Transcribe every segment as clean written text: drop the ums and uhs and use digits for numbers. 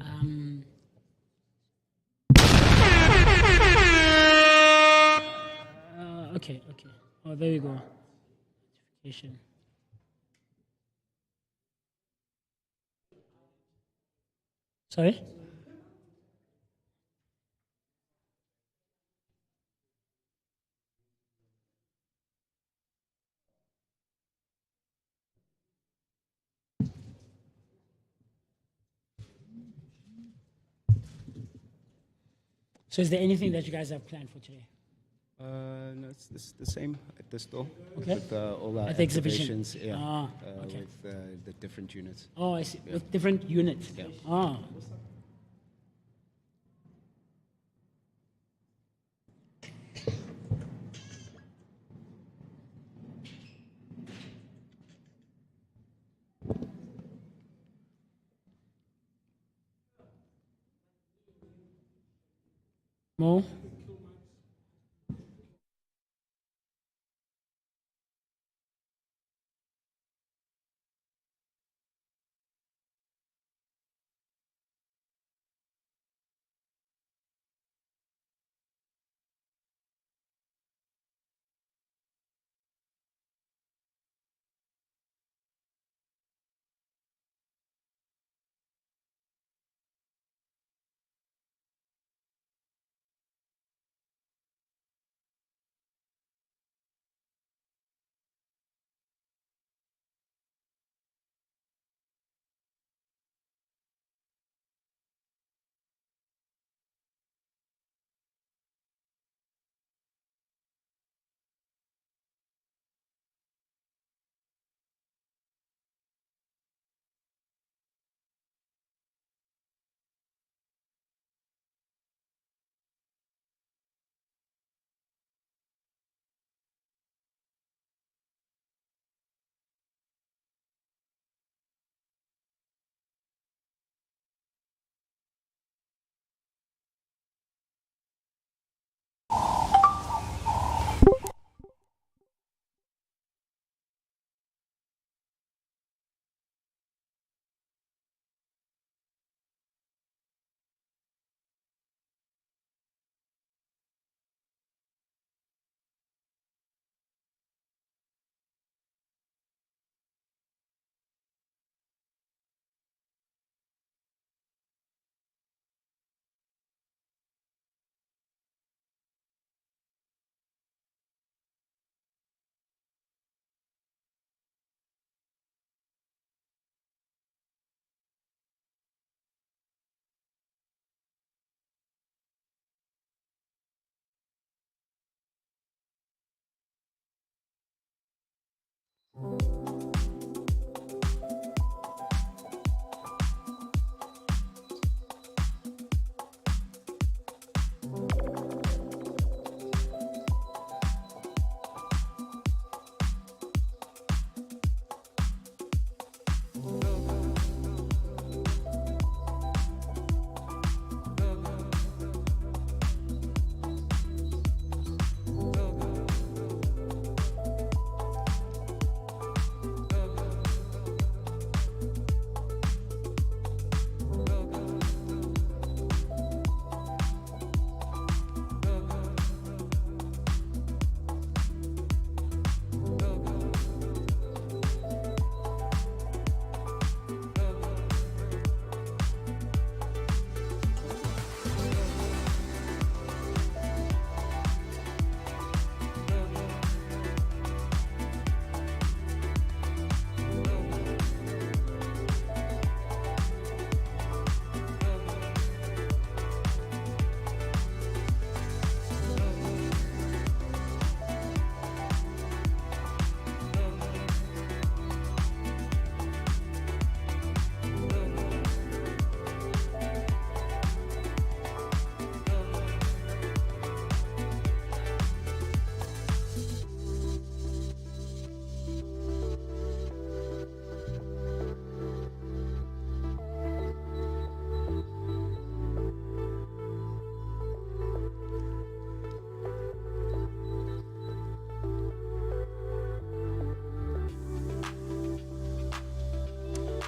Um, okay, okay. Oh, there we go. Notification. Sorry? So is there anything that you guys have planned for today? No, it's the same at the store. Okay. With all our At the exhibition? activations, yeah, Ah, okay. with the different units. Oh, I see. With different units? Yeah. Ah. Mo?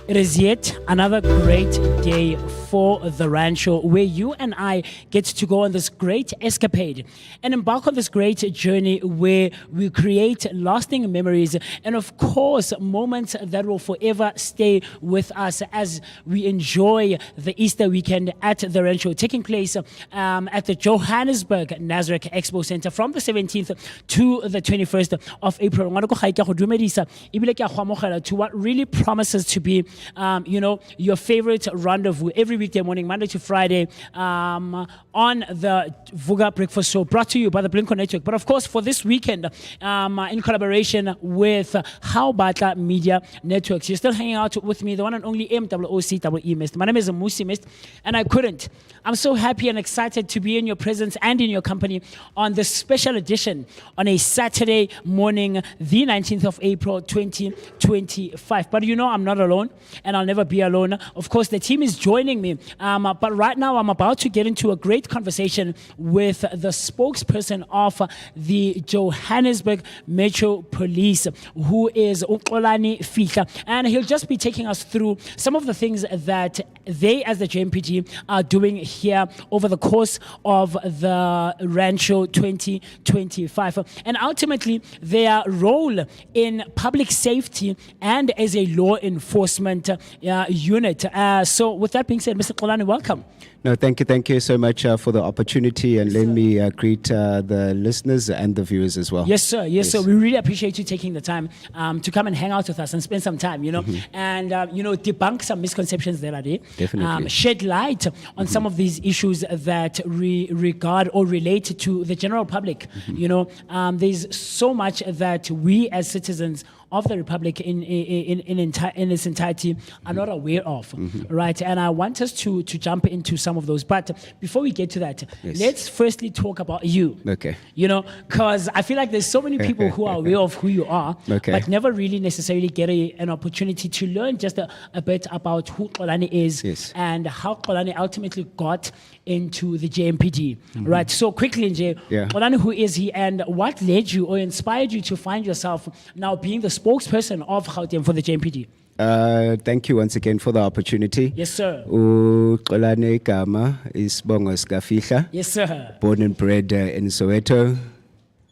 It is yet another great day for the Randshow, where you and I get to go on this great escapade and embark on this great journey where we create lasting memories and, of course, moments that will forever stay with us as we enjoy the Easter weekend at the Randshow, taking place at the Johannesburg Nazareth Expo Center from the 17th to the 21st of April. To what really promises to be, your favorite rendezvous every weekday morning, Monday to Friday, on the Vooka Breakfast Show, brought to you by the Blinko Network. But of course, for this weekend, in collaboration with How Batla Media Networks, you're still hanging out with me, the one and only MOOCEE Mist. My name is Musi Mist, and I'm so happy and excited to be in your presence and in your company on this special edition on a Saturday morning, the 19th of April, 2025. But I'm not alone, and I'll never be alone. Of course, the team is joining me. But right now, I'm about to get into a great conversation with the spokesperson of the Johannesburg Metro Police, who is Uxolani Fihla. And he'll just be taking us through some of the things that they, as the JMPG, are doing here over the course of the Randshow 2025. And ultimately, their role in public safety and as a law enforcement unit. So with that being said, Mr. Xolani, welcome. No, thank you so much for the opportunity, and let me greet the listeners and the viewers as well. Yes, sir. Yes, sir. We really appreciate you taking the time to come and hang out with us and spend some time, and, debunk some misconceptions that are there. Definitely. Shed light on some of these issues that regard or relate to the general public. There's so much that we as citizens of the Republic in its entirety are not aware of, right? And I want us to jump into some of those. But before we get to that, let's firstly talk about you. Okay. Because I feel like there's so many people who are aware of who you are, Okay. but never really necessarily get an opportunity to learn just a bit about who Xolani is, Yes. and how Xolani ultimately got into the JMPG, right? So quickly, Nje, Yeah. Xolani, who is he, and what led you or inspired you to find yourself now being the spokesperson of Gauteng for the JMPG? Thank you once again for the opportunity. Yes, sir. Uxolani Gama is Bongos Gafihla, Yes, sir. born and bred in Soweto,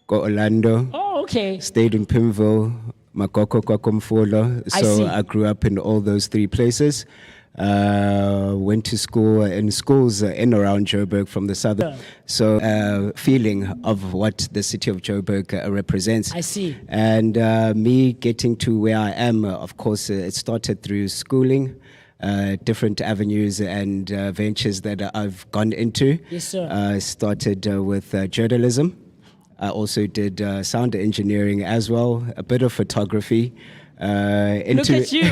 go Orlando, Oh, okay. stayed in Pimville, Makoko Kwakomfolo. I see. So I grew up in all those three places. Went to school in schools in around Joburg from the southern. Yeah. So feeling of what the city of Joburg represents. I see. And me getting to where I am, of course, it started through schooling, different avenues and ventures that I've gone into. Yes, sir. I started with journalism. I also did sound engineering as well, a bit of photography. Look at you.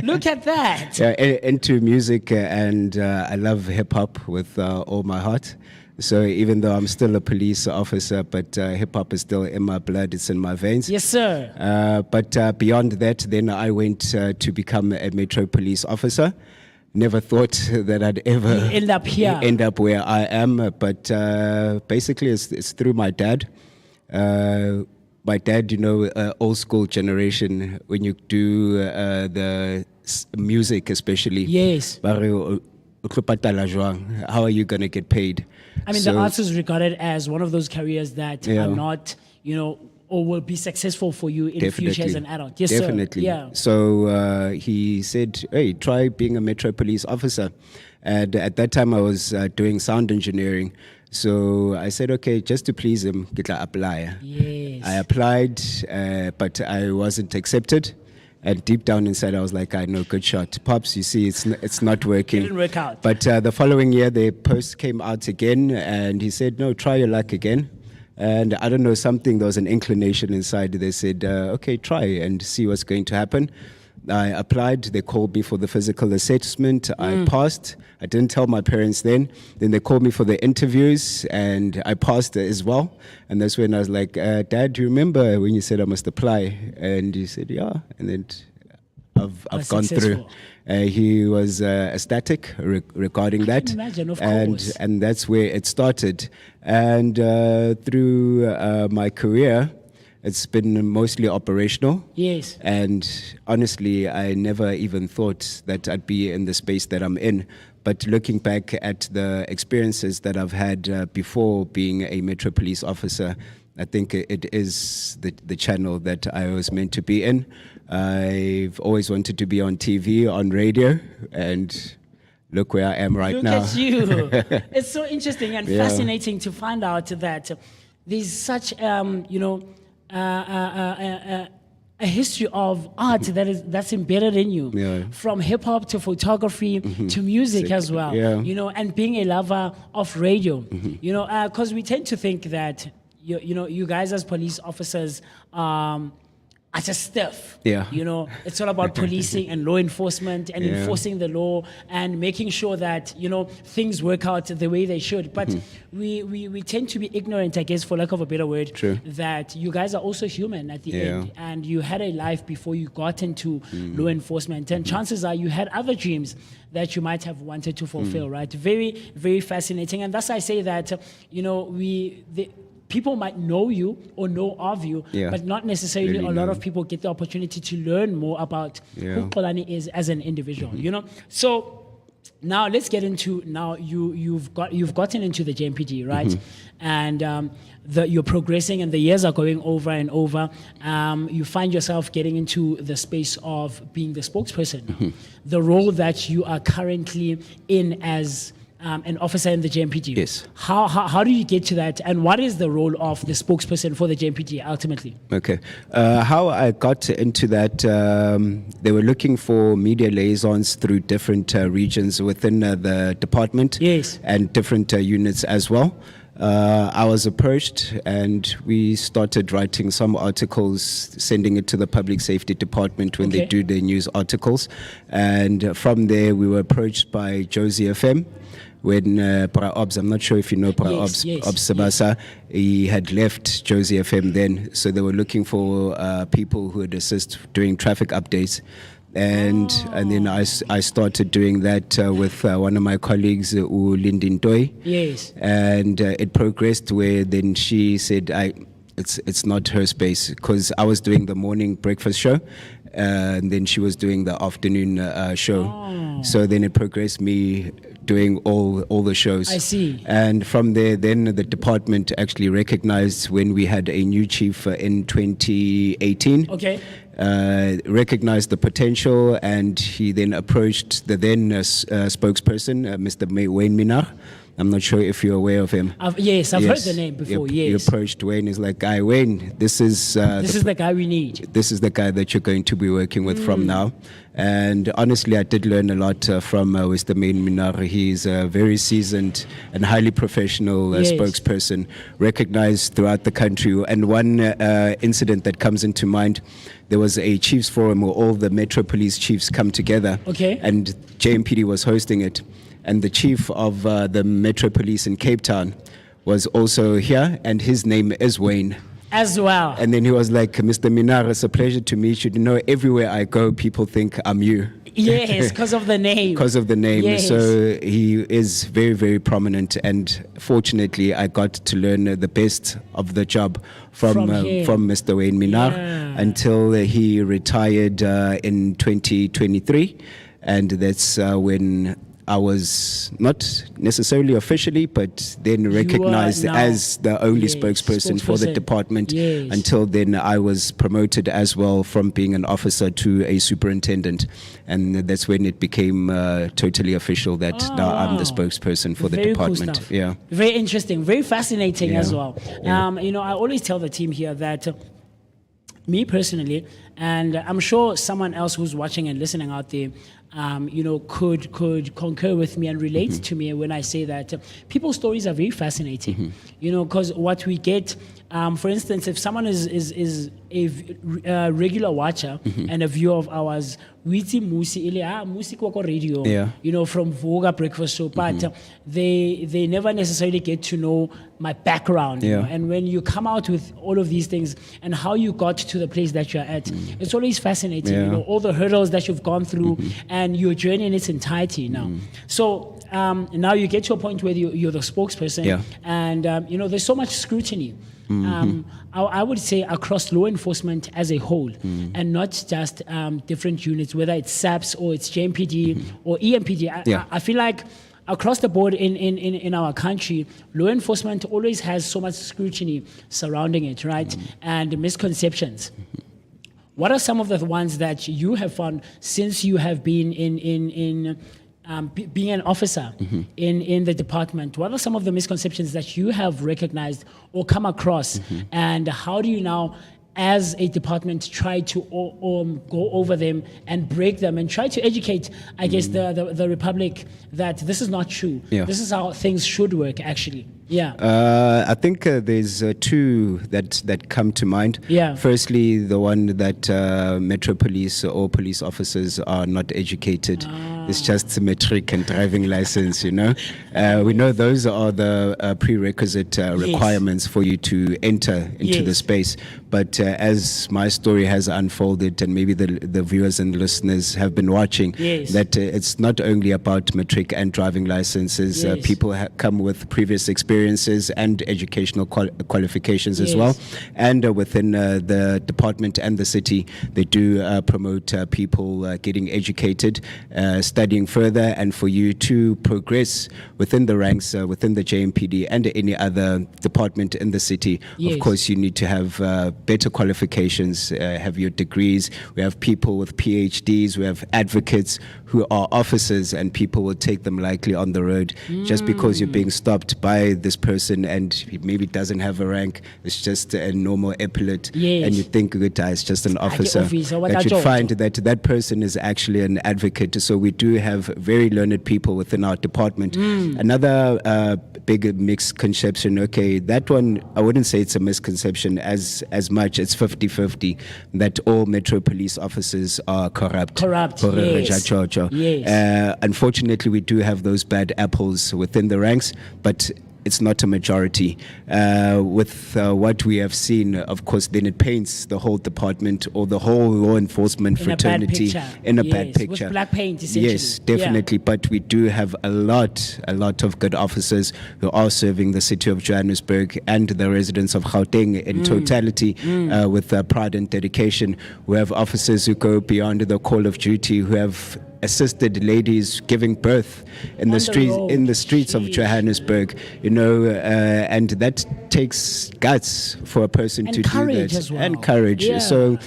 Look at that. Into music, and I love hip hop with all my heart. So even though I'm still a police officer, but hip hop is still in my blood, it's in my veins. Yes, sir. But beyond that, then I went to become a Metro Police officer. Never thought that I'd ever End up here. end up where I am, but basically it's through my dad. My dad, old school generation, when you do the music especially. Yes. How are you going to get paid? I mean, the arts is regarded as one of those careers that Yeah. are not, or will be successful for you in future as an adult. Yes, Definitely. sir. Yeah. So he said, hey, try being a Metro Police officer. And at that time, I was doing sound engineering. So I said, okay, just to please him, I apply. Yes. I applied, but I wasn't accepted. And deep down inside, I was like, I know, good shot. Pops, you see, it's not working. Didn't work out. But the following year, the post came out again, and he said, no, try your luck again. And I don't know, there was an inclination inside. They said, okay, try and see what's going to happen. I applied. They called me for the physical assessment. I passed. I didn't tell my parents then. Then they called me for the interviews, and I passed as well. And that's when I was like, Dad, do you remember when you said I must apply? And he said, yeah. And then I've gone through. He was ecstatic regarding that. can imagine, of and, course. And that's where it started. And through my career, It's been mostly operational. Yes. And honestly, I never even thought that I'd be in the space that I'm in. But looking back at the experiences that I've had before being a Metro Police officer, I think it is the channel that I was meant to be in. I've always wanted to be on TV, on radio, and look where I am right now. Look at you. It's so interesting and fascinating to find out that there's such, a history of art that's embedded in you, from hip hop to photography to music as well. And being a lover of radio. Because we tend to think that you guys as police officers are just stiff. It's all about policing and law enforcement and enforcing the law and making sure that things work out the way they should. But we tend to be ignorant, I guess, for lack of a better word. True. That you guys are also human at the end, and you had a life before you got into law enforcement, and chances are you had other dreams that you might have wanted to fulfill. Right? Very, very fascinating, and thus I say that people might know you or know of you, but not necessarily really a lot of people get the opportunity to learn more about who Xolani is as an individual. So now let's get into you've gotten into the JMPD, right? And you're progressing, and the years are going over and over. You find yourself getting into the space of being the spokesperson, the role that you are currently in as an officer in the JMPD. Yes. How do you get to that, and what is the role of the spokesperson for the JMPD ultimately? Okay. How I got into that, they were looking for media liaisons through different regions within the department. Yes. And different units as well. I was approached, and we started writing some articles, sending it to the public safety department when they do their news articles. And from there, we were approached by Josie FM. When Pra Obs, I'm not sure if you know Pra Obs Sabasa, he had left Josie FM then, so they were looking for people who would assist doing traffic updates. And then I started doing that with one of my colleagues, Lindin Toy. Yes. And it progressed where then she said, it's not her space, because I was doing the morning breakfast show, and then she was doing the afternoon show. So then it progressed me doing all the shows. I see. And from there, then the department actually recognized when we had a new chief in 2018. Okay. Recognized the potential, and he then approached the then spokesperson, Mr. Wayne Minar. I'm not sure if you're aware of him. Yes, I've heard the name before. You approached Wayne. He's like, "Guy, Wayne, this is the guy we need. This is the guy that you're going to be working with from now." And honestly, I did learn a lot from Mr. Wayne Minar. He's a very seasoned and highly professional spokesperson, recognized throughout the country. And one incident that comes into mind, there was a chiefs forum where all the Metro Police chiefs come together. Okay. And JMPD was hosting it. And the chief of the Metro Police in Cape Town was also here, and his name is Wayne. As well. And then he was like, "Mr. Minar, it's a pleasure to meet you. Everywhere I go, people think I'm you." Yes, because of the name. Because of the name. Yes. So he is very, very prominent. And fortunately, I got to learn the best of the job from Mr. Wayne Minar until he retired in 2023. And that's when I was not necessarily officially, but then recognized as the only spokesperson for the department. Until then, I was promoted as well from being an officer to a superintendent. And that's when it became totally official that now I'm the spokesperson for the department. Cool stuff. Very interesting, very fascinating as well. I always tell the team here that me personally, and I'm sure someone else who's watching and listening out there, could concur with me and relate to me when I say that people's stories are very fascinating. Because what we get, for instance, if someone is a regular watcher and a viewer of ours, we see Musi Kwako Radio, from Vooka breakfast show, but they never necessarily get to know my background. And when you come out with all of these things and how you got to the place that you're at, it's always fascinating. All the hurdles that you've gone through and your journey in its entirety now. So now you get to a point where you're the spokesperson, Yeah. and there's so much scrutiny. I would say across law enforcement as a whole, and not just different units, whether it's SAPS or it's JMPD or EMPD. I feel like across the board in our country, law enforcement always has so much scrutiny surrounding it, right? And misconceptions. What are some of the ones that you have found since you have been being an officer in the department? What are some of the misconceptions that you have recognized or come across? And how do you now, as a department, try to go over them and break them and try to educate, I guess, the Republic that this is not true. Yeah. This is how things should work, actually. Yeah. I think there's two that come to mind. Yeah. Firstly, the one that Metro Police or police officers are not educated. It's just matric and driving license, We know those are the prerequisite requirements for you to enter into the space. But as my story has unfolded, and maybe the viewers and listeners have been watching, that it's not only about matric and driving licenses. People come with previous experiences and educational qualifications as well. And within the department and the city, they do promote people getting educated, studying further, and for you to progress within the ranks, within the JMPD and any other department in the city. Of course, you need to have better qualifications, have your degrees. We have people with PhDs, we have advocates who are officers, and people will take them lightly on the road just because you're being stopped by this person and he maybe doesn't have a rank. It's just a normal epaulet, and you think, good, it's just an officer. That you'd find that person is actually an advocate. So we do have very learned people within our department. Another big misconception, that one, I wouldn't say it's a misconception as much. It's 50-50 that all Metro Police officers are corrupt. Unfortunately, we do have those bad apples within the ranks, but it's not a majority. With what we have seen, of course, then it paints the whole department or the whole law enforcement fraternity in a bad picture. With black paint, essentially. Yes, definitely. But we do have a lot of good officers who are serving the city of Johannesburg and the residents of Gauteng in totality with pride and dedication. We have officers who go beyond the call of duty, who have assisted ladies giving birth in the streets of Johannesburg, and that takes guts for a person to do that, as well. And courage. So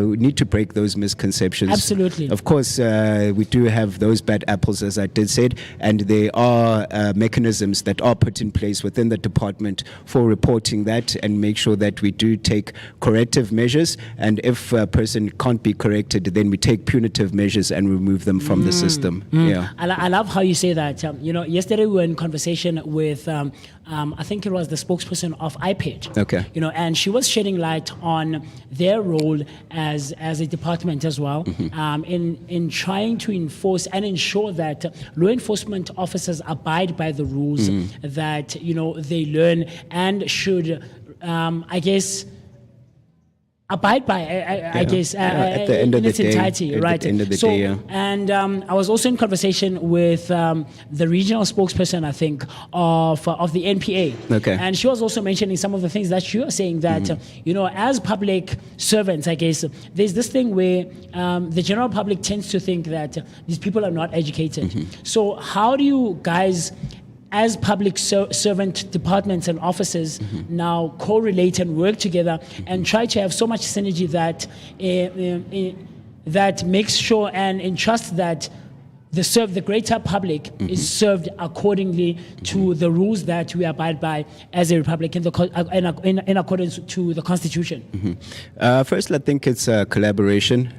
we need to break those misconceptions. Absolutely. Of course, we do have those bad apples, as I did said, and there are mechanisms that are put in place within the department for reporting that and make sure that we do take corrective measures. And if a person can't be corrected, then we take punitive measures and remove them from the system. I love how you say that. Yesterday we were in conversation with I think it was the spokesperson of IPED. Okay. And she was shedding light on their role as a department as well, in trying to enforce and ensure that law enforcement officers abide by the rules that they learn and should, I guess, abide by, I guess, at the end of in the its day, entirety, right? At the end of the day, yeah. And I was also in conversation with the regional spokesperson, I think, of the NPA. Okay. And she was also mentioning some of the things that you are saying that, as public servants, I guess, there's this thing where the general public tends to think that these people are not educated. So how do you guys, as public servant departments and officers, now correlate and work together and try to have so much synergy that that makes sure and entrusts that the greater public is served accordingly to the rules that we abide by as a republic in accordance to the Constitution? First, I think it's a collaboration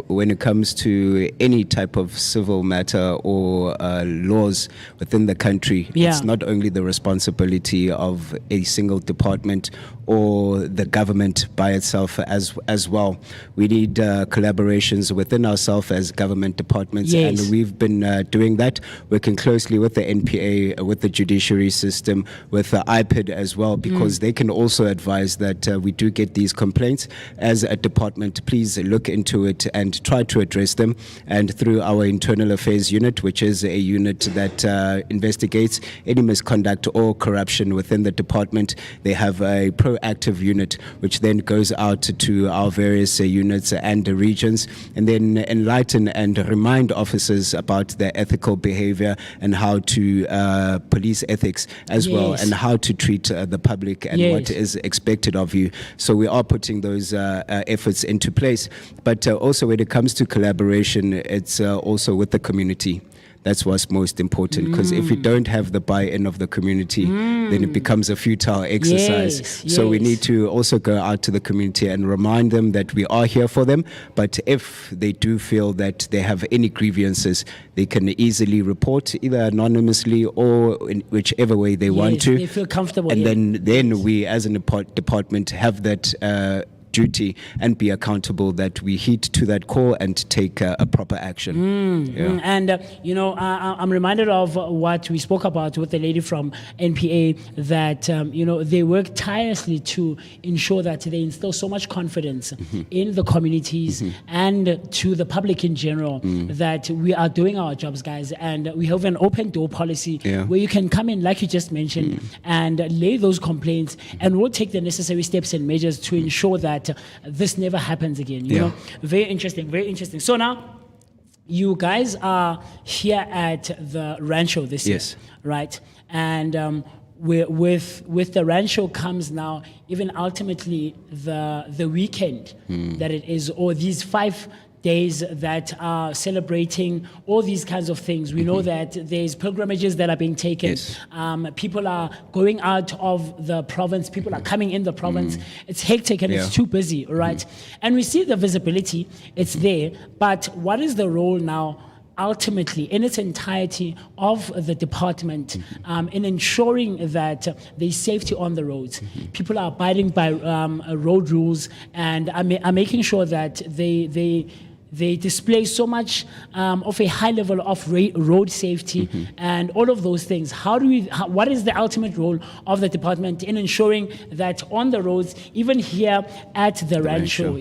when it comes to any type of civil matter or laws within the country. It's not only the responsibility of a single department or the government by itself as well. We need collaborations within ourselves as government departments Yes. And we've been doing that, working closely with the NPA, with the judiciary system, with the IPID as well, because they can also advise that we do get these complaints. As a department, please look into it and try to address them. And through our internal affairs unit, which is a unit that investigates any misconduct or corruption within the department, they have a proactive unit which then goes out to our various units and regions, and then enlighten and remind officers about their ethical behavior and how to police ethics as well, and how to treat the public and what is expected of you. So we are putting those efforts into place. But also when it comes to collaboration, it's also with the community. That's what's most important, because if you don't have the buy-in of the community, then it becomes a futile exercise. So we need to also go out to the community and remind them that we are here for them. But if they do feel that they have any grievances, they can easily report either anonymously or in whichever way they want to. They feel comfortable. And then we as a department have that duty and be accountable that we heed to that call and take a proper action. And I'm reminded of what we spoke about with the lady from NPA, that they work tirelessly to ensure that they instill so much confidence in the communities and to the public in general, that we are doing our jobs, guys, and we have an open door policy where you can come in, like you just mentioned, and lay those complaints, and we'll take the necessary steps and measures to ensure that this never happens again. You know, very interesting, very interesting. So now, you guys are here at the Randshow this year, right? And with the Randshow comes now even ultimately the weekend that it is, or these 5 days that are celebrating all these kinds of things. We know that there's pilgrimages that are being taken. People are going out of the province. People are coming in the province. It's hectic and it's too busy, right? And we see the visibility. It's there. But what is the role now, ultimately, in its entirety, of the department in ensuring that there's safety on the roads? People are abiding by road rules and are making sure that they display so much of a high level of road safety and all of those things. What is the ultimate role of the department in ensuring that on the roads, even here at the Randshow?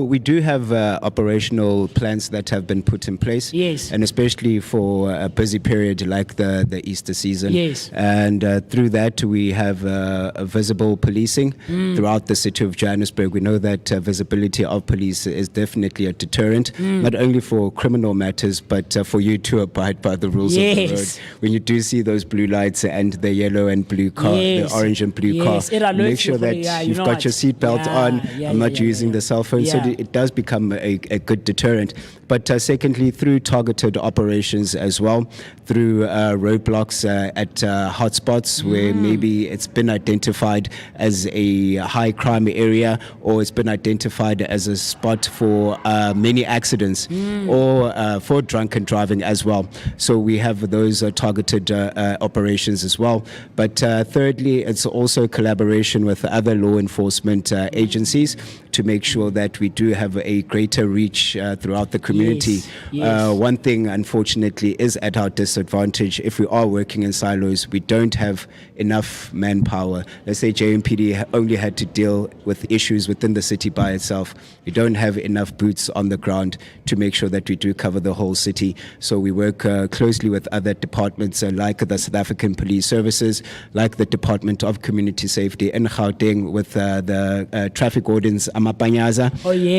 We do have operational plans that have been put in place, and especially for a busy period like the Easter season. And through that, we have a visible policing throughout the city of Johannesburg. We know that visibility of police is definitely a deterrent, not only for criminal matters, but for you to abide by the rules of the road. When you do see those blue lights and the yellow and blue car, the orange and blue car, make sure that you've got your seatbelt on. I'm not using the cell phone, so it does become a good deterrent. But secondly, through targeted operations as well, through roadblocks at hotspots where maybe it's been identified as a high crime area, or it's been identified as a spot for many accidents, or for drunken driving as well. So we have those targeted operations as well. But thirdly, it's also collaboration with other law enforcement agencies to make sure that we do have a greater reach throughout the community. One thing, unfortunately, is at our disadvantage. If we are working in silos, we don't have enough manpower. Let's say JMPD only had to deal with issues within the city by itself. We don't have enough boots on the ground to make sure that we do cover the whole city. So we work closely with other departments like the South African Police Services, like the Department of Community Safety in Gauteng, with the traffic wardens Amapanyaza,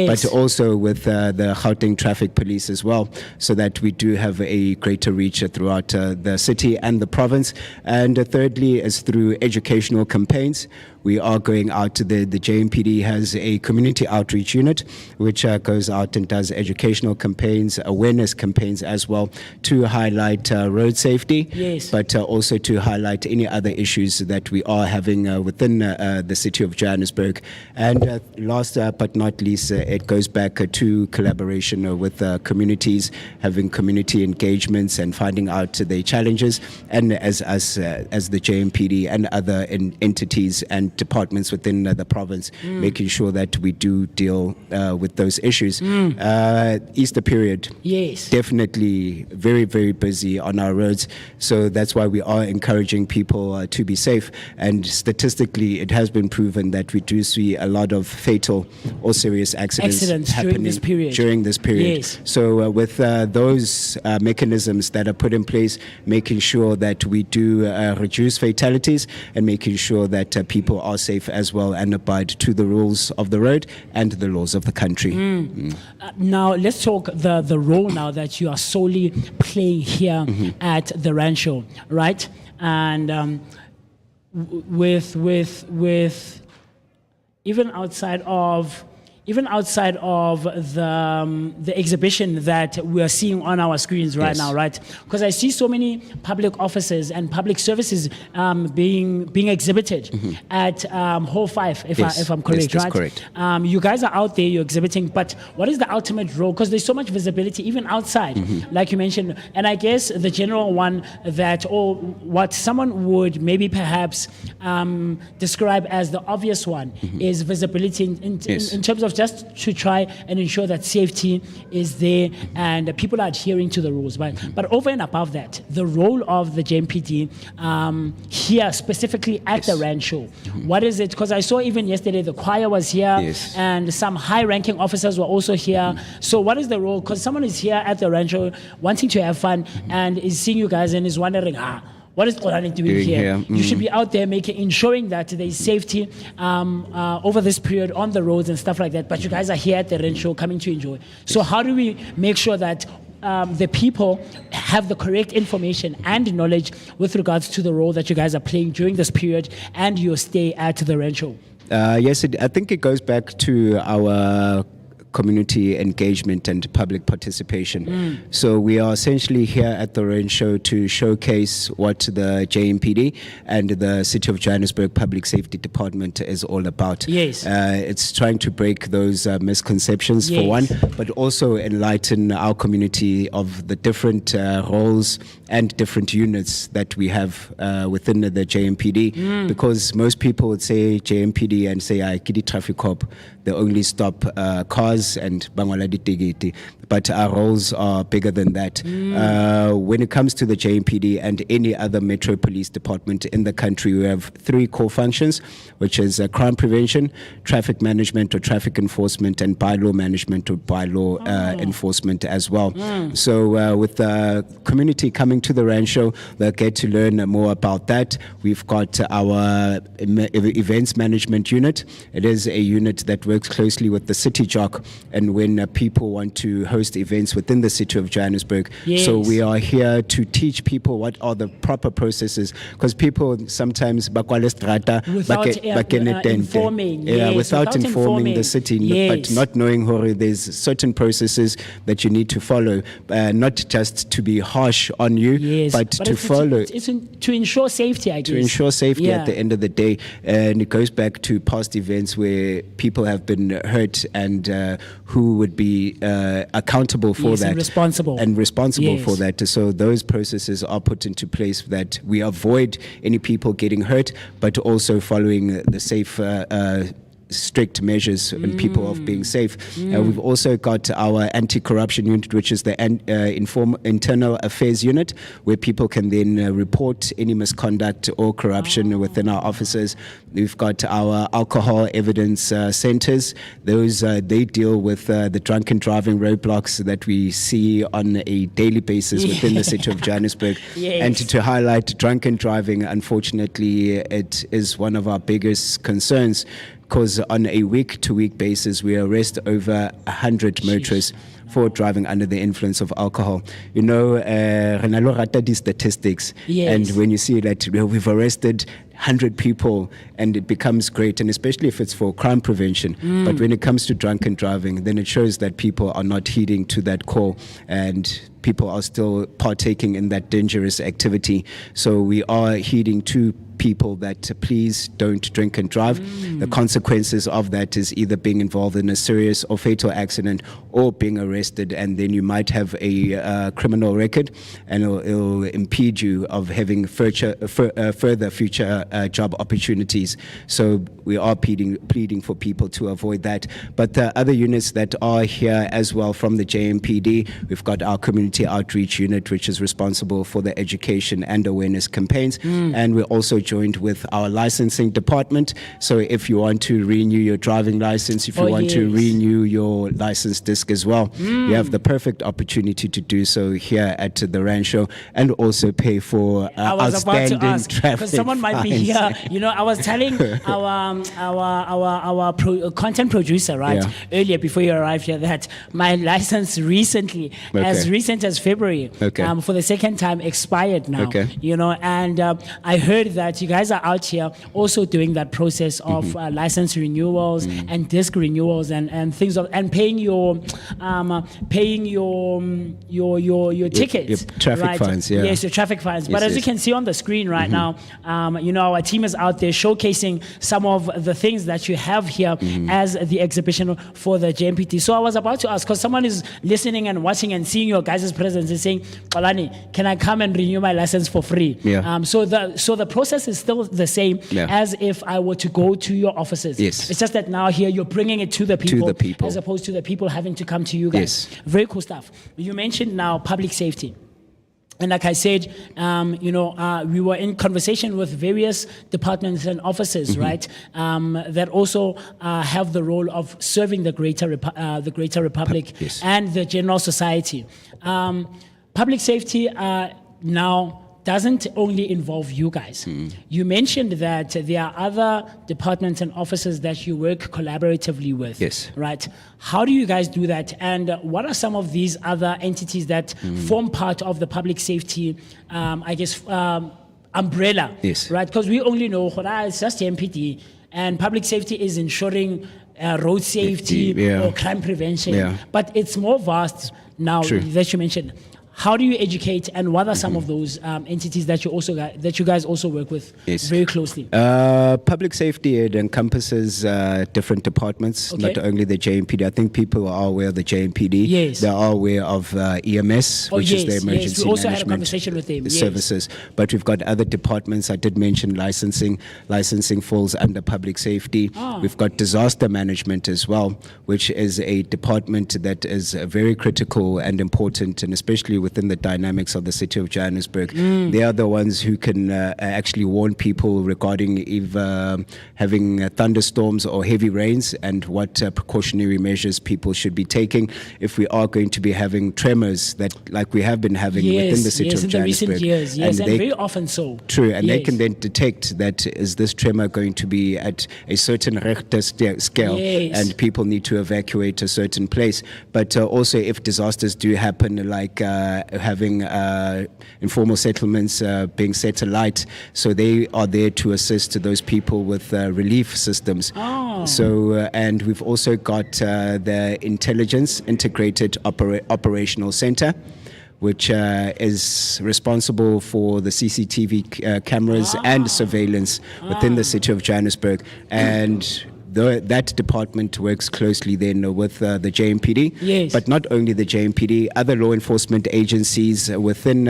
but also with the Gauteng Traffic Police as well, so that we do have a greater reach throughout the city and the province. And thirdly is through educational campaigns. We are going out to the JMPD has a community outreach unit which goes out and does educational campaigns, awareness campaigns as well, to highlight road safety, but also to highlight any other issues that we are having within the city of Johannesburg. And last but not least, it goes back to collaboration with communities, having community engagements and finding out their challenges, and as the JMPD and other entities and different departments within the province, making sure that we do deal with those issues. Easter period, Yes. definitely very, very busy on our roads. So that's why we are encouraging people to be safe. And statistically, it has been proven that we do see a lot of fatal or serious accidents happening during this period. Yes. So with those mechanisms that are put in place, making sure that we do reduce fatalities and making sure that people are safe as well and abide to the rules of the road and the laws of the country. Now, let's talk the role now that you are solely playing here at the Randshow, right? And with even outside of the exhibition that we are seeing on our screens right now, right? Because I see so many public offices and public services being exhibited at Hall 5, if I'm correct, yes, right? Correct. You guys are out there, you're exhibiting, but what is the ultimate role? Because there's so much visibility even outside, like you mentioned, and I guess the general one that, or what someone would maybe perhaps describe as the obvious one is visibility in terms of just to try and ensure that safety is there and people are adhering to the rules. But over and above that, the role of the JMPD here specifically at the Randshow, what is it? Because I saw even yesterday the choir was here and some high-ranking officers were also here. So what is the role? Because someone is here at the Randshow wanting to have fun and is seeing you guys and is wondering, what is Qorani doing here? You should be out there ensuring that there is safety over this period on the roads and stuff like that. But you guys are here at the Randshow coming to enjoy. So how do we make sure that the people have the correct information and knowledge with regards to the role that you guys are playing during this period and your stay at the Randshow? Yes, I think it goes back to our community engagement and public participation. So we are essentially here at the Randshow to showcase what the JMPD and the City of Johannesburg Public Safety Department is all about. Yes. It's trying to break those misconceptions for one, but also enlighten our community of the different roles and different units that we have within the JMPD, because most people would say JMPD and say, Kidi Traffic Corp, they only stop cars and Bangwala Ditigiti. But our roles are bigger than that. When it comes to the JMPD and any other Metro Police Department in the country, we have three core functions, which is crime prevention, traffic management or traffic enforcement, and bylaw management or bylaw enforcement as well. So with the community coming to the Randshow, they'll get to learn more about that. We've got our events management unit. It is a unit that works closely with the City Jock, and when people want to host events within the City of Johannesburg. So we are here to teach people what are the proper processes, because people sometimes without informing the city, but not knowing there's certain processes that you need to follow, not just to be harsh on you, but to follow. It's to ensure safety, I guess. To ensure safety at the end of the day. And it goes back to past events where people have been hurt and who would be accountable for that. And responsible for that. So those processes are put into place that we avoid any people getting hurt, but also following the safe strict measures and people of being safe. We've also got our anti-corruption unit, which is the internal affairs unit, where people can then report any misconduct or corruption within our offices. We've got our alcohol evidence centers. Those they deal with the drunken driving roadblocks that we see on a daily basis within the City of Johannesburg. And to highlight drunken driving, unfortunately, it is one of our biggest concerns, because on a week-to-week basis, we arrest over 100 motorists for driving under the influence of alcohol. You know, Renalo rata these statistics, and when you see that we've arrested 100 people, and it becomes great, and especially if it's for crime prevention. But when it comes to drunken driving, then it shows that people are not heeding to that call, and people are still partaking in that dangerous activity. So we are heeding to people that please don't drink and drive. The consequences of that is either being involved in a serious or fatal accident or being arrested, and then you might have a criminal record, and it'll impede you of having further future job opportunities. So we are pleading for people to avoid that. But the other units that are here as well from the JMPD, we've got our community outreach unit, which is responsible for the education and awareness campaigns. And we're also joined with our licensing department. So if you want to renew your driving license, if you want to renew your license disc as well, you have the perfect opportunity to do so here at the Randshow, and also pay for outstanding traffic fines. Because someone might be here. You know, I was telling our content producer, right, earlier before you arrived here, that my license recently, as recent as February, for the second time, expired now. You know, and I heard that you guys are out here also doing that process of license renewals and disc renewals and things of, and paying your tickets, your traffic fines. Yes, your traffic fines. But as you can see on the screen right now, you know, our team is out there showcasing some of the things that you have here as the exhibition for the JMPT. So I was about to ask, because someone is listening and watching and seeing your guys' presence and saying, Palani, can I come and renew my license for free? So the process is still the same as if I were to go to your offices. It's just that now here you're bringing it to the people, as opposed to the people having to come to you guys. Very cool stuff. You mentioned now public safety. And like I said, you know, we were in conversation with various departments and offices, right, that also have the role of serving the greater Republic and the general society. Public safety now doesn't only involve you guys. You mentioned that there are other departments and offices that you work collaboratively with, right? How do you guys do that? And what are some of these other entities that form part of the public safety, I guess, umbrella, right? Because we only know it's just the MPD, and public safety is ensuring road safety or crime prevention. But it's more vast now that you mentioned. How do you educate, and what are some of those entities that you guys also work with very closely? Public safety, it encompasses different departments, not only the JMPD. I think people are aware of the JMPD. They are aware of EMS, which is the emergency we also management had a conversation with them. services. But we've got other departments. I did mention licensing. Licensing falls under public safety. We've got disaster management as well, which is a department that is very critical and important, and especially within the dynamics of the city of Johannesburg. They are the ones who can actually warn people regarding having thunderstorms or heavy rains, and what precautionary measures people should be taking if we are going to be having tremors that like we have been having within the city of Johannesburg. Yes, in the recent years, and very often so. True, and they can then detect that is this tremor going to be at a certain Richter scale, and people need to evacuate a certain place. But also if disasters do happen, like having informal settlements being set alight, so they are there to assist those people with relief systems. So and we've also got the Intelligence Integrated Operational Center, which is responsible for the CCTV cameras and surveillance within the city of Johannesburg. And that department works closely then with the JMPD, but not only the JMPD, other law enforcement agencies within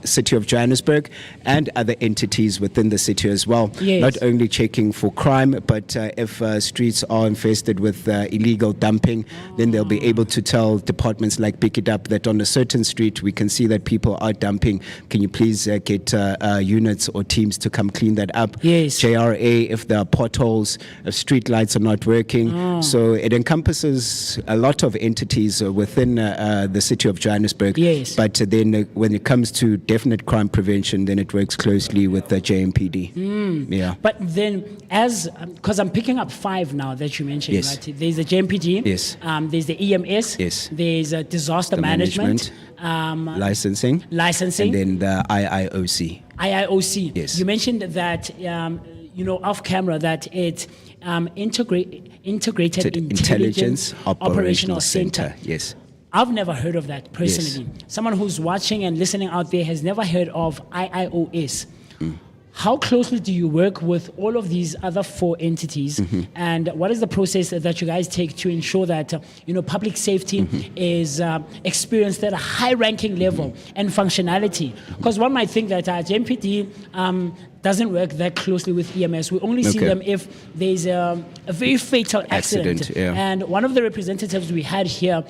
city of Johannesburg and other entities within the city as well. Not only checking for crime, but if streets are infested with illegal dumping, then they'll be able to tell departments like Pick It Up that on a certain street we can see that people are dumping. Can you please get units or teams to come clean that up? JRA, if there are potholes, if street lights are not working. So it encompasses a lot of entities within the city of Johannesburg. But then when it comes to definite crime prevention, then it works closely with the JMPD. But then because I'm picking up 5 now that you mentioned, right? There's the JMPD, there's the EMS, there's disaster management, licensing, and then the IIOC. You mentioned that off camera that it's integrated intelligence operational center. I've never heard of that personally. Someone who's watching and listening out there has never heard of IIOS. how closely do you work with all of these other 4 entities, and what is the process that you guys take to ensure that public safety is experienced at a high-ranking level and functionality? Because one might think that JMPD doesn't work that closely with EMS. We only see them if there's a very fatal accident. And one of the representatives we had here,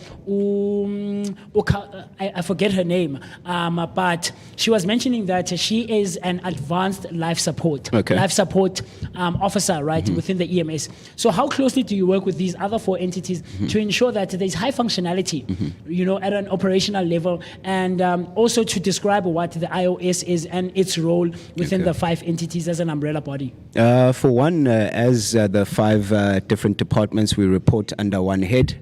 I forget her name, but she was mentioning that she is an advanced life support officer, right, within the EMS. So how closely do you work with these other 4 entities to ensure that there's high functionality, at an operational level, and also to describe what the IOS is and its role within the 5 entities as an umbrella body? For one, as the 5 different departments, we report under one head,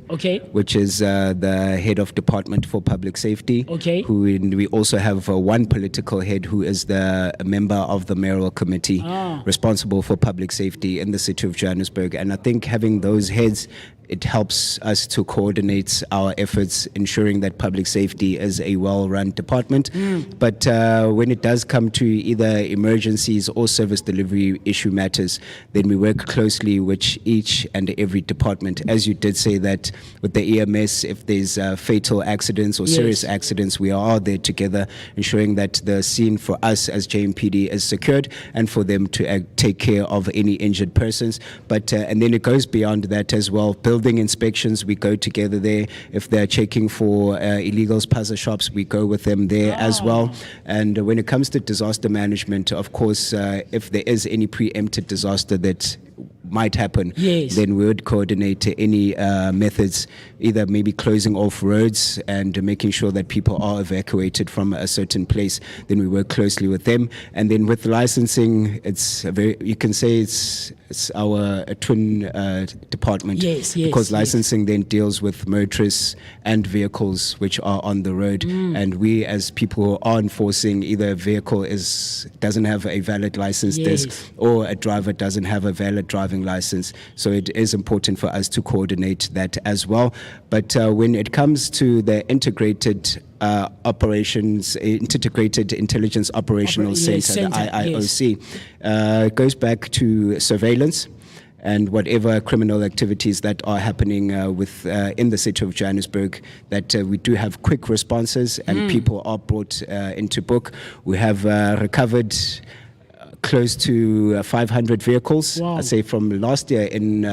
which is the head of Department for Public Safety, we also have one political head who is the member of the mayoral committee responsible for public safety in the city of Johannesburg. And I think having those heads, it helps us to coordinate our efforts, ensuring that public safety is a well-run department. But when it does come to either emergencies or service delivery issue matters, then we work closely with each and every department. As you did say that with the EMS, if there's fatal accidents or serious accidents, we are there together, ensuring that the scene for us as JMPD is secured and for them to take care of any injured persons. But and then it goes beyond that as well. Building inspections, we go together there. If they're checking for illegals, puzzle shops, we go with them there as well. And when it comes to disaster management, of course, if there is any preempted disaster that might happen, then we would coordinate any methods, either maybe closing off roads and making sure that people are evacuated from a certain place. Then we work closely with them. And then with licensing, it's you can say it's our twin department, because licensing then deals with motorists and vehicles which are on the road. And we, as people who are enforcing, either a vehicle doesn't have a valid license disc, or a driver doesn't have a valid driving license. So it is important for us to coordinate that as well. But when it comes to the integrated Integrated Intelligence Operational Center, the IIOC, it goes back to surveillance and whatever criminal activities that are happening in the city of Johannesburg, that we do have quick responses and people are brought into book. We have recovered close to 500 vehicles. I say from last year in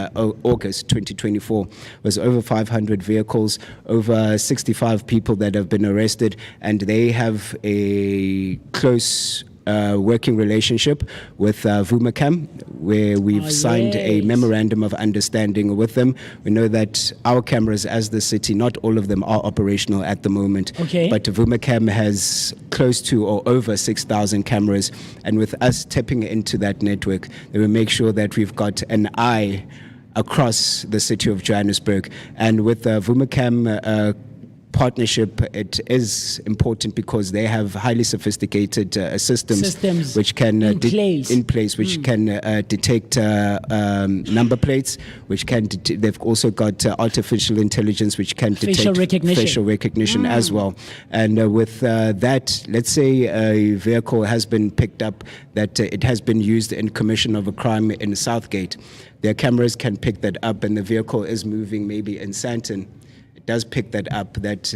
August 2024 was over 500 vehicles, over 65 people that have been arrested, and they have a close working relationship with Vooka, where we've signed a memorandum of understanding with them. We know that our cameras as the city, not all of them are operational at the moment, but Vooka has close to or over 6,000 cameras, and with us tapping into that network, they will make sure that we've got an eye across the city of Johannesburg. And with Vooka partnership, it is important because they have highly sophisticated systems which can in place which can detect number plates, which can they've also got artificial intelligence which can detect facial recognition as well. And with that, let's say a vehicle has been picked up that it has been used in commission of a crime in Southgate, their cameras can pick that up, and the vehicle is moving maybe in Sandton. Does pick that up, that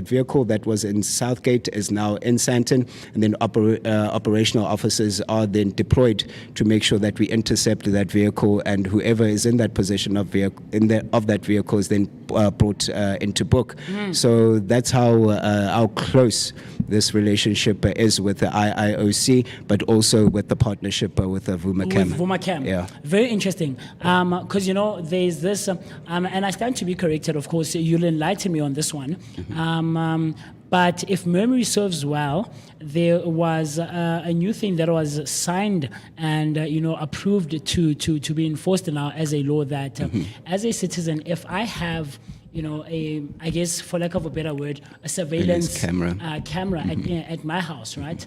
vehicle that was in Southgate is now in Sandton, and then operational officers are then deployed to make sure that we intercept that vehicle, and whoever is in that possession of that vehicle is then brought into book. So that's how close this relationship is with the IIOC, but also with the partnership with Vooka. Yeah, very interesting. Because there's this, and I stand to be corrected. Of course, you'll enlighten me on this one. But if memory serves well, there was a new thing that was signed and approved to be enforced now as a law that as a citizen, if I have I guess for lack of a better word, a surveillance camera. Camera at my house, right?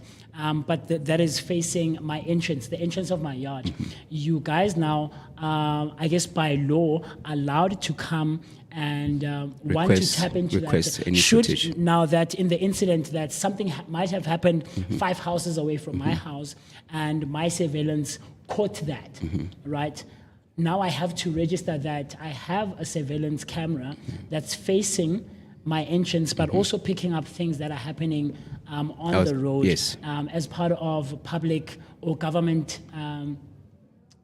But that is facing my entrance, the entrance of my yard. You guys now, I guess by law, allowed to come and want to tap into request that. any Should footage. now that in the incident that something might have happened 5 houses away from my house, and my surveillance caught that, right? Now I have to register that I have a surveillance camera that's facing my entrance, but also picking up things that are happening on the road, yes. as part of public or government,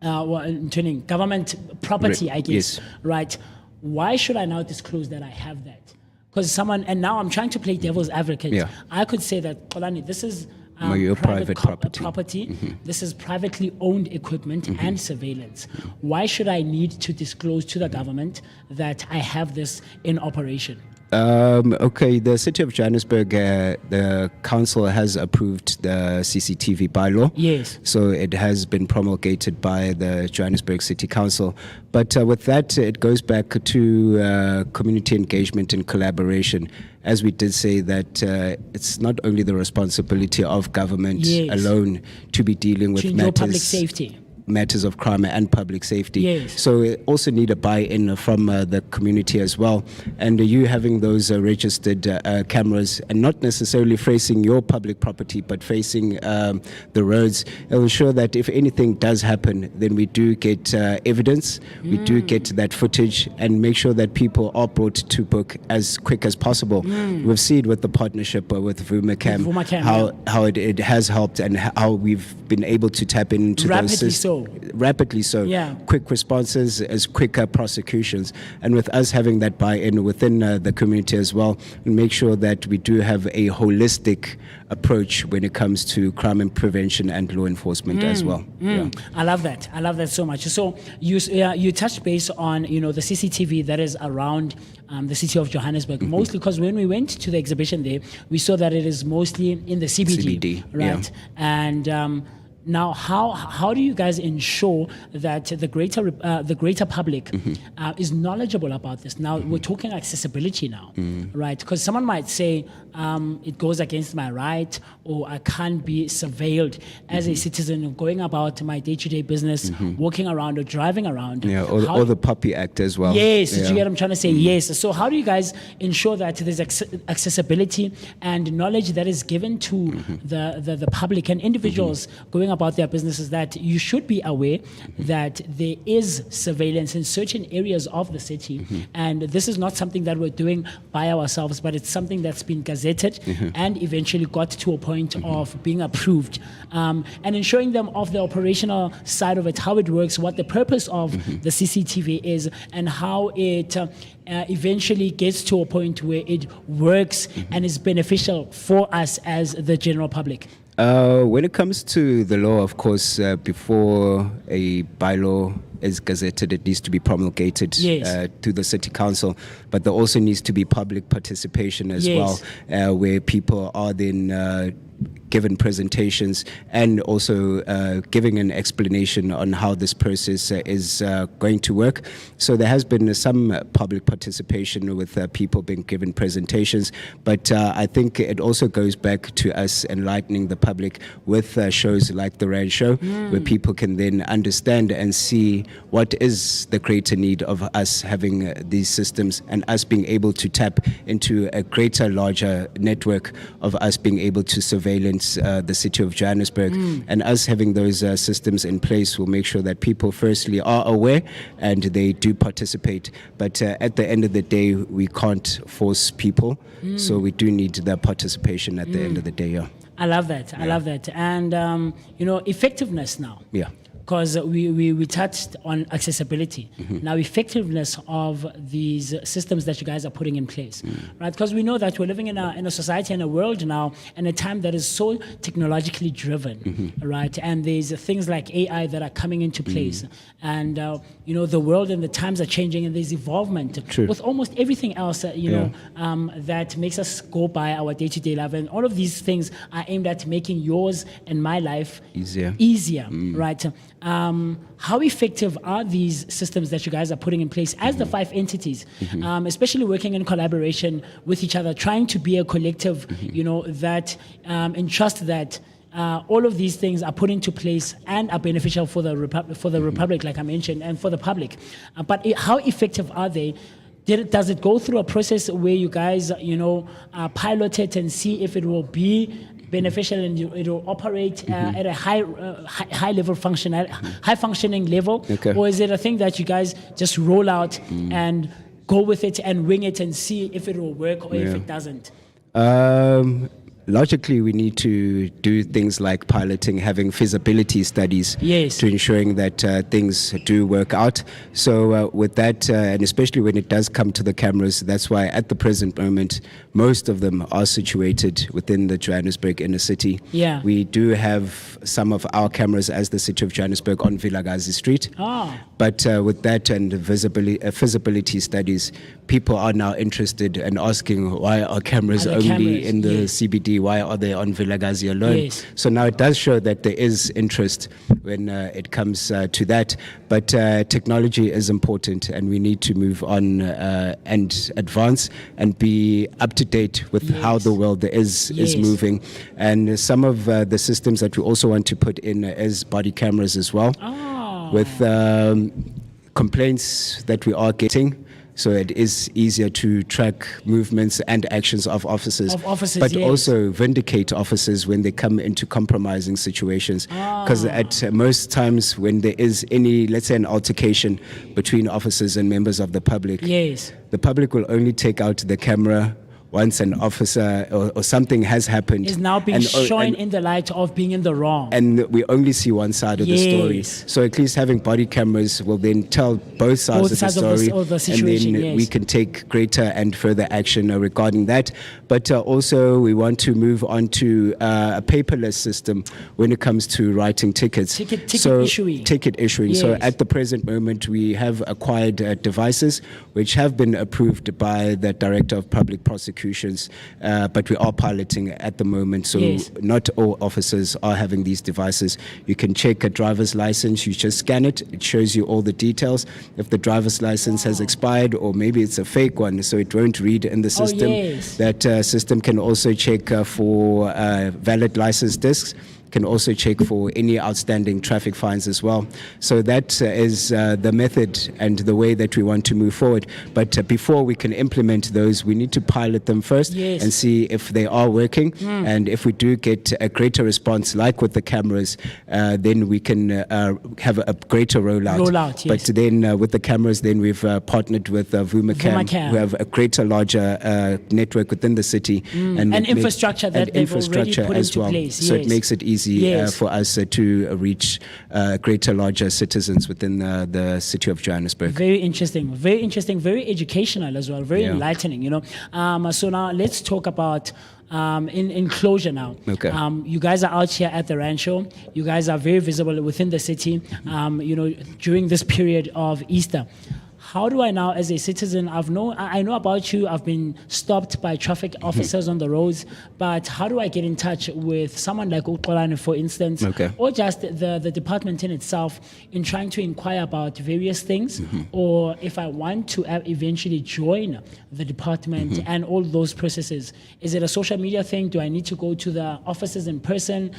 government property, I guess, Yes. right? Why should I now disclose that I have that? Because and now I'm trying to play devil's advocate. Yeah. I could say that, Xolani, this is your private property. This is privately owned equipment and surveillance. Why should I need to disclose to the government that I have this in operation? Okay, the City of Johannesburg, the council has approved the CCTV bylaw. Yes. So it has been promulgated by the Johannesburg City Council. But with that, it goes back to community engagement and collaboration. As we did say that it's not only the responsibility of government alone to be dealing with public safety. Matters of crime and public safety. Yes. So we also need a buy-in from the community as well. And you having those registered cameras and not necessarily facing your public property, but facing the roads, it'll ensure that if anything does happen, then we do get evidence, we do get that footage, and make sure that people are brought to book as quick as possible. We've seen with the partnership with Vooka, how it has helped and how we've been able to tap into rapidly so. Yeah. Quick responses as quicker prosecutions. And with us having that buy-in within the community as well, we make sure that we do have a holistic approach when it comes to crime and prevention and law enforcement as well. Yeah. I love that. I love that so much. So you touched base on the CCTV that is around the city of Johannesburg, mostly because when we went to the exhibition there, we saw that it is mostly in the CBD. Right? Yeah. And now, how do you guys ensure that the greater public is knowledgeable about this? Now we're talking accessibility now, right? Because someone might say it goes against my right, or I can't be surveilled as a citizen going about my day-to-day business, walking around or driving around. Yeah, or the Puppy Act as well. Yes, you get what I'm trying to say? Yes. So how do you guys ensure that there's accessibility and knowledge that is given to the public and individuals going about their businesses, that you should be aware that there is surveillance in certain areas of the city, and this is not something that we're doing by ourselves, but it's something that's been gazetted and eventually got to a point of being approved, and ensuring them of the operational side of it, how it works, what the purpose of the CCTV is, and how it eventually gets to a point where it works and is beneficial for us as the general public. When it comes to the law, of course, before a bylaw is gazetted, it needs to be promulgated to the city council. But there also needs to be public participation as well, where people are then given presentations and also giving an explanation on how this process is going to work. So there has been some public participation with people being given presentations, but I think it also goes back to us enlightening the public with shows like the Randshow, where people can then understand and see what is the greater need of us having these systems and us being able to tap into a greater, larger network of us being able to surveillance the city of Johannesburg, and us having those systems in place will make sure that people firstly are aware and they do participate. But at the end of the day, we can't force people, so we do need their participation at the end of the day. Yeah. I love that. I love that. And effectiveness now. Yeah. Because we touched on accessibility. Now, effectiveness of these systems that you guys are putting in place, right? Because we know that we're living in a society and a world now, and a time that is so technologically driven, right? And there's things like AI that are coming into place, and the world and the times are changing, and there's evolvement with almost everything else, that makes us go by our day-to-day life, and all of these things are aimed at making yours and my life easier, right? how effective are these systems that you guys are putting in place as the 5 entities, especially working in collaboration with each other, trying to be a collective, that entrust that all of these things are put into place and are beneficial for the Republic, like I mentioned, and for the public. But how effective are they? Does it go through a process where you guys, pilot it and see if it will be beneficial and it will operate at a high level high functioning level? Okay. Or is it a thing that you guys just roll out and go with it and wing it and see if it will work or if it doesn't? Logically, we need to do things like piloting, having feasibility studies to ensuring that things do work out. So with that, and especially when it does come to the cameras, that's why at the present moment, most of them are situated within the Johannesburg inner city. Yeah. We do have some of our cameras as the city of Johannesburg on Vilakazi Street. But with that and feasibility studies, people are now interested and asking, why are cameras only in the CBD? Why are they on Vilakazi alone? Yes. So now it does show that there is interest when it comes to that. But technology is important, and we need to move on and advance and be up to date with how the world is moving. And some of the systems that we also want to put in is body cameras as well, with complaints that we are getting. So it is easier to track movements and actions of officers, but also vindicate officers when they come into compromising situations. Because at most times when there is any, let's say, an altercation between officers and members of the public, the public will only take out the camera once an officer or something has happened. Is now being shown in the light of being in the wrong. And we only see one side of the story. So at least having body cameras will then tell both sides of the story. Of the situation, and then we can take greater and further action regarding that. But also we want to move on to a paperless system when it comes to writing tickets. Ticket issuing. So at the present moment, we have acquired devices which have been approved by the Director of Public Prosecutions, but we are piloting at the moment. So not all officers are having these devices. You can check a driver's license, you just scan it, it shows you all the details. If the driver's license has expired, or maybe it's a fake one, so it won't read in the system. That system can also check for valid license discs, can also check for any outstanding traffic fines as well. So that is the method and the way that we want to move forward. But before we can implement those, we need to pilot them first and see if they are working. And if we do get a greater response, like with the cameras, then we can have a greater rollout. But then with the cameras, then we've partnered with Vooka, who have a greater, larger network within the city. And infrastructure that they've already put into place. So it makes it easy for us to reach greater, larger citizens within the city of Johannesburg. Very interesting, very educational as well, very enlightening, So now let's talk about in closure now. You guys are out here at the Randshow. You guys are very visible within the city, during this period of Easter. How do I now, as a citizen, I know about you, I've been stopped by traffic officers on the roads, but how do I get in touch with someone like Uqolani, for instance, or just the department in itself, in trying to inquire about various things, or if I want to eventually join the department and all those processes? Is it a social media thing? Do I need to go to the offices in person?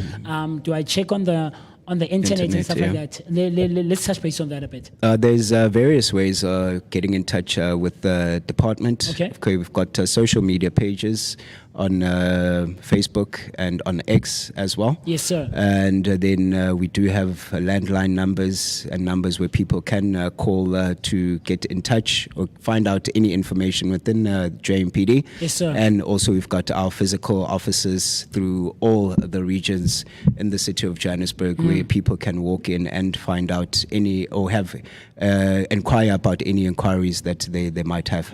Do I check on the internet and stuff like that? Let's touch base on that a bit. There's various ways getting in touch with the department. We've got social media pages on Facebook and on X as well. Yes, sir. And then we do have landline numbers and numbers where people can call to get in touch or find out any information within JMPD. Yes, sir. And also we've got our physical offices through all the regions in the city of Johannesburg, where people can walk in and find out any, or have inquire about any inquiries that they might have.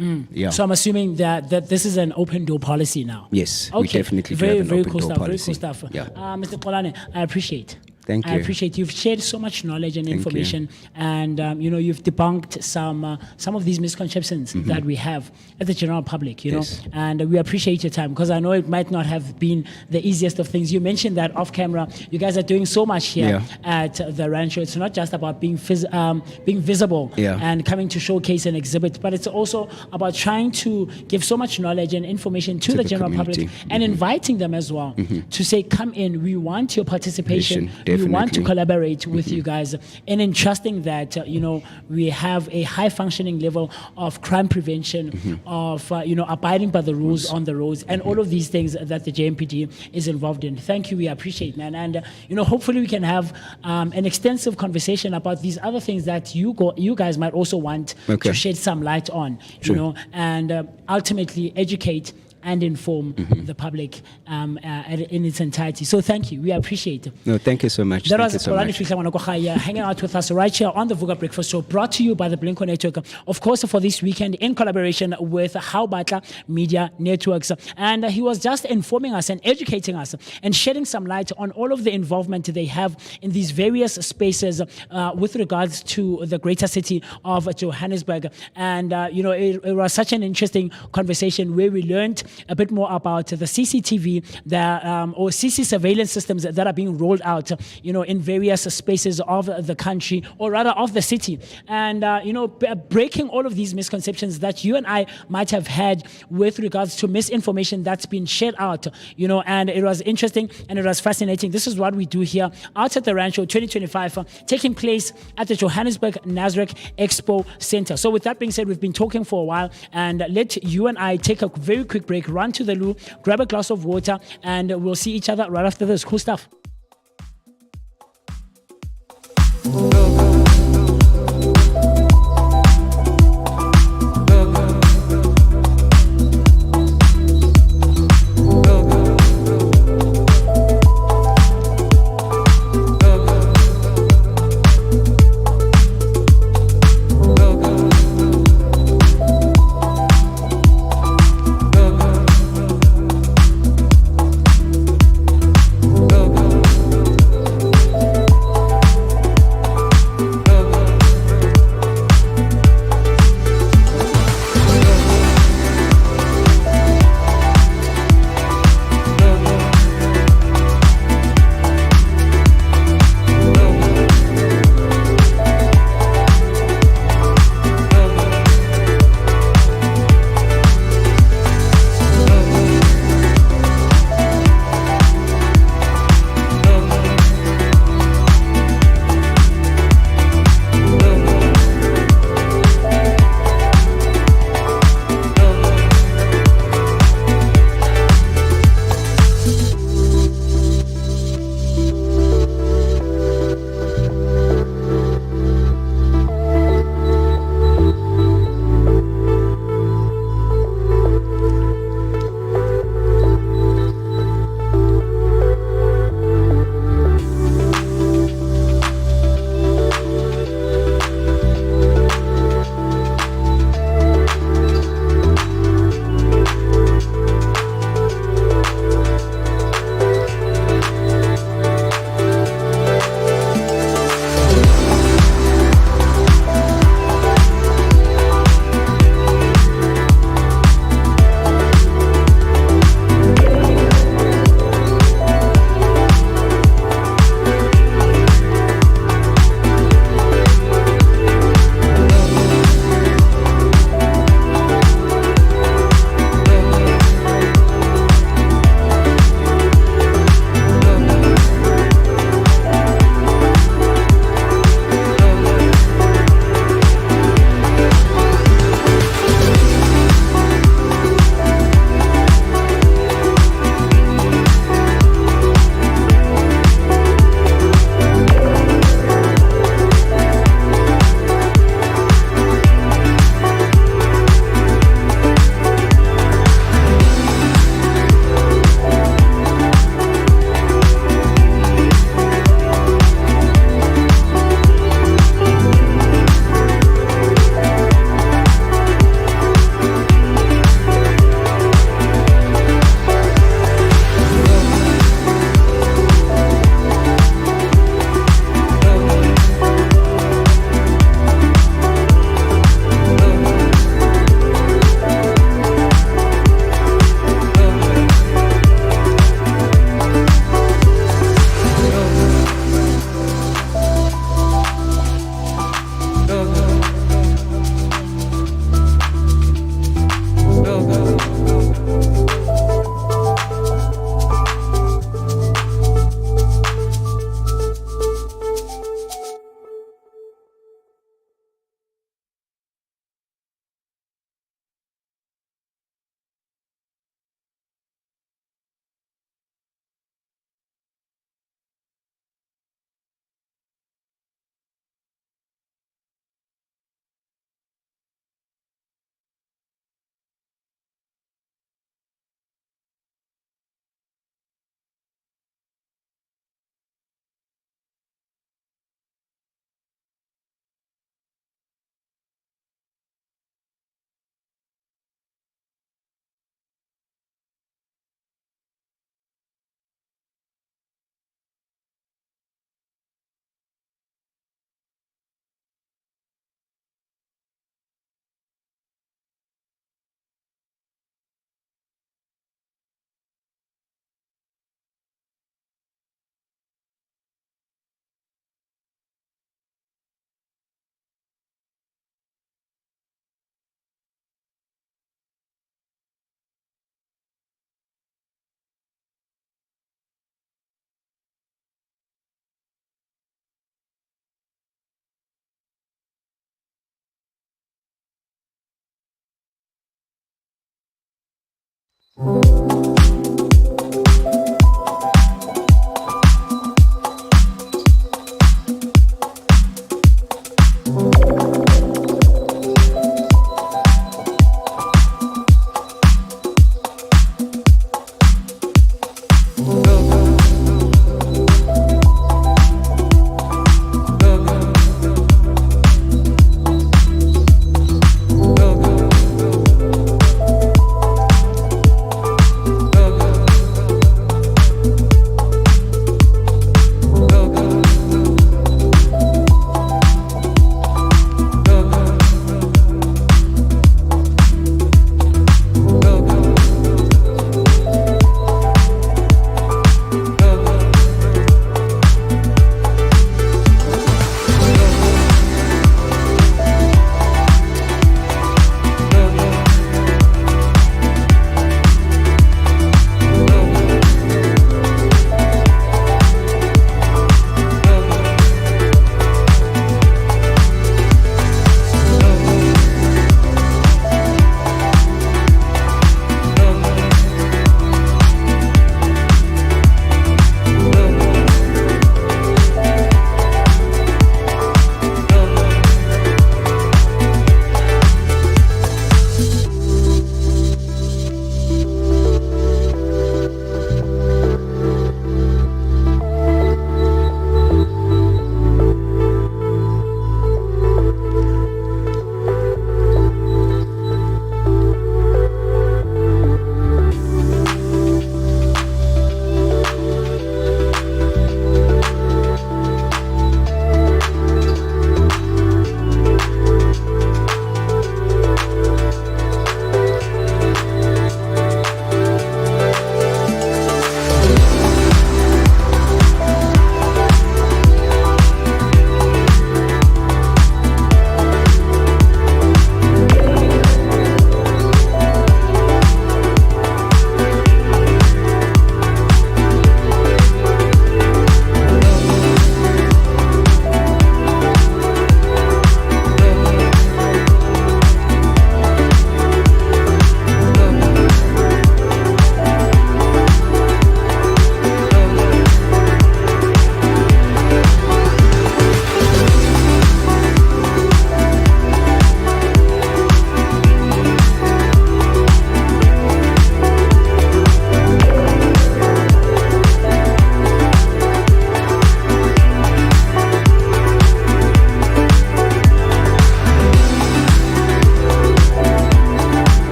So I'm assuming that this is an open door policy now. Yes, we definitely do have an open door policy. Very cool stuff. Mr. Qolani, I appreciate. Thank I you. appreciate you've shared so much knowledge and you. information, and you've debunked some of these misconceptions that we have as the general public. Yes. And we appreciate your time, because I know it might not have been the easiest of things. You mentioned that off camera, you guys are doing so much here at the Randshow. It's not just about being visible and coming to showcase and exhibit, but it's also about trying to give so much knowledge and information to the general community. public, and inviting them as well to say, come in, we want your participation, we want to Definitely. collaborate with you guys, and entrusting that we have a high functioning level of crime prevention, of abiding by the rules on the roads, and all of these things that the JMPD is involved in. Thank you, we appreciate, man. And hopefully we can have an extensive conversation about these other things that you guys might also want to shed some light on, and ultimately educate and inform the public in its entirety. So thank you. We appreciate it. No, thank you so much. That Thank was you so Polani much. Fihla hanging out with us right here on the Vooka Breakfast Show, brought to you by the Blinko Network, of course, for this weekend in collaboration with How Batla Media Networks. And he was just informing us and educating us and shedding some light on all of the involvement they have in these various spaces with regards to the greater city of Johannesburg. And, it was such an interesting conversation where we learned a bit more about the CCTV, or CC surveillance systems that are being rolled out, in various spaces of the country, or rather of the city. And, breaking all of these misconceptions that you and I might have had with regards to misinformation that's been shared out, and it was interesting and it was fascinating. This is what we do here out at the Randshow 2025, taking place at the Johannesburg Nasrec Expo Center. So with that being said, we've been talking for a while, and let you and I take a very quick break, run to the loo, grab a glass of water, and we'll see each other right after this. Cool stuff. Go, go.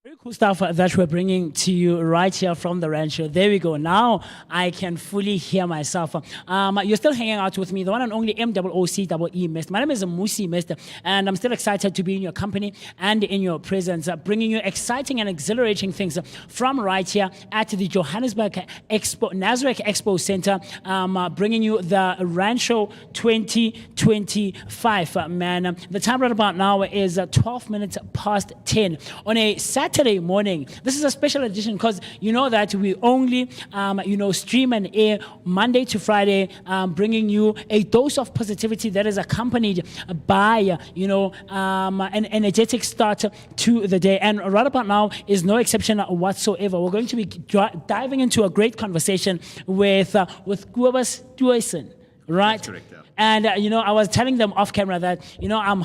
Very cool stuff that we're bringing to you right here from the Randshow. There we go. Now I can fully hear myself. You're still hanging out with me, the one and only MOOCEE, Mr. My name is Musi, Mr. And I'm still excited to be in your company and in your presence, bringing you exciting and exhilarating things from right here at the Johannesburg Expo, Nasrec Expo Center, bringing you the Randshow 2025, man. The time right about now is 12 minutes past 10 on a Saturday Saturday morning. This is a special edition because you know that we only, stream and air Monday to Friday, bringing you a dose of positivity that is accompanied by, an energetic start to the day. And right about now is no exception whatsoever. We're going to be diving into a great conversation with Kobus Tuisen, right? That's correct, yeah. And, I was telling them off camera that, I'm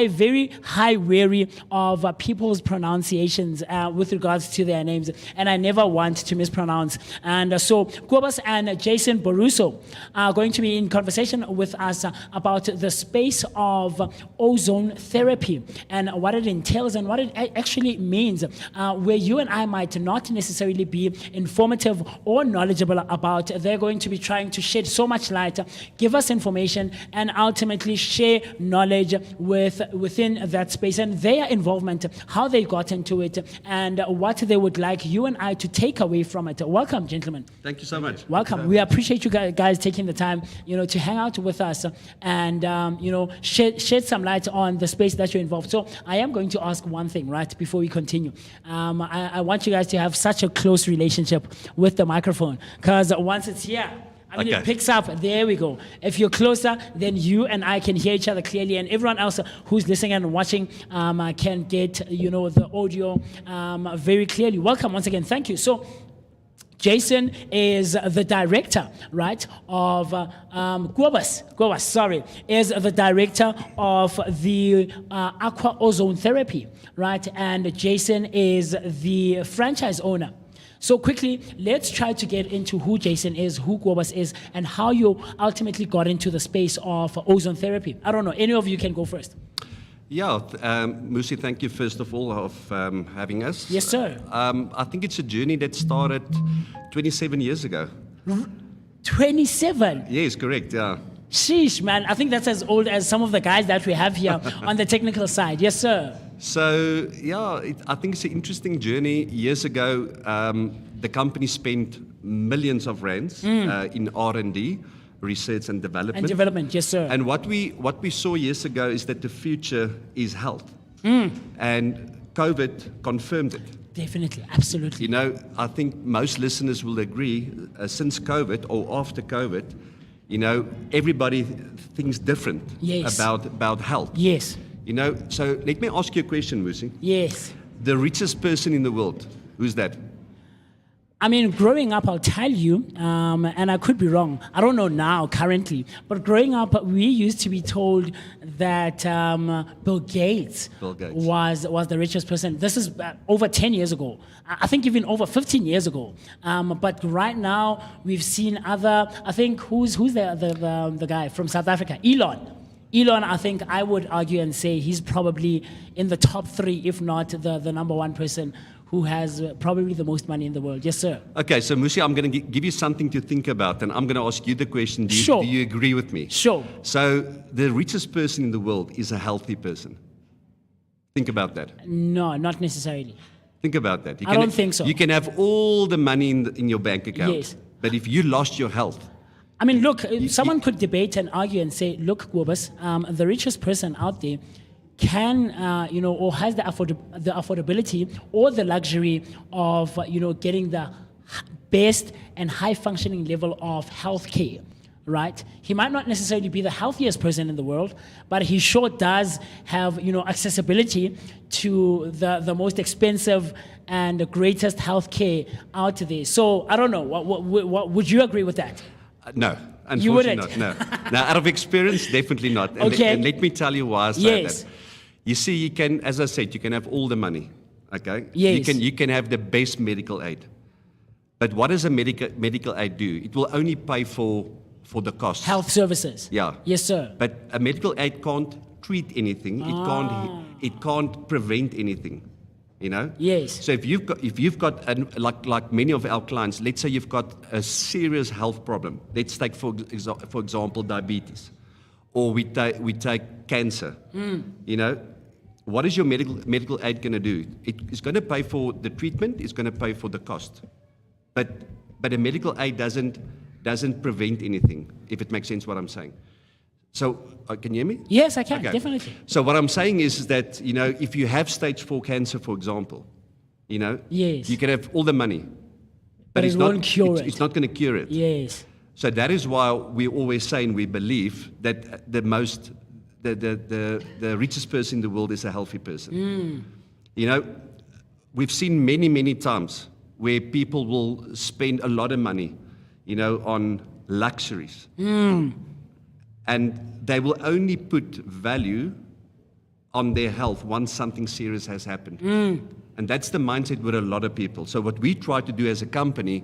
very high wary of people's pronunciations with regards to their names. And I never want to mispronounce. And so Kobus and Jason Boruso are going to be in conversation with us about the space of ozone therapy and what it entails and what it actually means, where you and I might not necessarily be informative or knowledgeable about. They're going to be trying to shed so much light, give us information, and ultimately share knowledge within that space and their involvement, how they got into it, and what they would like you and I to take away from it. Welcome, gentlemen. Thank you so much. Welcome. We appreciate you guys taking the time, to hang out with us and, shed some light on the space that you're involved. So I am going to ask one thing, right, before we continue. I want you guys to have such a close relationship with the microphone, because once it's here, Okay. It picks up. There we go. If you're closer, then you and I can hear each other clearly, and everyone else who's listening and watching can get, the audio very clearly. Welcome once again. Thank you. So, Jason is the director, right, of Kobus, is the director of the aqua ozone therapy, right, and Jason is the franchise owner. So quickly, let's try to get into who Jason is, who Kobus is, and how you ultimately got into the space of ozone therapy. I don't know. Any of you can go first. Yeah, Musi, thank you first of all of having us. Yes, sir. I think it's a journey that started 27 years ago. 27? Yes, correct, yeah. Sheesh, man. I think that's as old as some of the guys that we have here on the technical side. Yes, sir. So, yeah, I think it's an interesting journey. Years ago, the company spent millions of rands in R&D, research and development. And development, yes, sir. And what we saw years ago is that the future is health. And COVID confirmed it. Definitely, absolutely. I think most listeners will agree, since COVID or after COVID, everybody thinks different Yes. about health. Yes. So let me ask you a question, Musi. Yes. The richest person in the world, who's that? I mean, growing up, I'll tell you, and I could be wrong. I don't know now, currently. But growing up, we used to be told that Bill Gates was the richest person. This is over 10 years ago. I think even over 15 years ago. But right now, we've seen other, I think, who's the guy from South Africa? Elon, I think I would argue and say he's probably in the top 3, if not the number 1 person who has probably the most money in the world. Yes, sir. Okay, so Musi, I'm going to give you something to think about, and I'm going to ask you the question. Do you agree with me? Sure. So the richest person in the world is a healthy person. Think about that. No, not necessarily. Think about that. I don't think so. You can have all the money in your bank account, yes, but if you lost your health, I mean, look, someone could debate and argue and say, look, Kobus, the richest person out there can, or has the affordability or the luxury of, getting the best and high functioning level of healthcare, right? He might not necessarily be the healthiest person in the world, but he sure does have, accessibility to the most expensive and the greatest healthcare out there. So I don't know. What would you agree with that? No, unfortunately you wouldn't. not. No. Now, out of experience, definitely not. And, okay. And let me tell you why I say that. You see, you can, as I said, you can have all the money. Okay. Yes. You can have the best medical aid, but what does a medical aid do? It will only pay for the cost. Health services. Yeah. Yes, sir. But a medical aid can't treat anything. It can't prevent anything. Yes. So if you've got like many of our clients, let's say you've got a serious health problem. Let's take for example diabetes, or we take cancer. What is your medical aid going to do? It's going to pay for the treatment. It's going to pay for the cost. But a medical aid doesn't prevent anything. If it makes sense what I'm saying. So, can you hear me? Yes, I can, Okay. definitely. So what I'm saying is that, if you have stage 4 cancer, for example, Yes. you can have all the money, But it's it not, won't cure it's, it. it's not going to cure it. Yes. So that is why we always say and we believe that the richest person in the world is a healthy person. We've seen many, many times where people will spend a lot of money, on luxuries. And they will only put value on their health once something serious has happened. And that's the mindset with a lot of people. So what we try to do as a company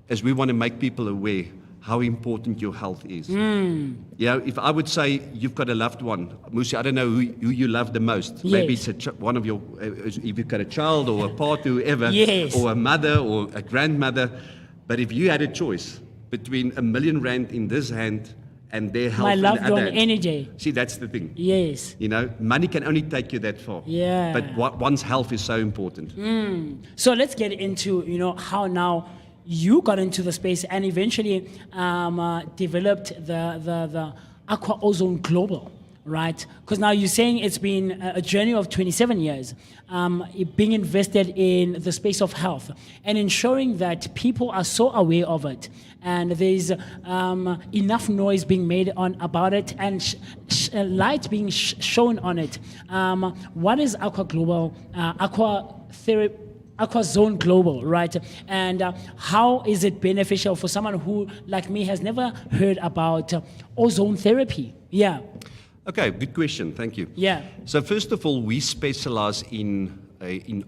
is we want to make people aware how important your health is. If I would say you've got a loved one, Musi, I don't know who you love the most. Maybe Yes. it's one of your, if you've got a child or a partner, whoever, Yes. or a mother or a grandmother. But if you had a choice between R1 million in this hand and their health My in the loved other one hand, any day. see, that's the thing. Yes. Money can only take you that far. Yeah. But one's health is so important. So let's get into, how now you got into the space and eventually developed the Aqua Ozone Global, right? Because now you're saying it's been a journey of 27 years, being invested in the space of health and ensuring that people are so aware of it and there's enough noise being made about it and light being shown on it. What is Aqua Global, Aqua Zone Global, right? And how is it beneficial for someone who, like me, has never heard about ozone therapy? Yeah. Okay, good question. Thank you. Yeah. So first of all, we specialize in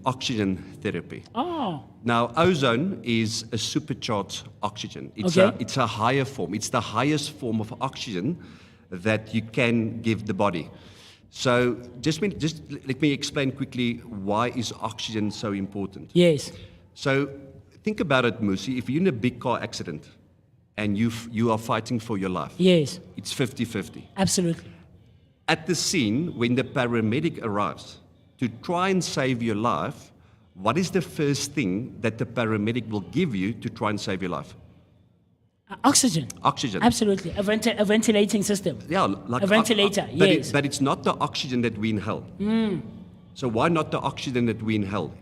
oxygen therapy. Oh. Now, ozone is a supercharged oxygen. Okay. It's a higher form. It's the highest form of oxygen that you can give the body. So just let me explain quickly why is oxygen so important. Yes. So think about it, Musi. If you're in a big car accident and you are fighting for your life, Yes. it's 50-50. Absolutely. At the scene, when the paramedic arrives to try and save your life, what is the first thing that the paramedic will give you to try and save your life? Oxygen. Oxygen. Absolutely. A ventilating system. Yeah, like A ventilator, but yes. but it's not the oxygen that we inhale. So why not the oxygen that we inhale?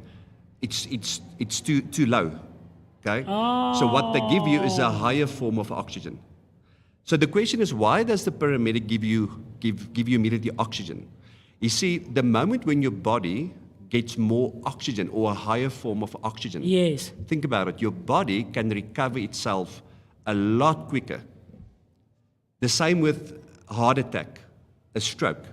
It's too low. Okay. So what they give you is a higher form of oxygen. So the question is, why does the paramedic give you immediately oxygen? You see, the moment when your body gets more oxygen or a higher form of oxygen, Yes. think about it, your body can recover itself a lot quicker. The same with a heart attack, a stroke.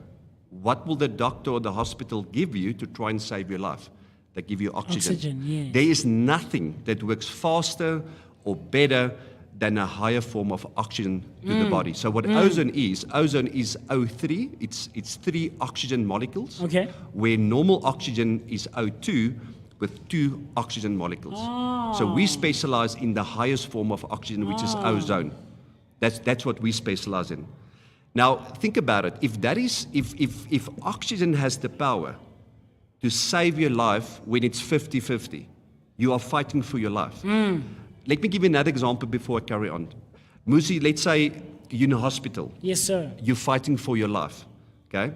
What will the doctor or the hospital give you to try and save your life? They give you oxygen. Oxygen, yes. There is nothing that works faster or better than a higher form of oxygen to the body. So what ozone is O3. It's 3 oxygen molecules. Okay. Where normal oxygen is O2 with 2 oxygen molecules. So we specialize in the highest form of oxygen, which is ozone. That's what we specialize in. Now think about it. If oxygen has the power to save your life when it's 50-50, you are fighting for your life. Let me give you another example before I carry on. Musi, let's say you're in a hospital. Yes, sir. You're fighting for your life. Okay?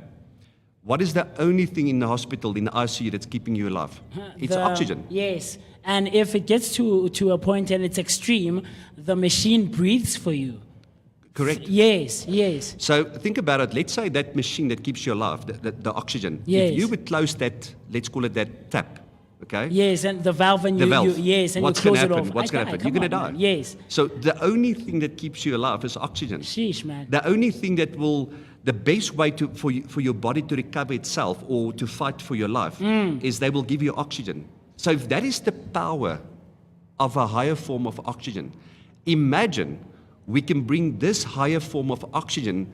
What is the only thing in the hospital, in the ICU, that's keeping you alive? It's oxygen. Yes. And if it gets to a point and it's extreme, the machine breathes for you. Correct. Yes, yes. So think about it. Let's say that machine that keeps you alive, the oxygen. Yes. If you would close that, let's call it that tap, okay? Yes, and the valve and The valve. yes, and What's you going close to it happen? off. What's going to happen? You're going to die. Man. Yes. So the only thing that keeps you alive is oxygen. Sheesh, man. The only thing the best way for your body to recover itself or to fight for your life is they will give you oxygen. So if that is the power of a higher form of oxygen, imagine we can bring this higher form of oxygen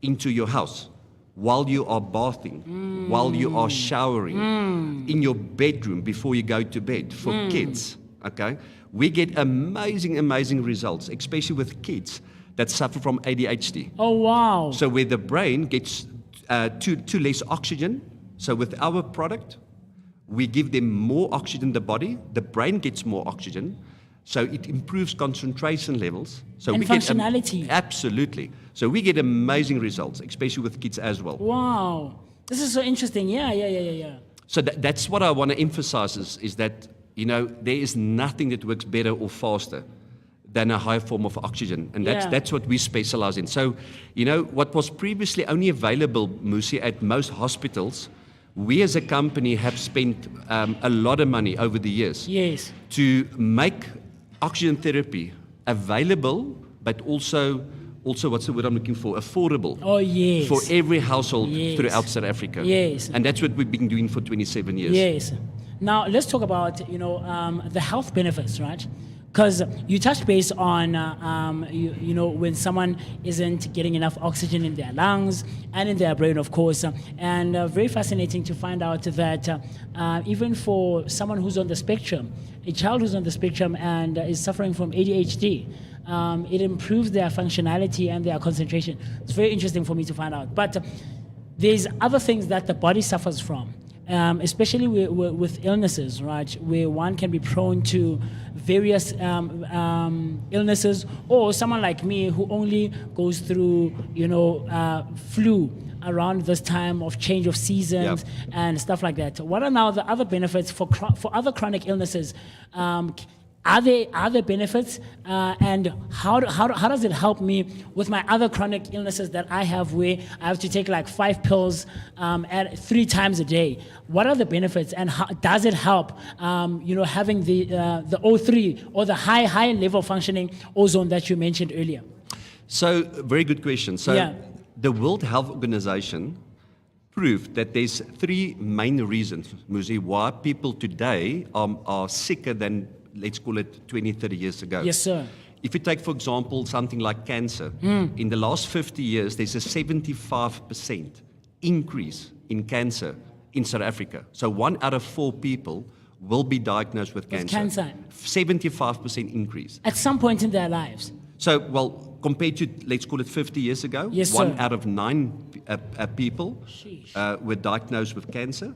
into your house while you are bathing, while you are showering, in your bedroom before you go to bed for kids, okay? We get amazing results, especially with kids that suffer from ADHD. Oh, wow. So where the brain gets too less oxygen, so with our product, we give them more oxygen in the body, the brain gets more oxygen, So it improves concentration levels. So And we get functionality. absolutely. So we get amazing results, especially with kids as well. Wow. This is so interesting. Yeah. So that's what I want to emphasize is that, there is nothing that works better or faster than a high form of oxygen. And that's what we specialize in. So, what was previously only available, Musi, at most hospitals, we as a company have spent a lot of money over the years Yes. to make oxygen therapy available, but also what's the word I'm looking for? Affordable. Oh, yes. For every household Yes. throughout South Africa. Yes. And that's what we've been doing for 27 years. Yes. Now let's talk about the health benefits, right? Because you touched base on when someone isn't getting enough oxygen in their lungs and in their brain, of course, and very fascinating to find out that even for someone who's on the spectrum, a child who's on the spectrum and is suffering from ADHD. It improves their functionality and their concentration. It's very interesting for me to find out. But there's other things that the body suffers from, especially with illnesses, right? Where one can be prone to various illnesses, or someone like me who only goes through, flu around this time of change of seasons and stuff like that. What are now the other benefits for other chronic illnesses? Are there benefits, and how does it help me with my other chronic illnesses that I have, where I have to take like 5 pills 3 times a day? What are the benefits, and how does it help? Having the O3 or the high level functioning ozone that you mentioned earlier. So very good question. So the World Health Organization proved that there's 3 main reasons, Musi, why people today are sicker than, let's call it 20, 30 years ago. Yes, sir. If you take, for example, something like cancer, in the last 50 years, there's a 75% increase in cancer in South Africa. So 1 out of 4 people will be diagnosed with cancer. 75% increase. At some point in their lives. So, compared to, let's call it 50 years ago, Yes, 1 sir. out of 9 people were diagnosed with cancer.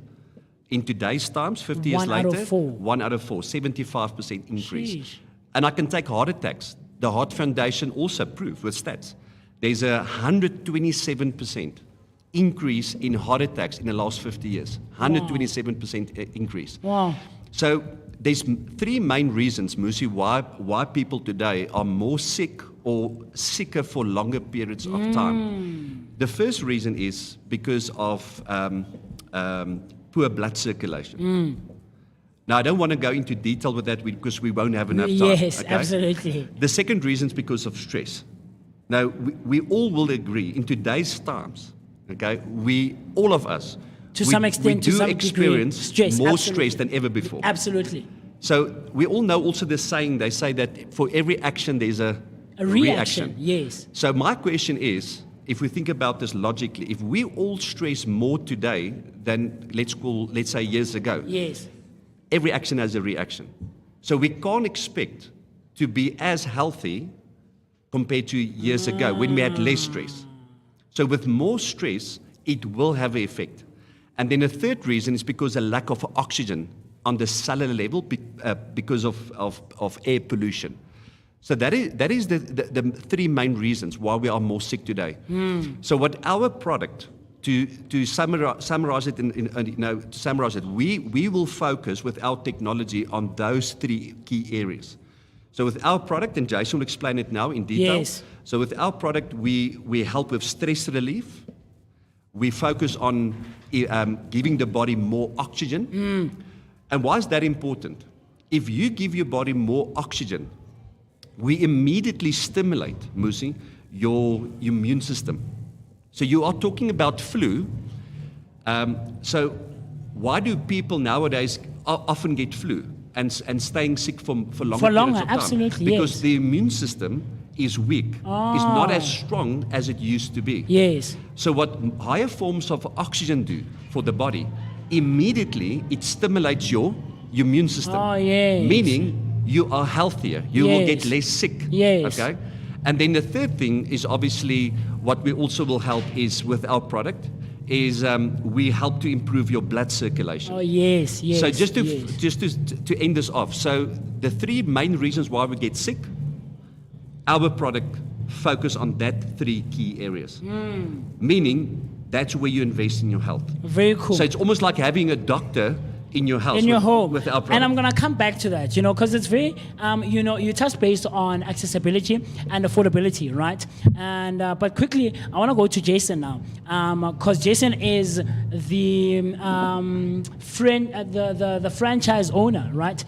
In today's times, 50 years 1 out later, of 4. 1 out of 4, 75% increase. Sheesh. And I can take heart attacks. The Heart Foundation also proved with stats. There's a 127% increase in heart attacks in the last 50 years. 127% increase. Wow. So there's 3 main reasons, Musi, why people today are more sick or sicker for longer periods of time. The first reason is because of poor blood circulation. Now, I don't want to go into detail with that because we won't have enough time. Yes, okay? absolutely. The second reason is because of stress. Now, we all will agree in today's times, okay, all of us, To some extent, we to do some degree, experience stress, more absolutely. stress than ever before. Absolutely. So we all know also the saying, they say that for every action there's a reaction. Yes. So my question is, if we think about this logically, if we all stress more today than let's say years ago, Yes. every action has a reaction. So we can't expect to be as healthy compared to years ago when we had less stress. So with more stress, it will have an effect. And then a third reason is because of lack of oxygen on the cellular level because of air pollution. So that is the 3 main reasons why we are more sick today. So what our product, to summarize it, we will focus with our technology on those 3 key areas. So with our product, and Jason will explain it now in detail. Yes. So with our product, we help with stress relief. We focus on giving the body more oxygen. And why is that important? If you give your body more oxygen, we immediately stimulate, Musi, your immune system. So you are talking about flu. So why do people nowadays often get flu and staying sick for longer periods of time? Absolutely, because yes. the immune system is weak. It's not as strong as it used to be. Yes. So what higher forms of oxygen do for the body, immediately it stimulates your immune system. Oh, yes. Meaning you are healthier. You will get Yes. less sick. Yes. Okay? And then the third thing is obviously what we also will help is with our product is we help to improve your blood circulation. Oh, yes, yes. So just yes. to end this off, so the 3 main reasons why we get sick, our product focus on that 3 key areas. Meaning that's where you invest in your health. Very cool. So it's almost like having a doctor in your house. In your home. With our product. And I'm going to come back to that, because it's very, you touch based on accessibility and affordability, right? And but quickly, I want to go to Jason now, because Jason is the the franchise owner, right?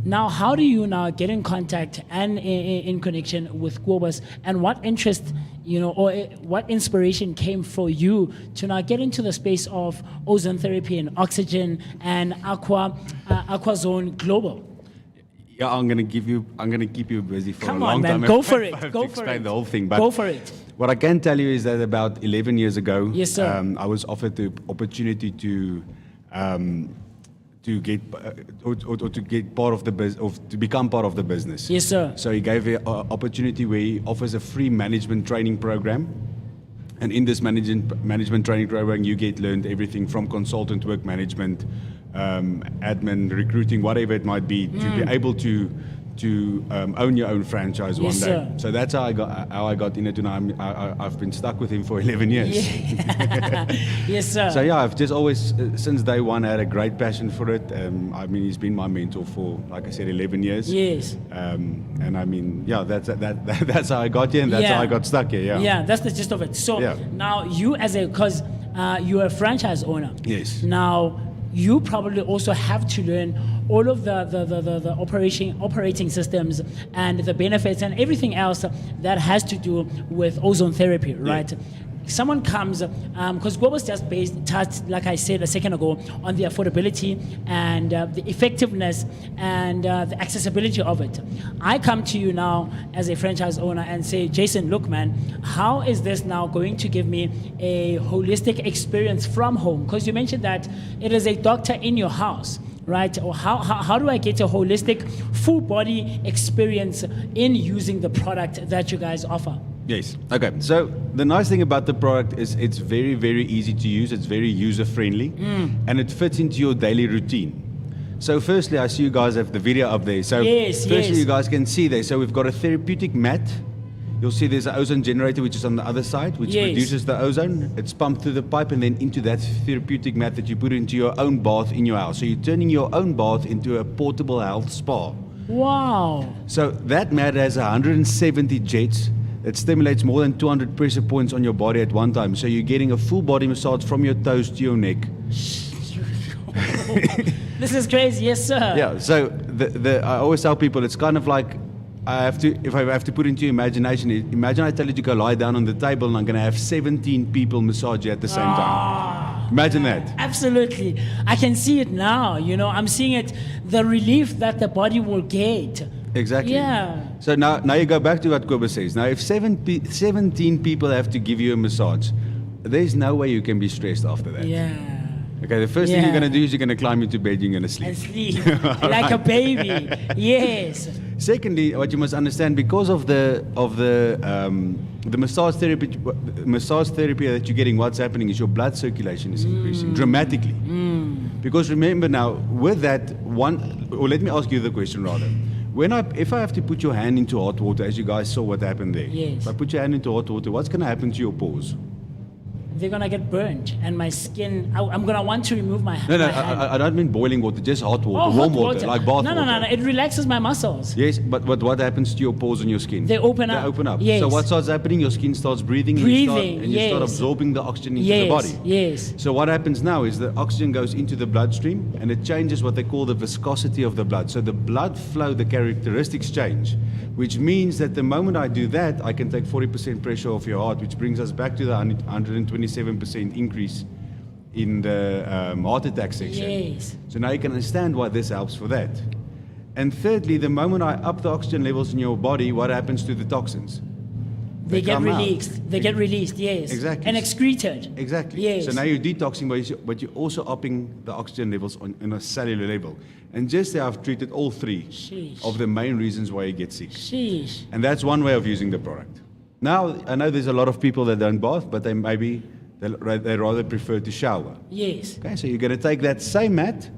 Now, how do you now get in contact and in connection with Kobus, and what interest, or what inspiration came for you to now get into the space of ozone therapy and oxygen and AquaZone Global? Yeah, I'm gonna keep you busy for Come a long on, man. time. Go for it. I have Go to for explain it. the whole thing. But Go for it. What I can tell you is that about 11 years ago, Yes, sir. I was offered the opportunity to get or to get part of the to become part of the business. Yes, sir. So he gave an opportunity where he offers a free management training program. And in this management training program, you get learned everything from consultant work management, admin, recruiting, whatever it might be, to be able to own your own franchise one Yes, day. sir. So that's how I got in it, and I've been stuck with him for 11 years. Yes, sir. So yeah, I've just always, since day one, had a great passion for it. I mean, he's been my mentor for, like I said, 11 years. Yes. And I mean, yeah, that's how I got here, and that's how I got stuck here. Yeah. Yeah, that's the gist of it. So Yeah. now you, because you're a franchise owner. Yes. Now you probably also have to learn all of the operating systems and the benefits and everything else that has to do with ozone therapy, right? Someone comes, because Global just touched, like I said a second ago, on the affordability and the effectiveness and the accessibility of it. I come to you now as a franchise owner and say, Jason, look, man, how is this now going to give me a holistic experience from home? Because you mentioned that it is a doctor in your house, right? Or how do I get a holistic, full body experience in using the product that you guys offer? Yes. Okay. So the nice thing about the product is it's very, very easy to use. It's very user friendly, and it fits into your daily routine. So firstly, I see you guys have the video up there. So firstly, you guys can see there. So we've got a therapeutic mat. You'll see there's an ozone generator, which is on the other side, which produces the ozone. It's pumped through the pipe and then into that therapeutic mat that you put into your own bath in your house. So you're turning your own bath into a portable health spa. Wow. So that mat has 170 jets. It stimulates more than 200 pressure points on your body at one time. So you're getting a full body massage from your toes to your neck. This is crazy. Yes, sir. Yeah. So I always tell people it's kind of like if I have to put into your imagination, imagine I tell you to go lie down on the table and I'm going to have 17 people massage you at the same time. Imagine that. Absolutely. I can see it now. I'm seeing it, the relief that the body will get. Exactly. Yeah. So now you go back to what Kobus says. Now, if 17 people have to give you a massage, there's no way you can be stressed after that. Yeah. Okay, the first thing you're going to do is you're going to climb into bed, you're going to sleep. And sleep. Like a baby. Yes. Secondly, what you must understand, because of the massage therapy that you're getting, what's happening is your blood circulation is increasing dramatically. Because remember now, with that or let me ask you the question rather. If I have to put your hand into hot water, as you guys saw what happened there, yes. If I put your hand into hot water, what's going to happen to your pores? They're going to get burnt, and my skin, I'm going to want to remove my hand. No, I don't mean boiling water, just hot water, warm water, like bath water. No, it relaxes my muscles. Yes, but what happens to your pores on your skin? They open up. They open up. Yes. So what starts happening? Your skin starts breathing, and you start absorbing the oxygen into the body. Yes. So what happens now is the oxygen goes into the bloodstream, and it changes what they call the viscosity of the blood. So the blood flow, the characteristics change, which means that the moment I do that, I can take 40% pressure off your heart, which brings us back to the 127% increase in the heart attack section. Yes. So now you can understand why this helps for that. And thirdly, the moment I up the oxygen levels in your body, what happens to the toxins? They get come out. released. They get released, yes. Exactly. And excreted. Exactly. Yes. So now you're detoxing, but you're also upping the oxygen levels on a cellular level. And just there, I've treated all three Sheesh. of the main reasons why you get sick. Sheesh. And that's one way of using the product. Now, I know there's a lot of people that don't bath, but they maybe they rather prefer to shower. Yes. Okay, so you're going to take that same mat,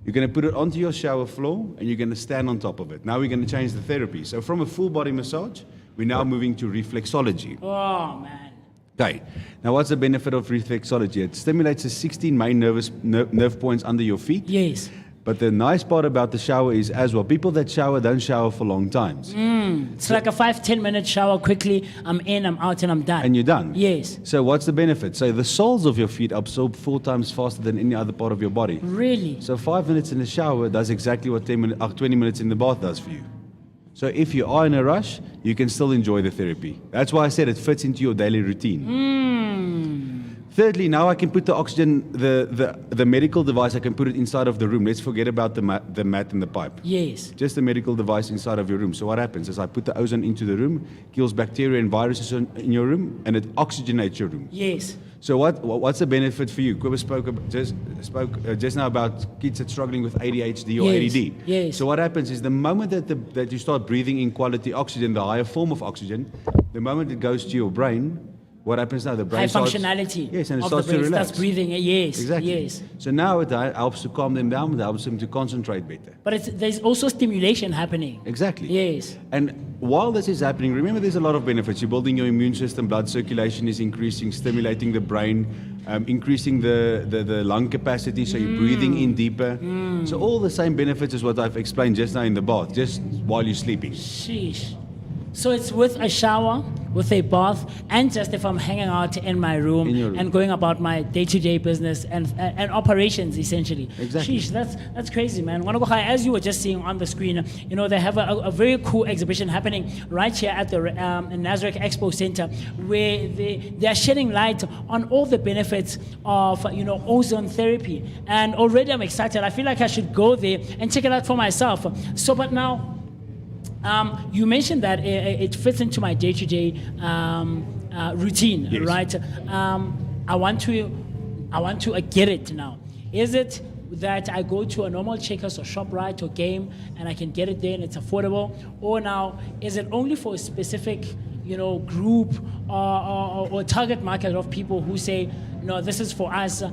you're going to put it onto your shower floor, and you're going to stand on top of it. Now we're going to change the therapy. So from a full body massage, we're now moving to reflexology. Oh, man. Okay, now what's the benefit of reflexology? It stimulates the 16 main nerve points under your feet. Yes. But the nice part about the shower is as well, people that shower don't shower for long times. It's like a 5-10 minute shower quickly. I'm in, I'm out, and I'm done. And you're done. Yes. So what's the benefit? So the soles of your feet absorb 4 times faster than any other part of your body. Really? So 5 minutes in the shower does exactly what 20 minutes in the bath does for you. So if you are in a rush, you can still enjoy the therapy. That's why I said it fits into your daily routine. Thirdly, now I can put the oxygen, the medical device, I can put it inside of the room. Let's forget about the mat and the pipe. Yes. Just a medical device inside of your room. So what happens is I put the ozone into the room, kills bacteria and viruses in your room, and it oxygenates your room. Yes. So what's the benefit for you? Quibber spoke just now about kids that are struggling with ADHD or Yes, ADD. yes. So what happens is the moment that you start breathing in quality oxygen, the higher form of oxygen, the moment it goes to your brain, what happens now? The brain High starts, functionality. Yes, and it of starts the brain. to relax. Starts breathing. Yes. Exactly. Yes. So now it helps to calm them down. It helps them to concentrate better. But there's also stimulation happening. Exactly. Yes. And while this is happening, remember there's a lot of benefits. You're building your immune system, blood circulation is increasing, stimulating the brain, increasing the lung capacity, so you're breathing in deeper. So all the same benefits as what I've explained just now in the bath, just while you're sleeping. Sheesh. So it's with a shower, with a bath, and just if I'm hanging out in my room, In your room. and going about my day-to-day business and operations, essentially. Exactly. Sheesh, that's crazy, man. As you were just seeing on the screen, they have a very cool exhibition happening right here at the Nazareth Expo Center, where they are shedding light on all the benefits of ozone therapy. And already I'm excited. I feel like I should go there and check it out for myself. So, but now. You mentioned that it fits into my day-to-day routine, Yes. right? I want to get it now. Is it that I go to a normal Checkers or ShopRite or Game and I can get it there and it's affordable, or now is it only for a specific group or target market of people who say, no, this is for us. A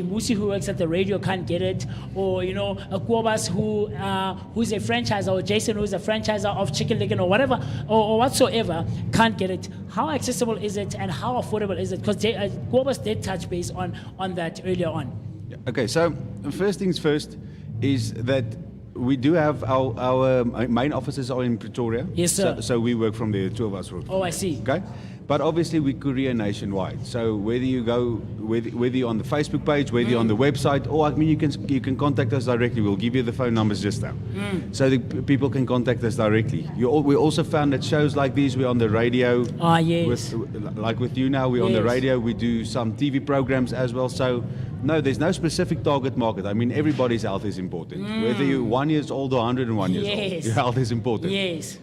Musi who works at the radio can't get it, or a Kobas who's a franchiser, or Jason who's a franchiser of Chicken Licken or whatever, or whatsoever can't get it. How accessible is it, and how affordable is it? Because Kobas did touch base on that earlier on. Okay, so first things first is that we do have our main offices are in Pretoria. Yes, sir. So we work from there, 2 of us work. Oh, I see. Okay, but obviously we courier nationwide. So whether you go, whether you're on the Facebook page, whether you're on the website, or you can contact us directly. We'll give you the phone numbers just now, so that people can contact us directly. We also found that shows like these, we're on the radio. Ah, yes. Like with you now, we're on the Yes. radio. We do some TV programs as well. So no, there's no specific target market. I mean, everybody's health is important. Whether you're 1 year old or 101 years Yes. old, your health is important. Yes.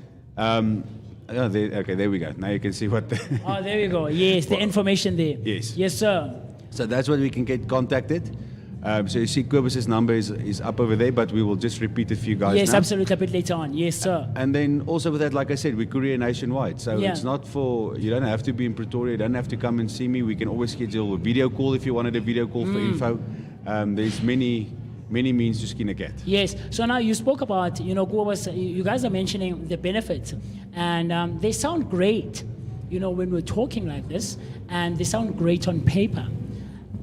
Okay, there we go. Now you can see what. Oh, there we go. Yes, the information there. Yes. Yes, sir. So that's what we can get contacted. So you see Kobus' number is up over there, but we will just repeat it for you guys Yes, now. absolutely. A bit later on. Yes, sir. And then also with that, like I said, we courier nationwide. So Yeah. it's not you don't have to be in Pretoria, you don't have to come and see me. We can always schedule a video call if you wanted a video call for info. There's many means to skin a cat. Yes. So now you spoke about, you guys are mentioning the benefits, and they sound great, when we're talking like this, and they sound great on paper.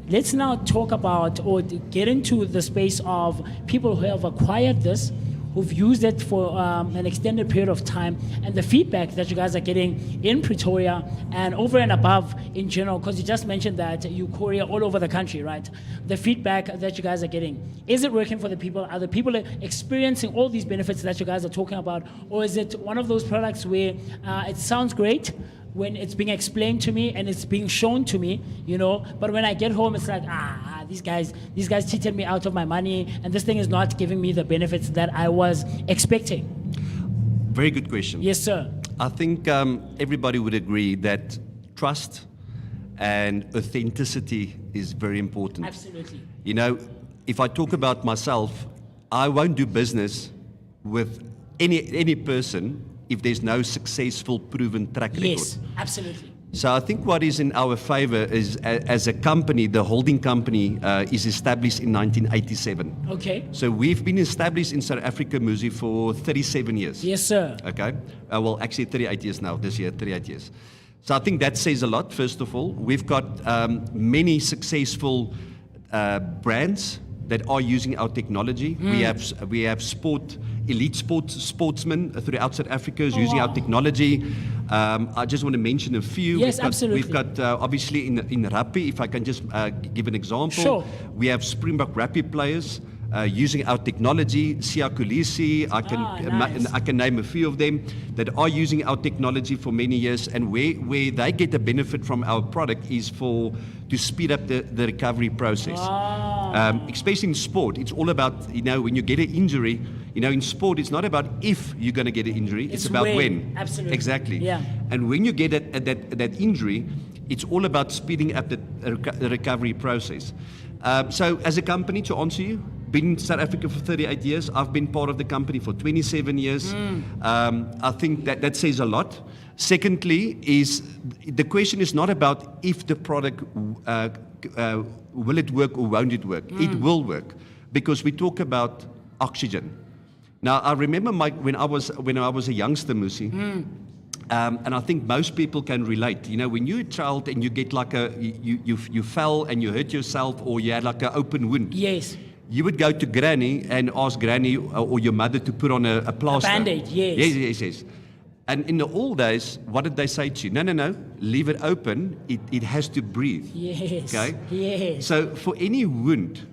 Let's now talk about or get into the space of people who have acquired this, who've used it for an extended period of time, and the feedback that you guys are getting in Pretoria and over and above in general, because you just mentioned that you courier all over the country, right? The feedback that you guys are getting, is it working for the people? Are the people experiencing all these benefits that you guys are talking about? Or is it one of those products where it sounds great when it's being explained to me and it's being shown to me, but when I get home, it's like, these guys cheated me out of my money, and this thing is not giving me the benefits that I was expecting? Very good question. Yes, sir. I think everybody would agree that trust and authenticity is very important. Absolutely. If I talk about myself, I won't do business with any person if there's no successful, proven track record. Yes, absolutely. So I think what is in our favor is, as a company, the holding company is established in 1987. Okay. So we've been established in South Africa, Muzi, for 37 years. Yes, sir. Okay. Well, actually 38 years now, this year, 38 years. So I think that says a lot, first of all. We've got many successful brands that are using our technology. We have elite sportsmen throughout South Africa using our technology. I just want to mention a few. Yes, absolutely. We've got obviously in rugby, if I can just give an example. Sure. We have Springbok rugby players using our technology. Siya Kolisi, Nice. I can name a few of them that are using our technology for many years, and where they get the benefit from our product is to speed up the recovery process. Especially in sport, it's all about, when you get an injury, in sport, it's not about if you're going to get an injury, it's about when. Absolutely. Exactly. Yeah. And when you get that injury, it's all about speeding up the recovery process. So as a company, to answer you, been in South Africa for 38 years. I've been part of the company for 27 years. I think that says a lot. Secondly, is the question is not about if the product will it work or won't it work. It will work, because we talk about oxygen. Now, I remember when I was a youngster, Musi, and I think most people can relate. When you're a child and you get like you fell and you hurt yourself, or you had like an open wound. Yes. You would go to Granny and ask Granny or your mother to put on a plaster. A Band-Aid, yes. Yes. And in the old days, what did they say to you? No, leave it open. It has to breathe. Yes. Okay? Yes. So for any wound,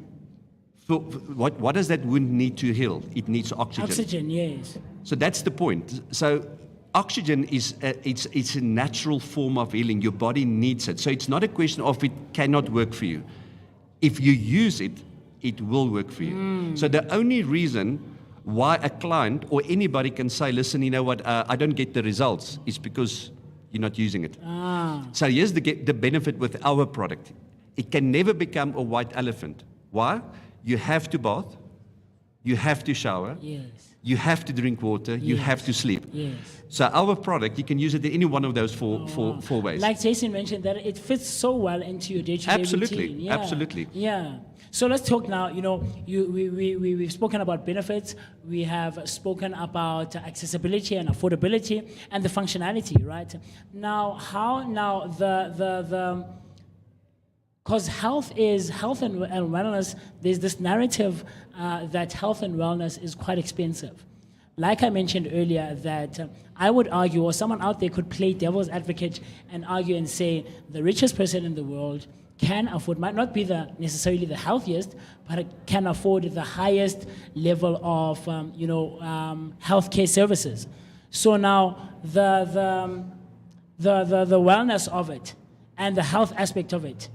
what does that wound need to heal? It needs oxygen. Oxygen, yes. So that's the point. So oxygen is it's a natural form of healing. Your body needs it. So it's not a question of it cannot work for you. If you use it, it will work for you. So the only reason why a client or anybody can say, listen, you know what, I don't get the results, is because you're not using it. So here's the benefit with our product. It can never become a white elephant. Why? You have to bath, you have to shower, Yes. you have to drink water, you have to sleep. Yes. So our product, you can use it in any one of those four ways. Like Jason mentioned, that it fits so well into your day-to-day Absolutely, routine. Yeah. absolutely. Yeah. So let's talk now. We've spoken about benefits. We have spoken about accessibility and affordability and the functionality, right? Now, because health and wellness, there's this narrative that health and wellness is quite expensive. Like I mentioned earlier, that I would argue, or someone out there could play devil's advocate and argue and say the richest person in the world can afford, might not be necessarily the healthiest, but it can afford the highest level of healthcare services. So now the wellness of it and the health aspect of it,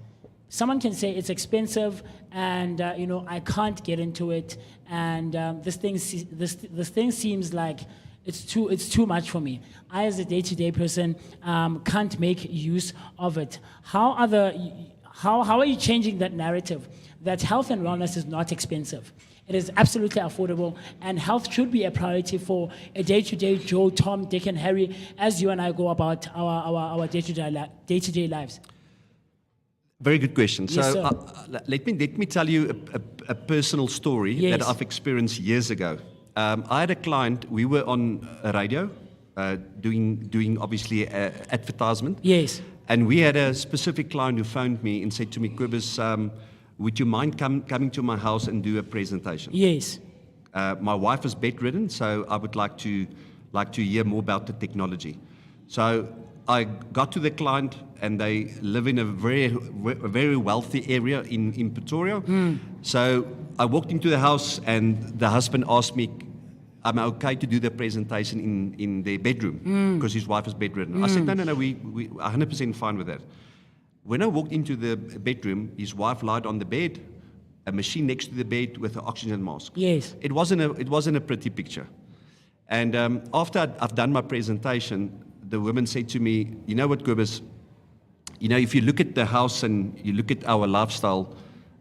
someone can say it's expensive and I can't get into it, and this thing seems like it's too much for me. I, as a day-to-day person, can't make use of it. How are you changing that narrative that health and wellness is not expensive? It is absolutely affordable, and health should be a priority for a day-to-day Joe, Tom, Dick, and Harry, as you and I go about our day-to-day lives. Very good question. Yes, So sir. let me tell you a personal story Yes. that I've experienced years ago. I had a client. We were on a radio doing obviously advertisement. Yes. And we had a specific client who phoned me and said to me, Kobus, would you mind coming to my house and do a presentation? Yes. My wife is bedridden, so I would like to hear more about the technology. So I got to the client, and they live in a very wealthy area in Pretoria. So I walked into the house, and the husband asked me, am I okay to do the presentation in their bedroom? Because his wife is bedridden. I said, no, we 100% fine with that. When I walked into the bedroom, his wife lied on the bed, a machine next to the bed with an oxygen mask. Yes. It wasn't a pretty picture. And after I've done my presentation, the woman said to me, you know what, Kobus, if you look at the house and you look at our lifestyle,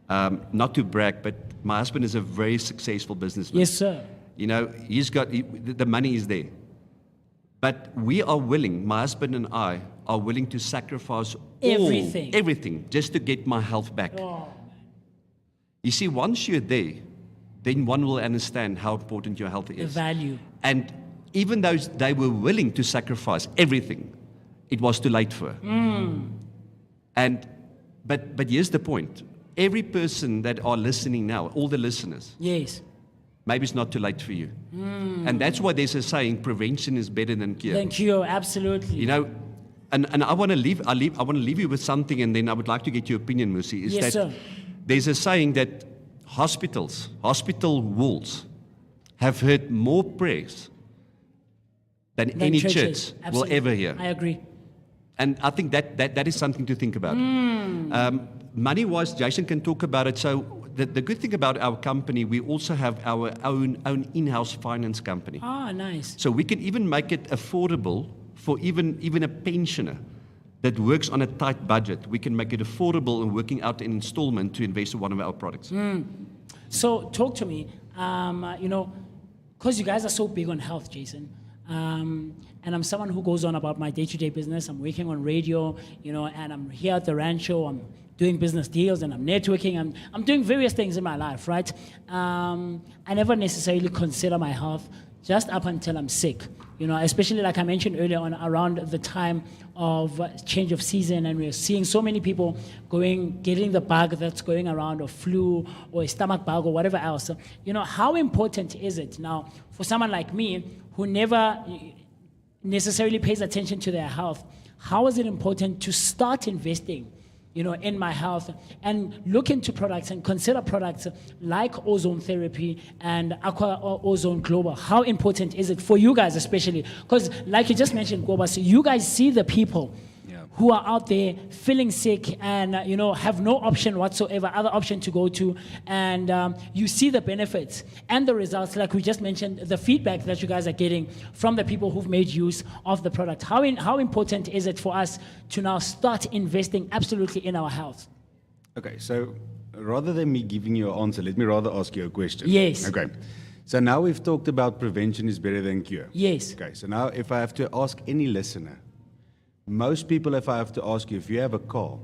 not to brag, but my husband is a very successful businessman. Yes, sir. The money is there. But we are willing, my husband and I are willing to sacrifice everything just to get my health back. Oh, You see, once you're there, then one will understand how important your health the is. value. And even though they were willing to sacrifice everything, it was too late for her. But here's the point. Every person that are listening now, all the listeners, Yes. maybe it's not too late for you. And that's why there's a saying, prevention is better than cure. Thank you. Absolutely. You know, and I want to leave you with something, and then I would like to get your opinion, Musi, is Yes, that sir. there's a saying that hospital walls have heard more prayers than Than any churches. church will Absolutely. ever hear. I agree. And I think that is something to think about. Money-wise, Jason can talk about it. So the good thing about our company, we also have our own in-house finance company. Ah, nice. So we can even make it affordable for even a pensioner that works on a tight budget. We can make it affordable and working out an installment to invest in one of our products. So talk to me, because you guys are so big on health, Jason. And I'm someone who goes on about my day-to-day business. I'm working on radio, and I'm here at the Randshow. I'm doing business deals and I'm networking. I'm doing various things in my life, right? I never necessarily consider my health just up until I'm sick. Especially like I mentioned earlier on, around the time of change of season, and we're seeing so many people getting the bug that's going around, or flu, or a stomach bug, or whatever else. How important is it now for someone like me who never necessarily pays attention to their health? How is it important to start investing in my health and look into products and consider products like ozone therapy and Aqua Ozone Global? How important is it for you guys, especially? Because like you just mentioned, Goba, so you guys see the people who are out there feeling sick and have no option whatsoever, other option to go to, and you see the benefits and the results, like we just mentioned, the feedback that you guys are getting from the people who've made use of the product. How important is it for us to now start investing absolutely in our health? Okay, so rather than me giving you an answer, let me rather ask you a question. Yes. Okay. So now we've talked about prevention is better than cure. Yes. Okay, so now if I have to ask any listener, most people, if I have to ask you, if you have a car,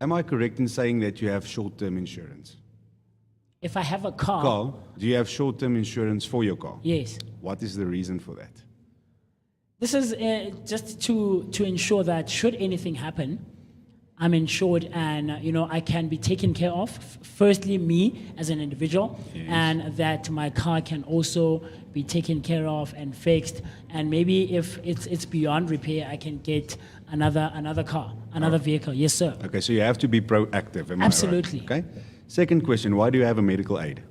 am I correct in saying that you have short-term insurance? If I have a car, Do you have short-term insurance for your car? yes. What is the reason for that? This is just to ensure that should anything happen, I'm insured and I can be taken care of. Firstly, me as an individual, and that my car can also be taken care of and fixed. And maybe if it's beyond repair, I can get another car, another vehicle. Yes, sir. Okay, so you have to be proactive. Am I right? Absolutely. Okay. Second question: why do you have a medical aid?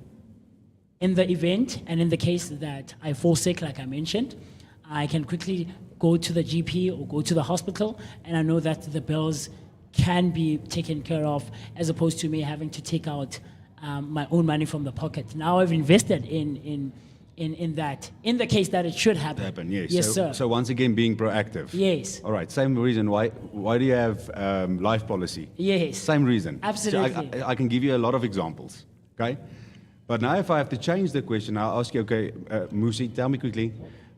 In the event and in the case that I fall sick, like I mentioned, I can quickly go to the GP or go to the hospital, and I know that the bills can be taken care of, as opposed to me having to take out my own money from the pocket. Now I've invested in that, in the case that it should happen. Yes. Yes, sir. So once again, being proactive. Yes. All right. Same reason. Why do you have life policy? Yes. Same reason. Absolutely. So I can give you a lot of examples. Okay. But now, if I have to change the question, I'll ask you. Okay, Musi, tell me quickly,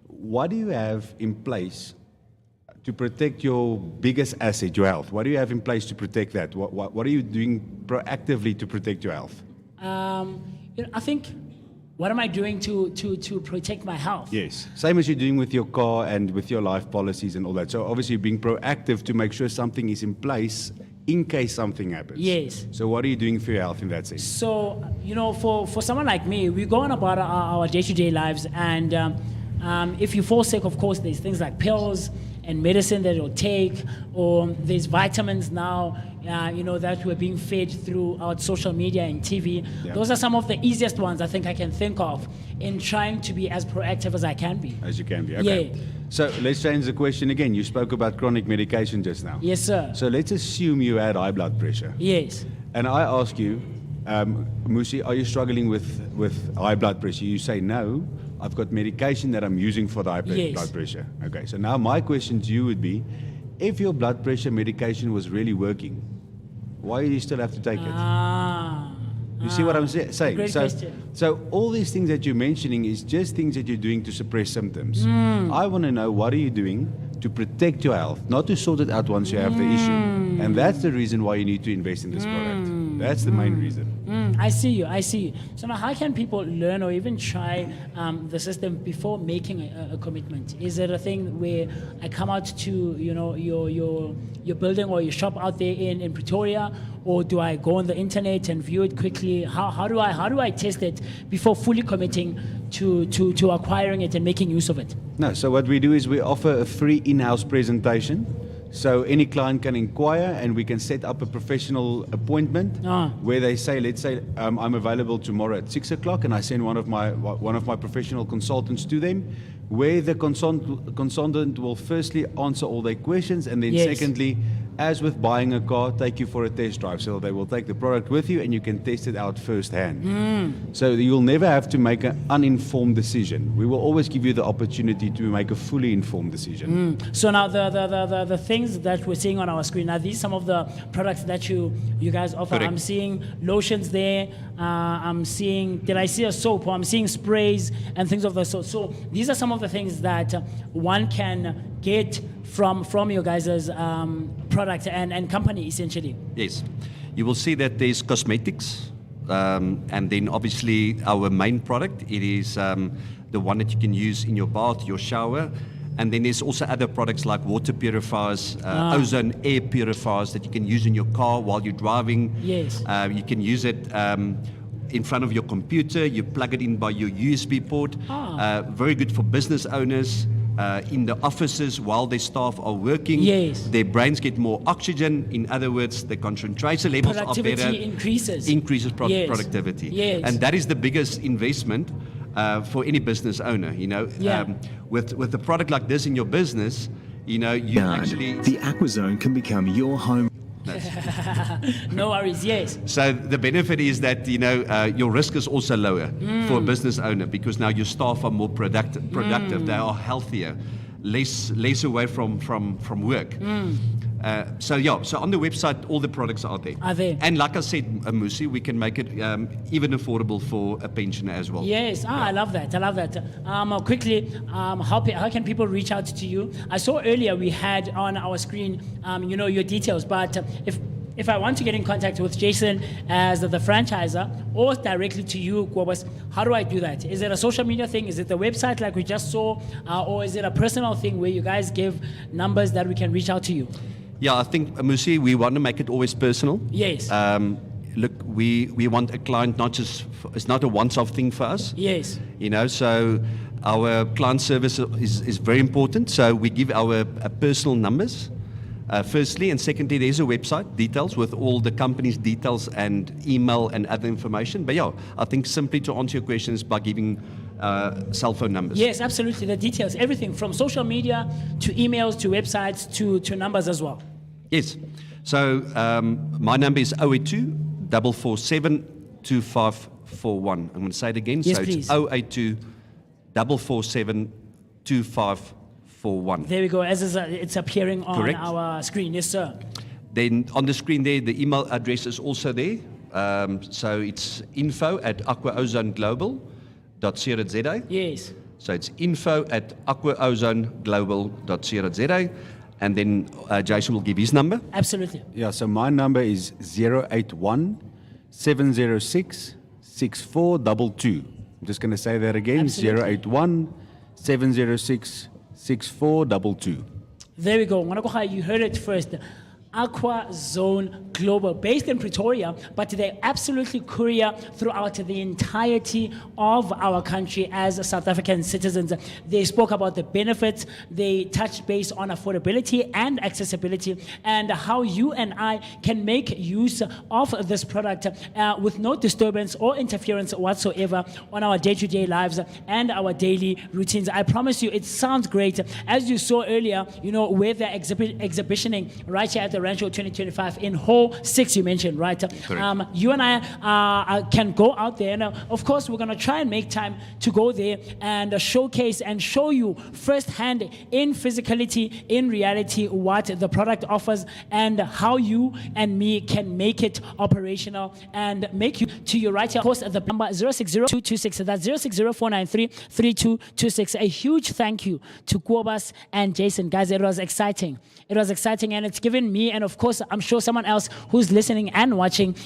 what do you have in place to protect your biggest asset, your health? What do you have in place to protect that? What are you doing proactively to protect your health? I think, what am I doing to protect my health? Yes. Same as you're doing with your car and with your life policies and all that. So obviously being proactive to make sure something is in place in case something happens. Yes. So what are you doing for your health in that sense? So, for someone like me, we go on about our day-to-day lives, and if you fall sick, of course, there's things like pills and medicine that you'll take, or there's vitamins now, that we're being fed through our social media and TV. Yeah. Those are some of the easiest ones I think I can think of in trying to be as proactive as I can be. As you can be. Okay. Yeah. So let's change the question again. You spoke about chronic medication just now. Yes, sir. So let's assume you had high blood pressure. Yes. And I ask you, Musi, are you struggling with high blood pressure? You say no. I've got medication that I'm using for the high blood pressure. Okay, so now my question to you would be, if your blood pressure medication was really working, why do you still have to take it? You see what I'm saying? Great question. So all these things that you're mentioning is just things that you're doing to suppress symptoms. I want to know, what are you doing to protect your health, not to sort it out once you have the issue. And that's the reason why you need to invest in this product. That's the main reason. I see you. So now, how can people learn or even try the system before making a commitment? Is it a thing where I come out to your building or your shop out there in Pretoria, or do I go on the internet and view it quickly? How do I test it before fully committing to acquiring it and making use of it? No, so what we do is we offer a free in-house presentation. So any client can inquire and we can set up a professional appointment where they say, let's say, I'm available tomorrow at 6 o'clock, and I send one of my professional consultants to them, where the consultant will firstly answer all their questions, and then secondly, as with buying a car, take you for a test drive. So they will take the product with you and you can test it out firsthand. So you'll never have to make an uninformed decision. We will always give you the opportunity to make a fully informed decision. So now the things that we're seeing on our screen, are these some of the products that you guys offer? Correct. I'm seeing lotions there. I'm seeing, did I see a soap? Or I'm seeing sprays and things of the sort. So these are some of the things that one can get from your guys' product and company, essentially. Yes. You will see that there's cosmetics, and then obviously our main product, it is the one that you can use in your bath, your shower. And then there's also other products like water purifiers, ozone air purifiers that you can use in your car while you're driving. Yes. You can use it in front of your computer. You plug it in by your USB port. Very good for business owners. In the offices while their staff are working, their brains get more oxygen. In other words, the concentration levels are better. Productivity increases Productivity. Yes. And that is the biggest investment for any business owner. With a product like this in your business, you actually the AquaZone can become your home. No worries, yes. So the benefit is that your risk is also lower for a business owner, because now your staff are more productive. They are healthier, less away from work. So on the website, all the products are there. And like I said, Musi, we can make it even affordable for a pensioner as well. Yes, I love that. Quickly, how can people reach out to you? I saw earlier we had on our screen, your details, but if I want to get in contact with Jason as the franchisor or directly to you, Kobus, how do I do that? Is it a social media thing? Is it the website like we just saw? Or is it a personal thing where you guys give numbers that we can reach out to you? Yeah, I think, Musi, we want to make it always personal. Yes. Look, we want a client it's not a once-off thing for us. Yes. So our client service is very important. So we give our personal numbers, firstly, and secondly, there's a website, details with all the company's details and email and other information. But I think simply to answer your questions by giving cell phone numbers. Yes, absolutely. The details, everything from social media to emails to websites to numbers as well. Yes. So my number is 082 447 2541. I'm going to say it again. Yes, so please. It's 082 447 2541. There we go. As it's appearing on Correct. our screen. Yes, sir. Then on the screen there, the email address is also there. So it's info@aquaozoneglobal.co.za. Yes. So it's info@aquaozoneglobal.co.za. And then Jason will give his number. Absolutely. Yeah, so my number is 081 706 6422. I'm just going to say that again. Absolutely. 081 706 6422. There we go. Mwanakoha, you heard it first. AquaZone Global, based in Pretoria, but they absolutely courier throughout the entirety of our country as South African citizens. They spoke about the benefits, they touched base on affordability and accessibility, and how you and I can make use of this product with no disturbance or interference whatsoever on our day-to-day lives and our daily routines. I promise you, it sounds great. As you saw earlier, where they're exhibitioning right here at the Randshow 2025 in Hall 06 you mentioned, right? You and I can go out there, and of course we're gonna try and make time to go there and showcase and show you firsthand in physicality, in reality, what the product offers and how you and me can make it operational and make you to your right here. Of course, the number 060226, that's 0604933226. A huge thank you to Kobas and Jason. Guys, it was exciting. It was exciting, and it's given me, and of course, I'm sure someone else who's listening and watching,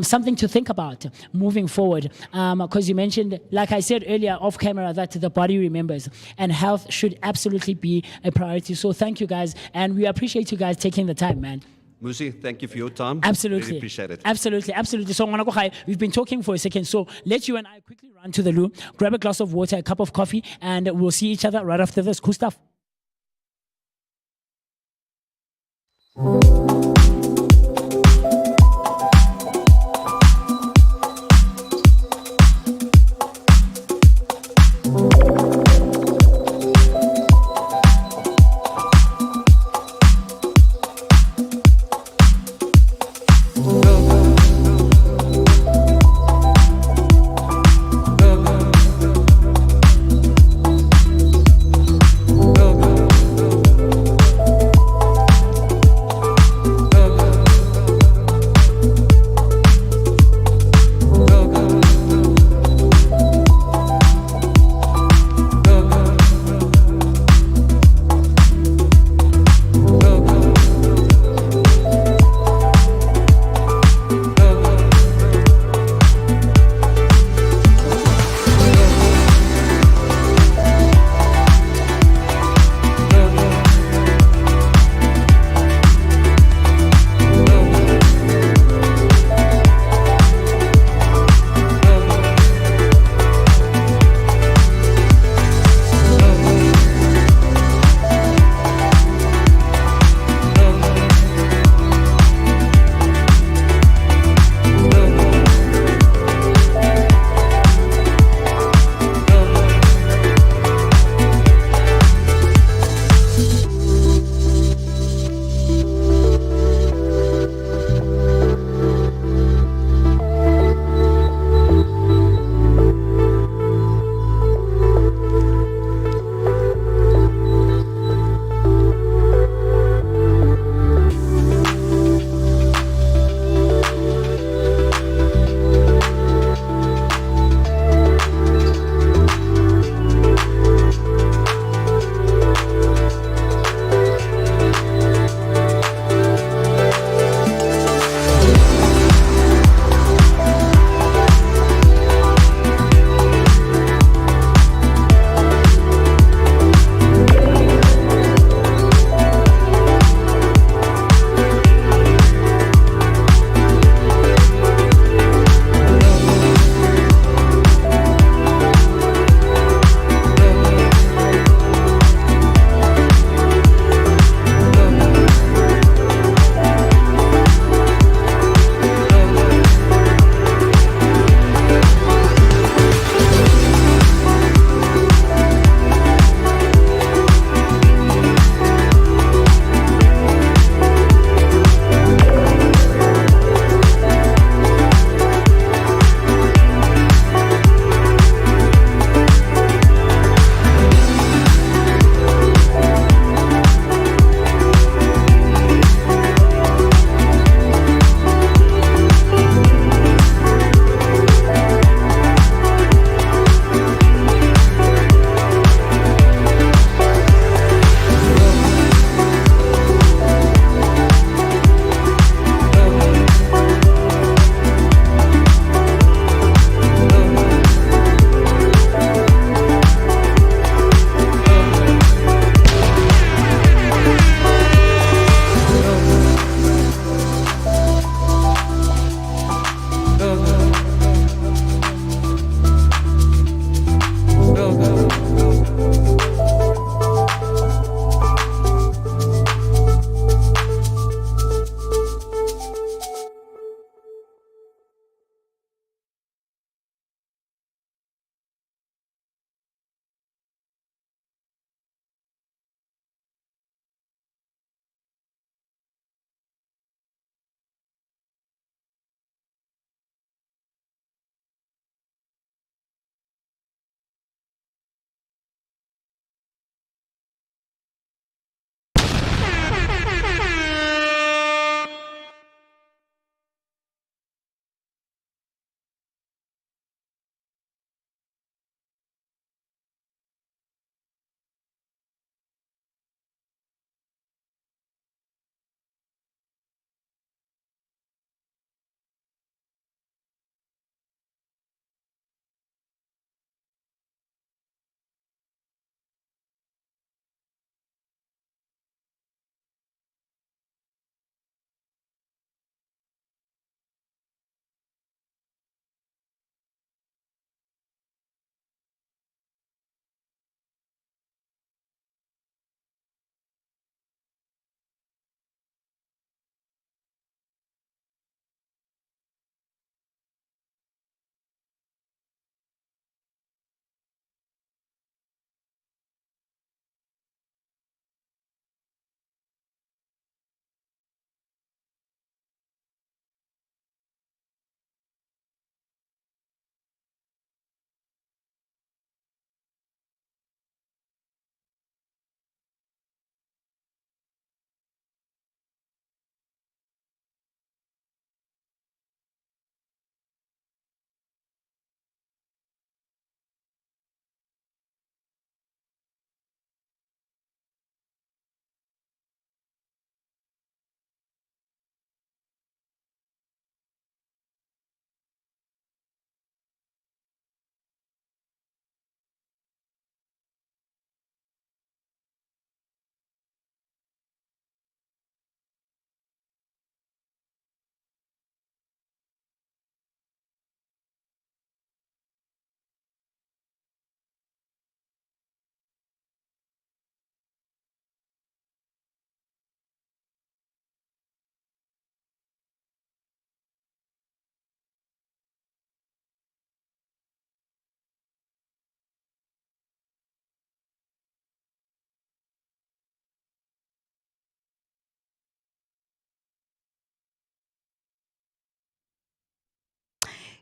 something to think about moving forward. Because you mentioned, like I said earlier off camera, that the body remembers, and health should absolutely be a priority. So thank you guys, and we appreciate you guys taking the time, man. Musi, thank you for your time. Absolutely. Really appreciate it. Absolutely. So, we've been talking for a second. So, let you and I quickly run to the loo, grab a glass of water, a cup of coffee, and we'll see each other right after this. Cool stuff.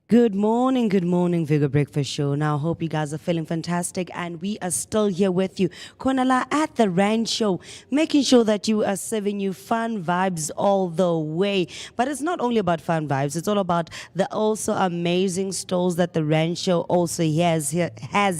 Good morning, Vooka Breakfast Show. Now, I hope you guys are feeling fantastic, and we are still here with you, Konala, at the Randshow, making sure that you are serving you fun vibes all the way. But it's not only about fun vibes; it's all about the also amazing stalls that the Randshow also has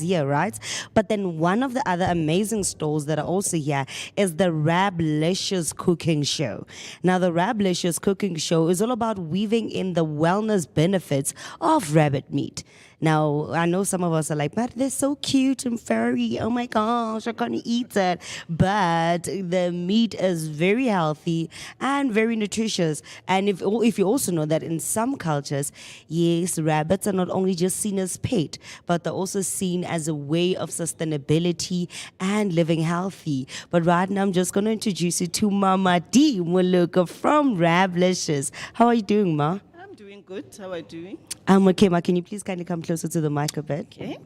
here, right? But then one of the other amazing stalls that are also here is the Rablicious Cooking Show. Now, the Rablicious Cooking Show is all about weaving in the wellness benefits of rabbit meat. Now, I know some of us are like, but they're so cute and furry. Oh my gosh, I can't eat that. But the meat is very healthy and very nutritious. And if you also know that in some cultures, yes, rabbits are not only just seen as pet, but they're also seen as a way of sustainability and living healthy. But right now, I'm just going to introduce you to Mama D Muluka from Rablicious. How are you doing, Ma? I'm doing good. How are you doing? I'm okay, Ma. Can you please kindly come closer to the mic a bit? Okay.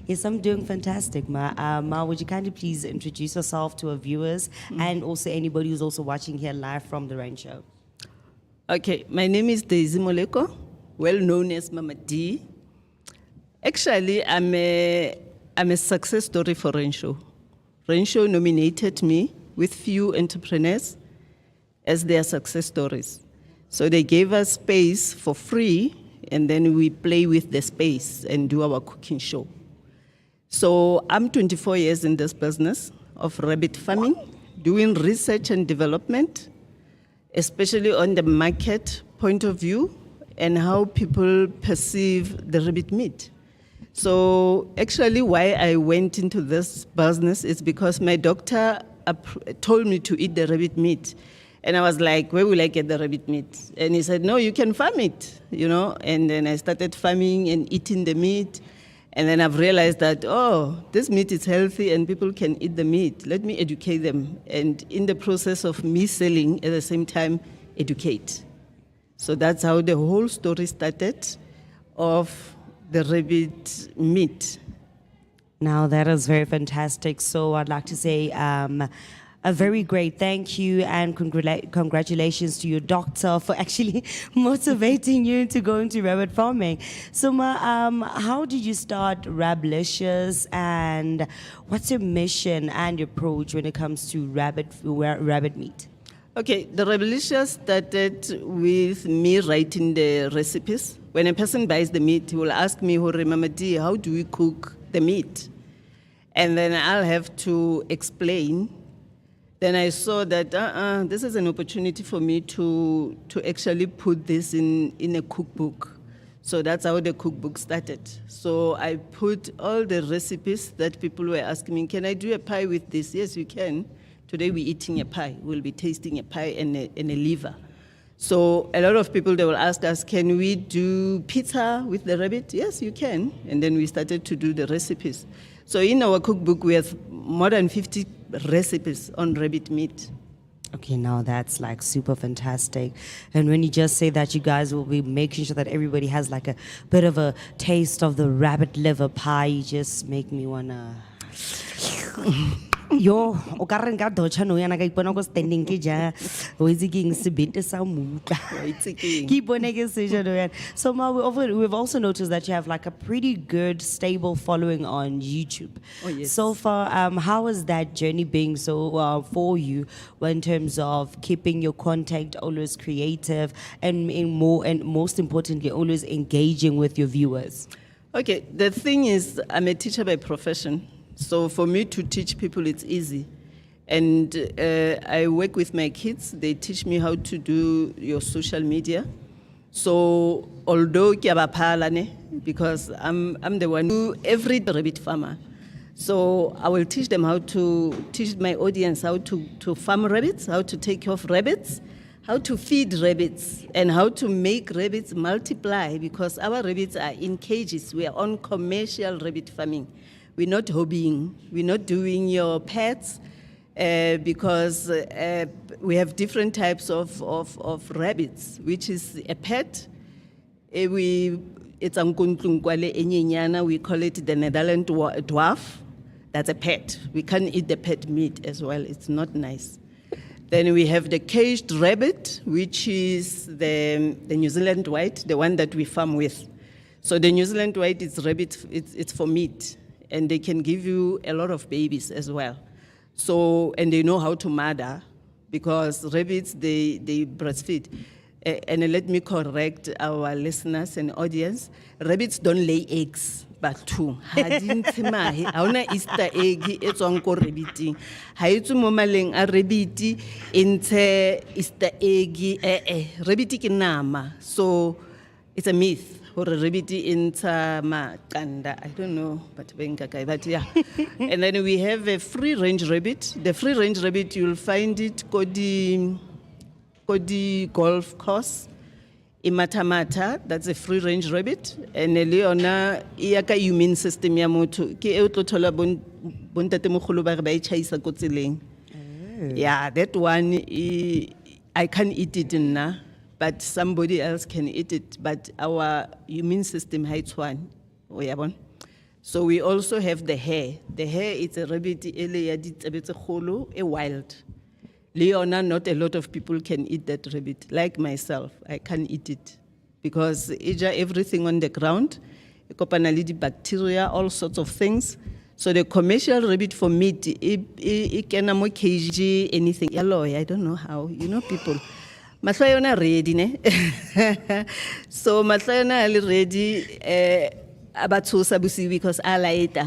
Yes, I'm doing fantastic, Ma. Ma, would you kindly please introduce yourself to our viewers and also anybody who's also watching here live from the Randshow? Okay, my name is Daisy Moleko, well known as Mama D. Actually, I'm a success story for Randshow. Randshow nominated me with few entrepreneurs as their success stories. So they gave us space for free, and then we play with the space and do our cooking show. So I'm 24 years in this business of rabbit farming, doing research and development, especially on the market point of view and how people perceive the rabbit meat. So actually why I went into this business is because my doctor told me to eat the rabbit meat. And I was like, where will I get the rabbit meat? And he said, no, you can farm it, And then I started farming and eating the meat. And then I've realized that, this meat is healthy and people can eat the meat. Let me educate them. And in the process of me selling, at the same time, educate. So that's how the whole story started of the rabbit meat. Now, that is very fantastic. So I'd like to say a very great thank you and congratulations to your doctor for actually motivating you to go into rabbit farming. So, Ma, how did you start Rablicious, and what's your mission and your approach when it comes to rabbit meat? Okay, the Rablicious started with me writing the recipes. When a person buys the meat, he will ask me, Mama D, how do we cook the meat? And then I'll have to explain. Then I saw that this is an opportunity for me to actually put this in a cookbook. So that's how the cookbook started. So I put all the recipes that people were asking me, can I do a pie with this? Yes, you can. Today we're eating a pie. We'll be tasting a pie and a liver. So a lot of people, they will ask us, can we do pizza with the rabbit? Yes, you can. And then we started to do the recipes. So in our cookbook, we have more than 50 recipes on rabbit meat. Okay, now that's like super fantastic. And when you just say that you guys will be making sure that everybody has like a bit of a taste of the rabbit liver pie, you just make me wanna... Yo, o ka re nka dotšha no yana ka ipona ko standing ke ja o itse ke eng sebete sa muka ke ipone ke seja no yana. So Ma, we've also noticed that you have like a pretty good stable following on YouTube. Oh, yes. So far, how is that journey being so for you in terms of keeping your content always creative and most importantly always engaging with your viewers? Okay, the thing is, I'm a teacher by profession. So for me to teach people, it's easy. And I work with my kids. They teach me how to do your social media. So although because I'm the one who every rabbit farmer. So I will teach them how to teach my audience how to farm rabbits, how to take care of rabbits, how to feed rabbits, and how to make rabbits multiply, because our rabbits are in cages. We are on commercial rabbit farming. We're not hobbying. We're not doing your pets because we have different types of rabbits, which is a pet. It's Ankuntlunkwale Enyenyana. We call it the Netherlands dwarf. That's a pet. We can't eat the pet meat as well. It's not nice. Then we have the caged rabbit, which is the New Zealand white, the one that we farm with. So the New Zealand white is rabbit, it's for meat, and they can give you a lot of babies as well. So, and they know how to mother, because rabbits, they breastfeed. And let me correct our listeners and audience, rabbits don't lay eggs. But two, ha una Easter egg e tswang ko rabbiting. Ha itse mo maleng a rabbit intshe Easter egg rabbit ke nama. So it's a myth or rabbit intsha makanda. I don't know, but that yeah. And then we have a free range rabbit. The free range rabbit, you'll find it Kodi golf course. Imatamata, that's a free range rabbit, and Leona iaka immune system ya motho ke e o tlo thola bontate mogolo ba re ba ichaisa ko tseleng. Yeah, that one I can't eat it nna, but somebody else can eat it, but our immune system hides one. So we also have the hare. The hare is a rabbit ele ya ditsebetse kgolo e wild. Leona, not a lot of people can eat that rabbit. Like myself, I can't eat it because everything on the ground, bacteria, all sorts of things. So the commercial rabbit for meat, it can kg anything. Yellow, I don't know how. You know, people. Maslayona ready, ne? So maslayona ready. Abatso sabusi because I like it,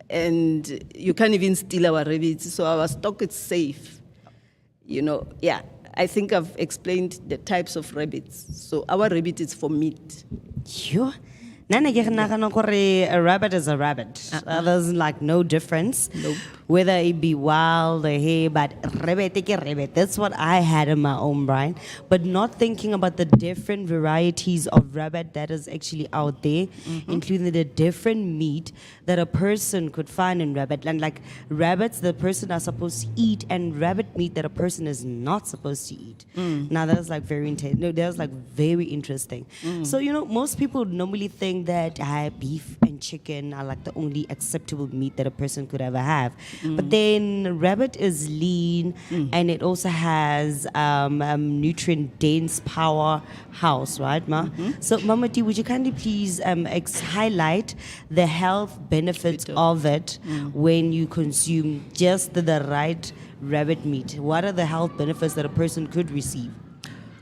and you can't even steal our rabbits. So our stock is safe. You know, yeah, I think I've explained the types of rabbits. So our rabbit is for meat. Yo, Nana a rabbit is a rabbit. There's like no difference. Nope. Whether it be wild or hay, but rabbit, take a rabbit. That's what I had in my own brain. But not thinking about the different varieties of rabbit that is actually out there, including the different meat that a person could find in rabbit. And like rabbits, the person are supposed to eat, and rabbit meat that a person is not supposed to eat. Now that's like very intense. No, that's like very interesting. So, you know, most people normally think that beef and chicken are like the only acceptable meat that a person could ever have. But then rabbit is lean, and it also has nutrient-dense powerhouse, right, Ma? So, Mama T, would you kindly please highlight the health benefits of it when you consume just the right rabbit meat? What are the health benefits that a person could receive?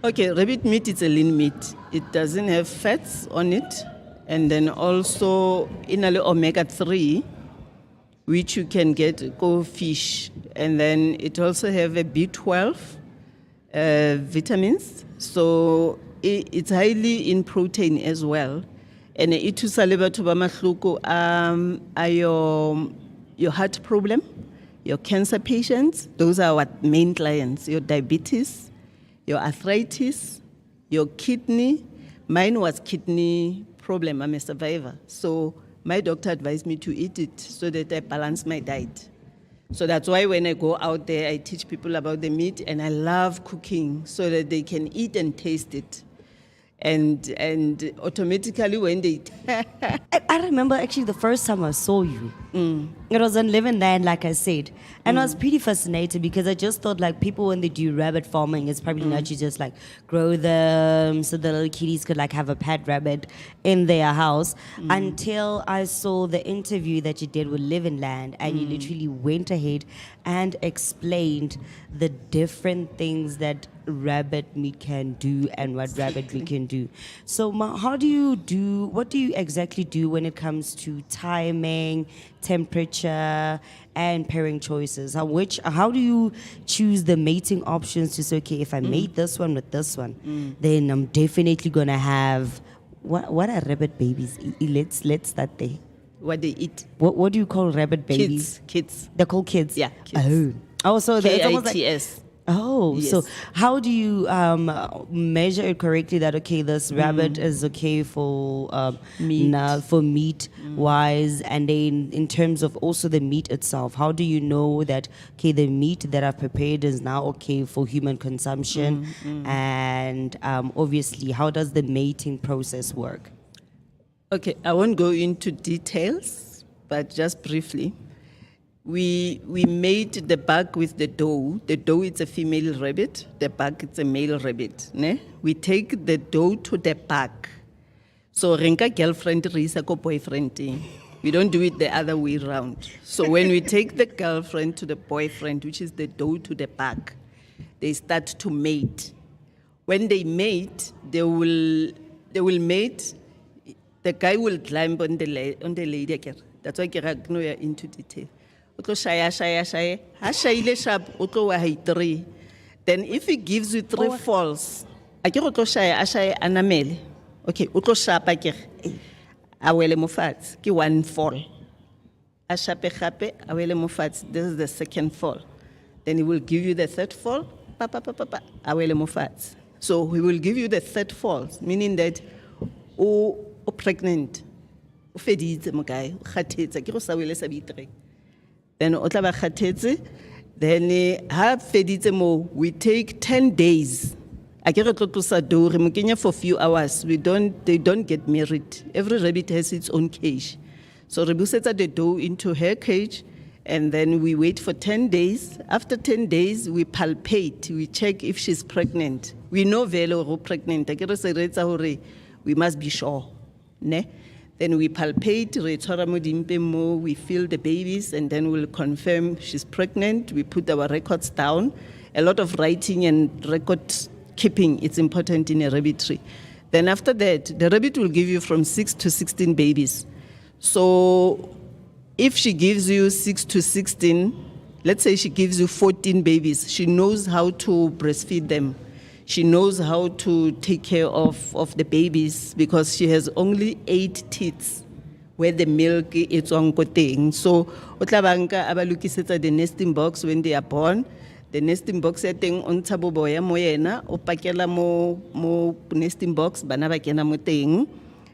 Okay, rabbit meat is a lean meat. It doesn't have fats on it. And then also in omega-3, which you can get go fish. And then it also have a B12 vitamins. So it's highly in protein as well. And it to saleba to bamahluko your heart problem, your cancer patients, those are what main clients, your diabetes, your arthritis, your kidney. Mine was kidney problem. I'm a survivor. So my doctor advised me to eat it so that I balance my diet. So that's why when I go out there, I teach people about the meat, and I love cooking so that they can eat and taste it. And automatically when they I remember actually the first time I saw you. It was on Living Land, like I said. And I was pretty fascinated because I just thought like people when they do rabbit farming, it's probably not you just like grow them so the little kitties could like have a pet rabbit in their house. Until I saw the interview that you did with Living Land, and you literally went ahead and explained the different things that rabbit meat can do and what rabbit meat can do. So what do you exactly do when it comes to timing, temperature, and pairing choices? How do you choose the mating options to say, okay, if I mate this one with this one, then I'm definitely gonna have what are rabbit babies? Let's start there. What they eat. What do you call rabbit babies? Kids. They're called kids? Yeah, kids. Oh, so it's almost like KITS. Oh, Yes. so how do you measure it correctly that, okay, this rabbit is okay for Meat. for meat wise, and then in terms of also the meat itself, how do you know that, okay, the meat that I've prepared is now okay for human consumption? And obviously, how does the mating process work? Okay, I won't go into details, but just briefly. we made the bag with the dough. The dough is a female rabbit. The bag is a male rabbit. Ne? We take the dough to the bag. So renka girlfriend risa ko boyfriend. We don't do it the other way around. So when we take the girlfriend to the boyfriend, which is the dough to the bag, they start to mate. When they mate, they will mate. The guy will climb on the lady again. That's why I know you're into detail. Shaya. Ha shaile sharp, utlo wa hai 3. Then if he gives you 3 falls, akere utlo shaya anamele. Okay, utlo sharp akere. Awele mo fatshe, ke 1 fall. A shape gape, awele mo fatshe. This is the second fall. Then he will give you the 3rd fall. Awele mo fatshe. So he will give you the 3rd fall, meaning that o pregnant. O feditse mo guy, o khathetse, ke go sa wele sa bitre. Then o tla ba khathetse, then ha feditse mo, we take 10 days. Akere tlo tlosa dough, re mo kenya for few hours. They don't get married. Every rabbit has its own cage. So re busetsa the dough into her cage, and then we wait for 10 days. After 10 days, we palpate. We check if she's pregnant. We know velo or pregnant. Akere se re etsa hore we must be sure. Ne? Then we palpate, we feel the babies, and then we'll confirm she's pregnant. We put our records down. A lot of writing and record keeping, it's important in a rabbitry. Then after that, the rabbit will give you from 6 to 16 babies. So if she gives you 6 to 16, let's say she gives you 14 babies, she knows how to breastfeed them. She knows how to take care of the babies because she has only 8 teats where the milk is on koteng. So, otlabanka abalukisetsa the nesting box when they are born. The nesting box setting on tabo boya moyena opakela mo nesting box bana ba kena mo teng.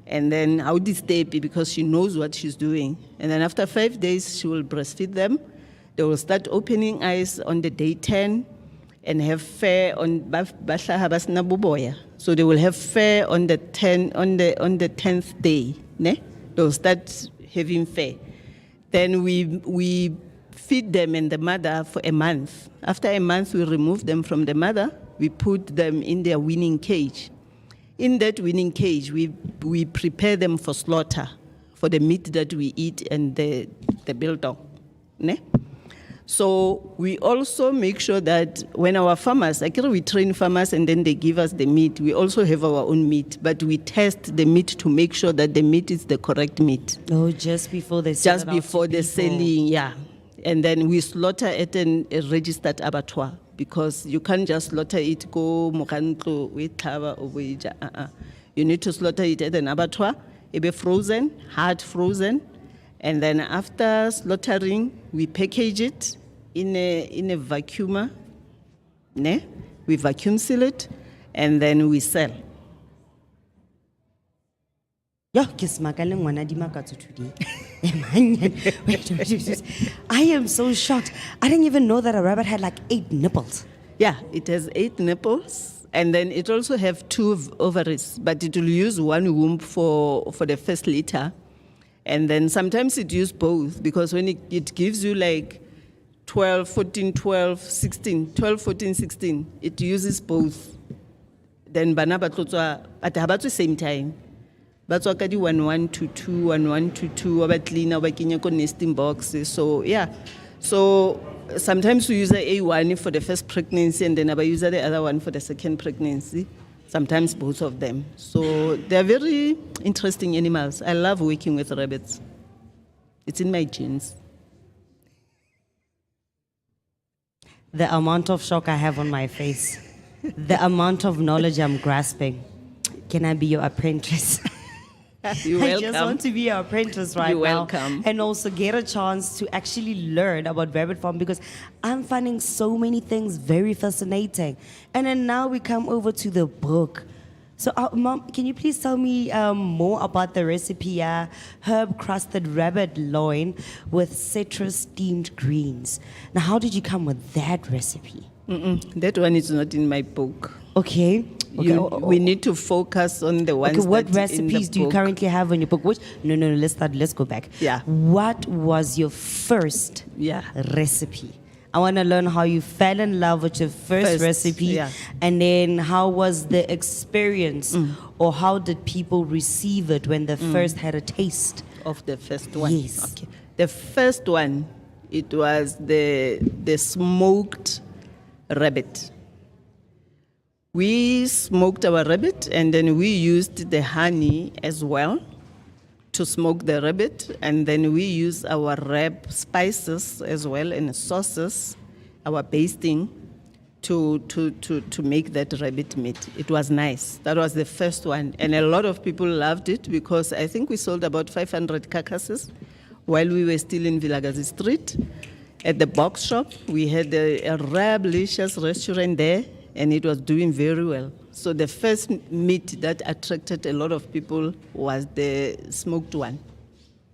And then how disturb because she knows what she's doing. And then after 5 days, she will breastfeed them. They will start opening eyes on the day 10. And have fair on Baslaha Boya. So they will have fair on the 10th day. Ne? They'll start having fair. Then we feed them and the mother for a month. After a month, we remove them from the mother. We put them in their weaning cage. In that weaning cage, we prepare them for slaughter, for the meat that we eat and the biltong. Ne? So we also make sure that when our farmers, we train farmers and then they give us the meat, we also have our own meat, but we test the meat to make sure that the meat is the correct meat. Oh, just before they sell Just before the selling, yeah. And then we slaughter at a registered abattoir because you can't just slaughter it, go mokantlo, You need to slaughter it at an abattoir, it be frozen, hard frozen. And then after slaughtering, we package it in a vacuumer. Ne? We vacuum seal it, and then we sell. Yo, kismakaleng wana di makatso today. I am so shocked. I didn't even know that a rabbit had like 8 nipples. Yeah, it has 8 nipples, and then it also have 2 ovaries, but it will use 1 womb for the first litter. And then sometimes it uses both because when it gives you like 12, 14, 12, 16, 12, 14, 16, it uses both. Then bana batlotswa at the same time. Batswa ka di 1122, 1122, aba clean, aba kenya ko nesting boxes. So yeah. So sometimes we use a A1 for the first pregnancy and then aba use the other one for the second pregnancy. Sometimes both of them. So they're very interesting animals. I love working with rabbits. It's in my genes. The amount of shock I have on my face, the amount of knowledge I'm grasping. Can I be your apprentice? You're I welcome. just want to be your apprentice right You're now. welcome. And also get a chance to actually learn about rabbit farm because I'm finding so many things very fascinating. And then now we come over to the book. So, Mom, can you please tell me more about the recipe, herb-crusted rabbit loin with citrus steamed greens? Now, how did you come with that recipe? That one is not in my book. Okay. We need to focus on the ones. Okay, what that in the recipes do you book. currently have on your book? No, let's go back. Yeah. What was your first Yeah. recipe? I want to learn how you fell in love with your first recipe, yeah. and then how was the experience, or how did people receive it when they first had a taste? Of the first one? Yes. Okay. The first one, it was the smoked rabbit. We smoked our rabbit, and then we used the honey as well to smoke the rabbit, and then we use our rab spices as well and sauces, our basting, to make that rabbit meat. It was nice. That was the first one, and a lot of people loved it because I think we sold about 500 carcasses while we were still in Vilagazi Street. At the box shop, we had a Rablicious restaurant there, and it was doing very well. So the first meat that attracted a lot of people was the smoked one.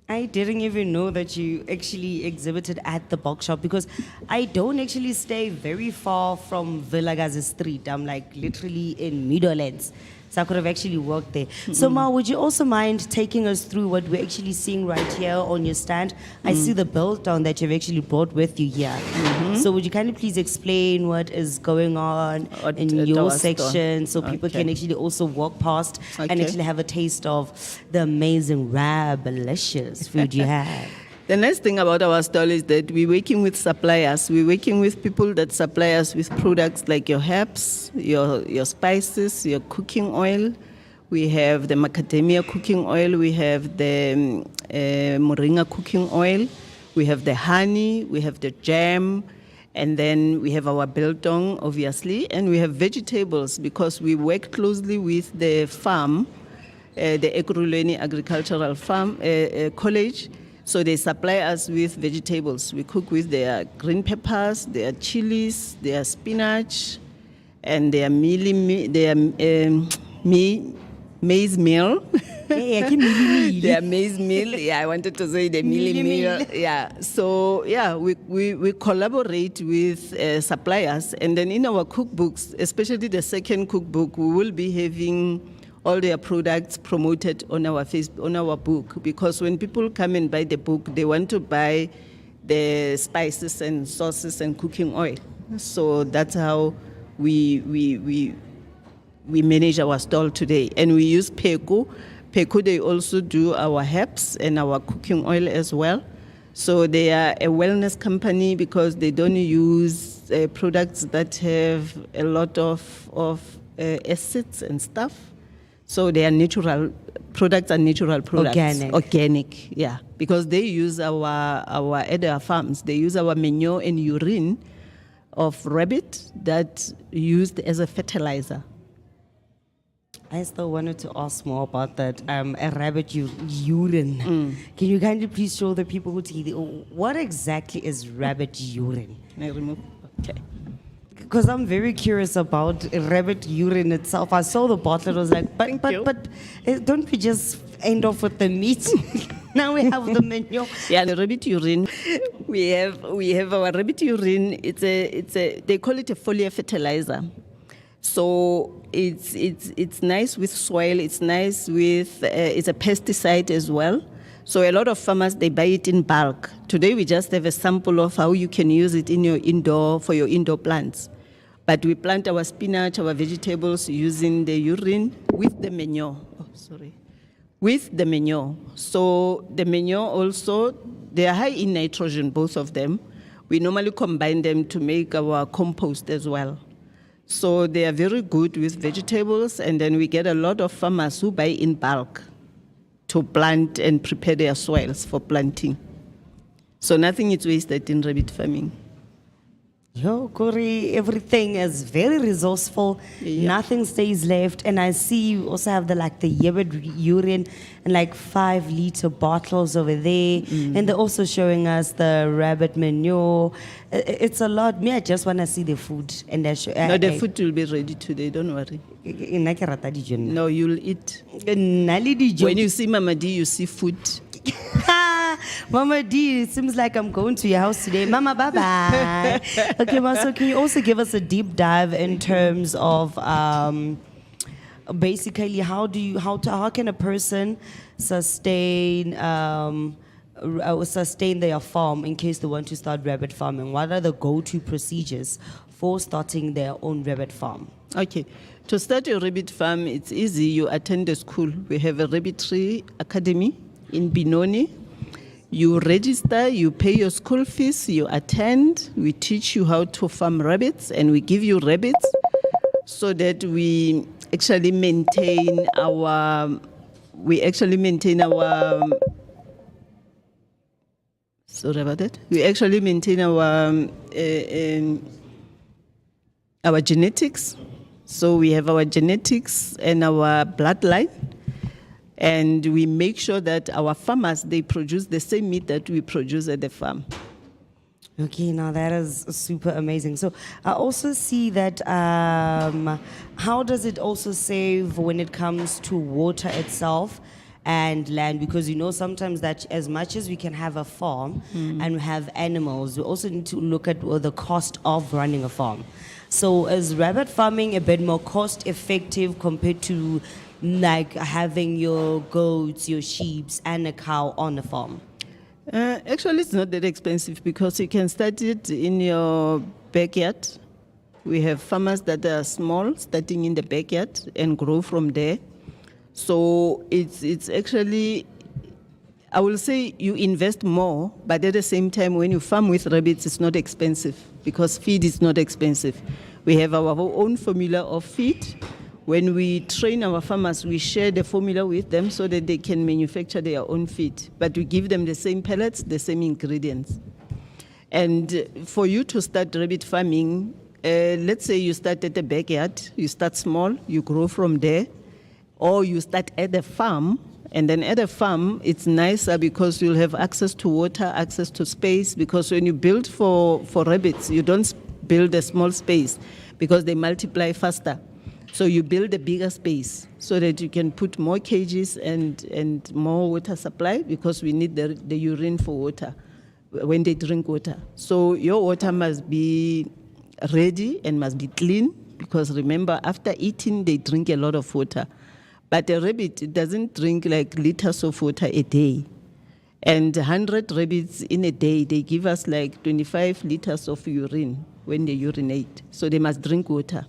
I didn't even know that you actually exhibited at the box shop, because I don't actually stay very far from Vilagazi Street. I'm like literally in Meadowlands. So I could have actually worked there. So Ma, would you also mind taking us through what we're actually seeing right here on your stand? I see the biltong that you've actually brought with you here. So would you kindly please explain what is going on in at your our section, so people Okay. can actually also walk past and Okay. actually have a taste of the amazing Rablicious food you have? The nice thing about our stall is that we're working with suppliers. We're working with people that supply us with products like your herbs, your spices, your cooking oil. We have the macadamia cooking oil. We have the moringa cooking oil. We have the honey. We have the jam. And then we have our biltong, obviously. And we have vegetables because we work closely with the farm, the Ekurhuleni Agricultural Farm College. So they supply us with vegetables. We cook with their green peppers, their chilies, their spinach, and their maize meal. Their maize meal. Yeah, I wanted to say the mealy meal. Yeah. So yeah, we collaborate with suppliers, and then in our cookbooks, especially the second cookbook, we will be having all their products promoted on our book, because when people come and buy the book, they want to buy the spices and sauces and cooking oil. So that's how we manage our stall today, and we use Peku. Peku, they also do our herbs and our cooking oil as well. So they are a wellness company because they don't use products that have a lot of acids and stuff. So they are natural products, are natural products. Organic, yeah. Because they use at their farms, they use our manure and urine of rabbit that's used as a fertilizer. I still wanted to ask more about that, a rabbit urine. Can you kindly please show the people who see what exactly is rabbit urine? Can I remove? Okay. Because I'm very curious about rabbit urine itself. I saw the bottle, I was like, but don't we just end off with the meat? Now we have the menu. Yeah, the rabbit urine. We have our rabbit urine. It's a they call it a foliar fertilizer. So it's nice with soil. It's nice with it's a pesticide as well. So a lot of farmers, they buy it in bulk. Today we just have a sample of how you can use it in your for your indoor plants. But we plant our spinach, our vegetables using the urine with the manure. With the manure. So the manure also, they are high in nitrogen, both of them. We normally combine them to make our compost as well. So they are very good with vegetables, and then we get a lot of farmers who buy in bulk to plant and prepare their soils for planting. So nothing is wasted in rabbit farming. Yo, Corey, everything is very resourceful. Yeah. Nothing stays left. And I see you also have the rabbit urine and 5-liter bottles over there. And they're also showing us the rabbit manure. It's a lot. Me, I just want to see the food. And No, the food will be ready today, don't worry. No, you'll eat. When you see Mama D, you see food. Mama D, it seems like I'm going to your house today. Mama, bye-bye. Okay, Ma, so can you also give us a deep dive in terms of basically how can a person sustain sustain their farm in case they want to start rabbit farming? What are the go-to procedures for starting their own rabbit farm? Okay. To start your rabbit farm, it's easy. You attend a school. We have a rabbitry academy in Benoni. You register, you pay your school fees, you attend. We teach you how to farm rabbits, and we give you rabbits so that we actually maintain our. Sorry about that. We actually maintain our genetics. So we have our genetics and our bloodline, and we make sure that our farmers, they produce the same meat that we produce at the farm. Okay, now that is super amazing. So I also see that how does it also save when it comes to water itself and land? Because sometimes that as much as we can have a farm and have animals, we also need to look at the cost of running a farm. So is rabbit farming a bit more cost effective compared to like having your goats, your sheep, and a cow on the farm? Actually, it's not that expensive because you can start it in your backyard. We have farmers that are small, starting in the backyard and grow from there. So it's actually, I will say you invest more, but at the same time, when you farm with rabbits, it's not expensive because feed is not expensive. We have our own formula of feed. When we train our farmers, we share the formula with them so that they can manufacture their own feed. But we give them the same pellets, the same ingredients. And for you to start rabbit farming, let's say you start at the backyard, you start small, you grow from there, or you start at the farm. And then at a farm, it's nicer because you'll have access to water, access to space, because when you build for rabbits, you don't build a small space because they multiply faster. So you build a bigger space so that you can put more cages and more water supply because we need the urine for water when they drink water. So your water must be ready and must be clean because remember, after eating, they drink a lot of water. But a rabbit, it doesn't drink like liters of water a day. And 100 rabbits in a day, they give us like 25 liters of urine when they urinate. So they must drink water.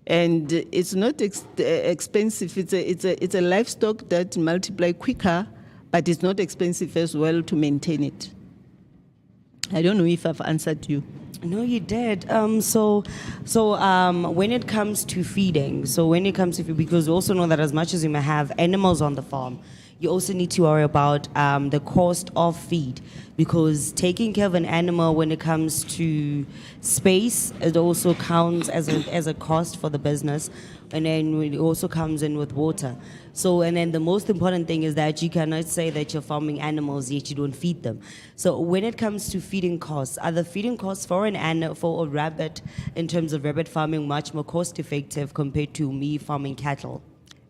And it's not expensive. It's a livestock that multiply quicker, but it's not expensive as well to maintain it. I don't know if I've answered you. No, you did. So when it comes to feeding, because we also know that as much as you may have animals on the farm, you also need to worry about the cost of feed, because taking care of an animal when it comes to space, it also counts as a cost for the business, and then it also comes in with water. So, and then the most important thing is that you cannot say that you're farming animals yet you don't feed them. So when it comes to feeding costs, are the feeding costs for a rabbit in terms of rabbit farming much more cost effective compared to me farming cattle?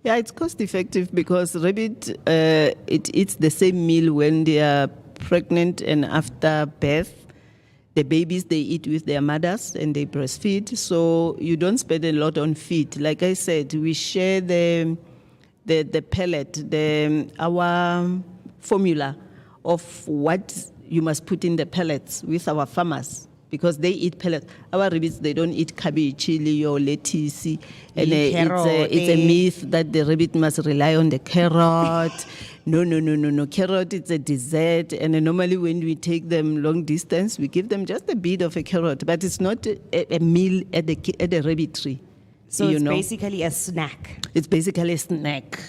Yeah, it's cost effective because rabbit, it eats the same meal when they are pregnant and after birth. The babies, they eat with their mothers and they breastfeed, so you don't spend a lot on feed. Like I said, we share the pellet, our formula of what you must put in the pellets with our farmers, because they eat pellets. Our rabbits, they don't eat cabbage, chili, or lettuce. And it's a myth that the rabbit must rely on the carrot. No. Carrot, it's a dessert. And normally when we take them long distance, we give them just a bit of a carrot. But it's not a meal at the rabbit tree. So it's basically a snack. It's basically a snack.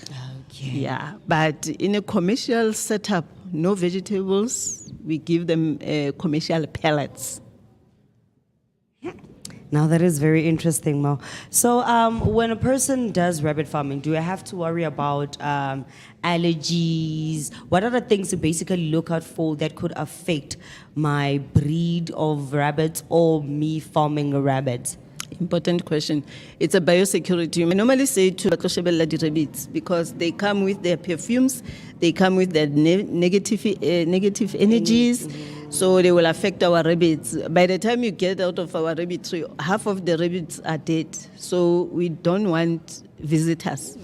Okay. Yeah. But in a commercial setup, no vegetables. We give them commercial pellets. Now that is very interesting, Mo. So when a person does rabbit farming, do I have to worry about allergies? What are the things to basically look out for that could affect my breed of rabbits or me farming a rabbit? Important question. It's a biosecurity. I normally say to the rabbits because they come with their perfumes, they come with their negative energies, so they will affect our rabbits. By the time you get out of our rabbitry, half of the rabbits are dead. So we don't want visitors.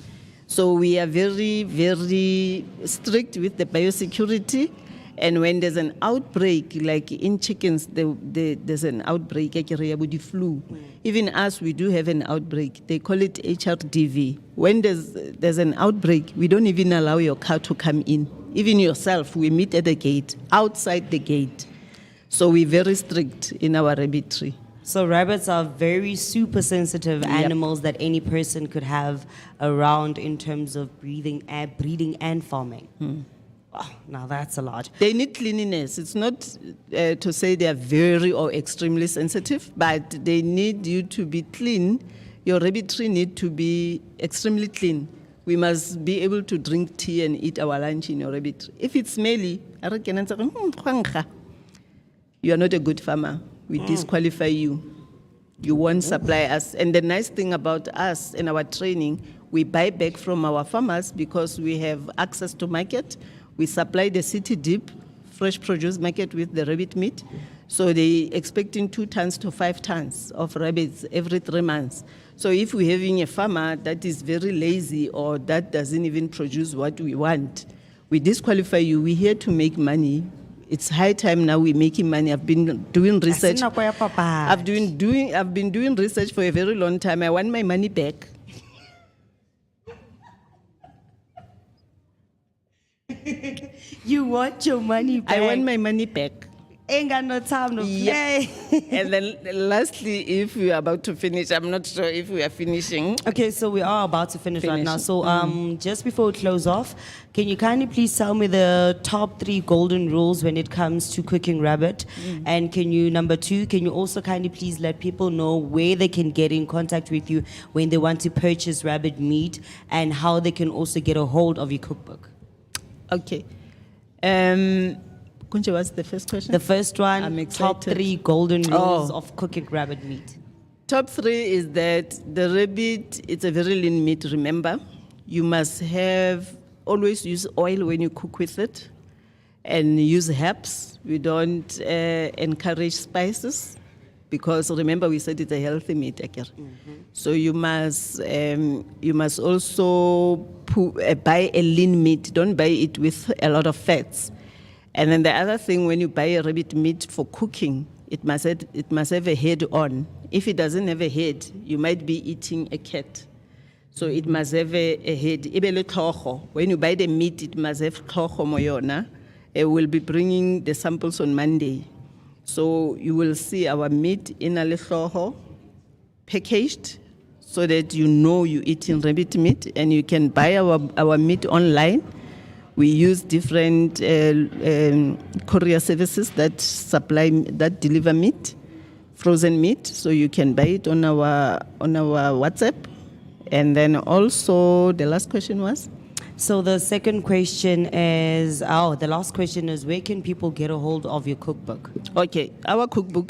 So we are very, very strict with the biosecurity. And when there's an outbreak, like in chickens, there's an outbreak, like the flu. Even us, we do have an outbreak. They call it HRDV. When there's an outbreak, we don't even allow your cow to come in. Even yourself, we meet at the gate, outside the gate. So we're very strict in our rabbitry. So rabbits are very super sensitive animals that any person could have around in terms of breeding and farming. Oh, now that's a lot. They need cleanliness. It's not to say they are very or extremely sensitive, but they need you to be clean. Your rabbitry need to be extremely clean. We must be able to drink tea and eat our lunch in your rabbitry. If it's smelly, you are not a good farmer. We disqualify you. You won't supply us. And the nice thing about us and our training, we buy back from our farmers because we have access to market. We supply the city deep fresh produce market with the rabbit meat. So they expecting 2 tons to 5 tons of rabbits every 3 months. So if we're having a farmer that is very lazy or that doesn't even produce what we want, we disqualify you. We're here to make money. It's high time now we're making money. I've been doing research. I've been doing research for a very long time. I want my money back. You want your money back? I want my money back. Ain't got no time to play. And then lastly, if we are about to finish, I'm not sure if we are finishing. Okay, so we are about to finish right now. So just before we close off, can you kindly please tell me the top 3 golden rules when it comes to cooking rabbit? And number 2, can you also kindly please let people know where they can get in contact with you when they want to purchase rabbit meat and how they can also get a hold of your cookbook? Okay. Kunche, what's the first question? The first one, I'm top excited. 3 golden rules of cooking rabbit meat. Top 3 is that the rabbit, it's a very lean meat, remember. You must always use oil when you cook with it and use herbs. We don't encourage spices because remember we said it's a healthy meat. So you must also buy a lean meat. Don't buy it with a lot of fats. And then the other thing, when you buy a rabbit meat for cooking, it must have a head on. If it doesn't have a head, you might be eating a cat. So it must have a head. When you buy the meat, it must have tlhogo moyona. We'll be bringing the samples on Monday. So you will see our meat in a tlhogo, packaged, so that you know you're eating rabbit meat, and you can buy our meat online. We use different courier services that deliver meat, frozen meat. So you can buy it on our WhatsApp. And then also the last question was. So the second question is, the last question is, where can people get a hold of your cookbook? Okay, our cookbook,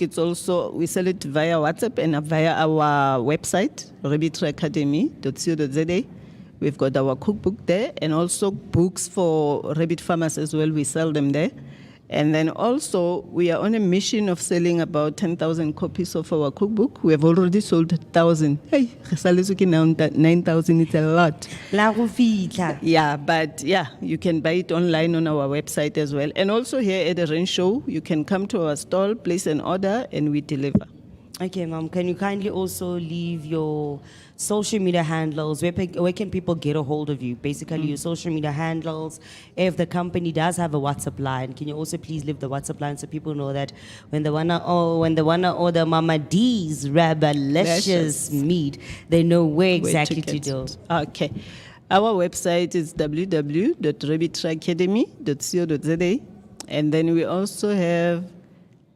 we sell it via WhatsApp and via our website, rabbitryacademy.co.za. We've got our cookbook there and also books for rabbit farmers as well. We sell them there. And then also, we are on a mission of selling about 10,000 copies of our cookbook. We have already sold 1,000. Hey, 9,000 is a lot. Yeah, but you can buy it online on our website as well. And also here at the Randshow, you can come to our stall, place an order, and we deliver. Okay, Mom, can you kindly also leave your social media handles? Where can people get a hold of you? Basically, your social media handles. If the company does have a WhatsApp line, can you also please leave the WhatsApp line so people know that when they wanna order Mama D's Rabalicious meat, they know where exactly to do. Okay. Our website is www.rabbitryacademy.co.za, and then we also have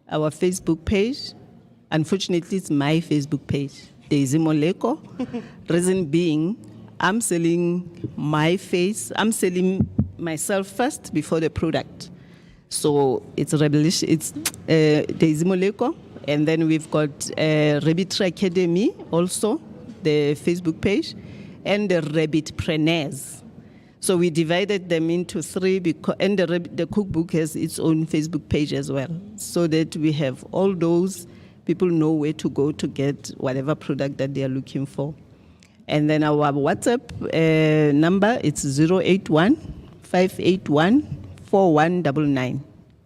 our Facebook page. Unfortunately, it's my Facebook page, Daisy Moleko. Reason being, I'm selling my face. I'm selling myself first before the product. So it's Daisy Moleko, And then we've got Rabbitry Academy also, the Facebook page, and the Rabbitpreneurs. So we divided them into three, and the cookbook has its own Facebook page as well, so that we have all those people know where to go to get whatever product that they are looking for. And then our WhatsApp number, it's 081-581-4199.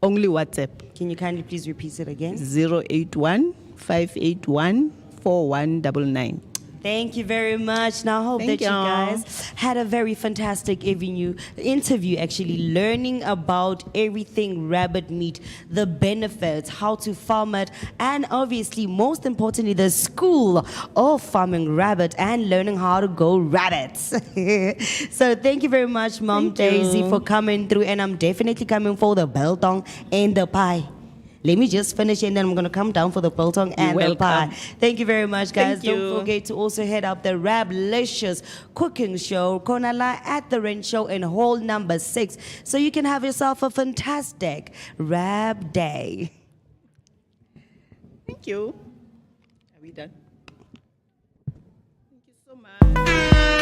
Only WhatsApp. Can you kindly please repeat it again? 081-581-4199. Thank you very much. Now, I hope Thank that you y'all. guys had a very fantastic interview, actually learning about everything rabbit meat, the benefits, how to farm it, and obviously, most importantly, the school of farming rabbit and learning how to go rabbits. So thank you very much, Mom Thank Daisy, you. for coming through, and I'm definitely coming for the biltong and the pie. Let me just finish and then I'm going to come down for the biltong and the pie. welcome. Thank you very much, guys. Thank you. Don't forget to also head up the Rablicious cooking show, Konala at the Randshow in hall number 6, so you can have yourself a fantastic Rab day. Thank you. Are we done? Thank you so much.